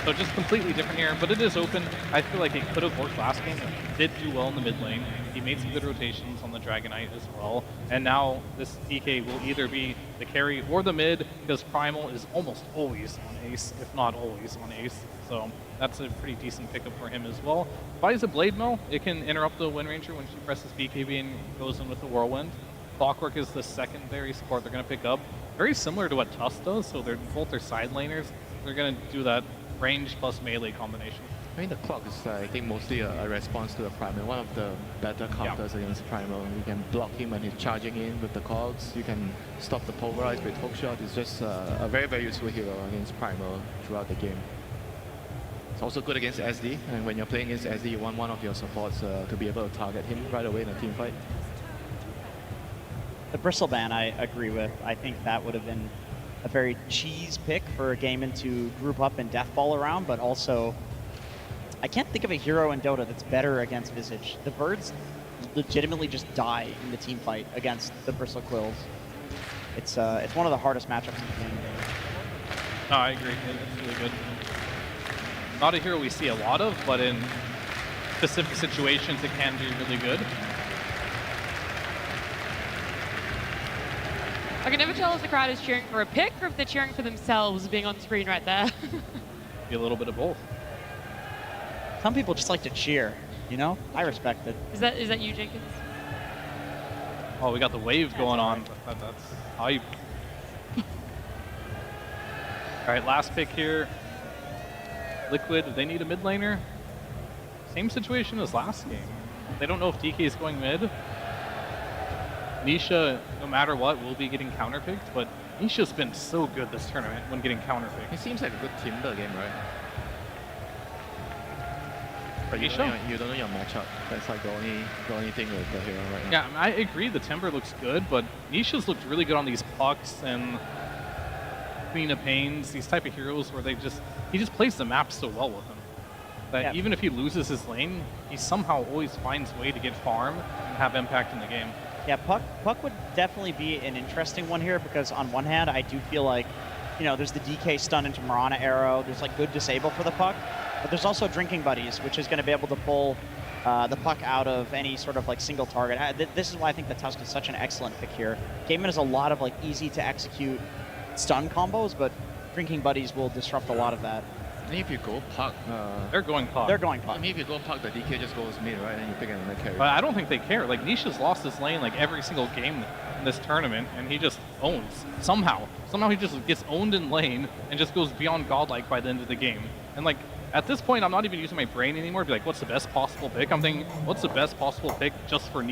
So just completely different here, but it is open. I feel like it could have worked last game. It did do well in the mid lane. He made some good rotations on the Dragonite as well. And now this DK will either be the carry or the mid, because Primal is almost always on Ace, if not always on Ace. So that's a pretty decent pickup for him as well. Buys a Blade Mill, it can interrupt the Wind Ranger when she presses BKB and goes in with the Whirlwind. Clockwork is the secondary support they're going to pick up. Very similar to what Tusk does, so they're both their side laners. They're going to do that range plus melee combination. I mean, the clock is, I think, mostly a response to the Primal. One of the better counters against Primal. You can block him when he's charging in with the cogs. You can stop the Pulverize with hookshot. It's just a very, very useful hero against Primal throughout the game. It's also good against SD, and when you're playing against SD, you want one of your supports to be able to target him right away in a team fight. The Bristleban I agree with. I think that would have been a very cheese pick for a game into group up and deathball around, but also I can't think of a hero in Dota that's better against Visage. The birds legitimately just die in the team fight against the Bristle Quills. It's one of the hardest matchups in the game. No, I agree. It's really good. Not a hero we see a lot of, but in specific situations it can be really good. I can never tell if the crowd is cheering for a pick or if they're cheering for themselves being on screen right there. Be a little bit of both. Some people just like to cheer, you know? I respect it. Is that you, Jenkins? Oh, we got the wave going on. That's hype. All right, last pick here. Liquid, they need a mid laner. Same situation as last game. They don't know if DK is going mid. Nisha, no matter what, will be getting counterpicked, but Nisha's been so good this tournament when getting counterpicked. It seems like a good Timber game, right? For You Nisha? don't know your matchup. That's like the only thing with the hero right now. Yeah, I agree the Timber looks good, but Nisha's looked really good on these pucks and Queen of Pains, these type of heroes where he just plays the map so well with them. That even if he loses his lane, he somehow always finds a way to get farm and have impact in the game. Yeah, Puck would definitely be an interesting one here because on one hand, I do feel like, you know, there's the DK stun into Marana arrow. There's like good disable for the Puck, but there's also Drinking Buddies, which is going to be able to pull the Puck out of any sort of like single target. This is why I think the Tusk is such an excellent pick here. Gaiman has a lot of like easy to execute stun combos, but Drinking Buddies will disrupt a lot of that. And if you go Puck, they're going Puck. They're going Puck. I mean, if you go Puck, the DK just goes mid, right? And you pick another carry. But I don't think they care. Like, Nisha's lost his lane like every single game in this tournament, and he just owns. Somehow he just gets owned in lane and just goes beyond godlike by the end of the game. And like, at this point, I'm not even using my brain anymore. Be like, what's the best possible pick? I'm thinking, what's the best possible pick just for Nisha?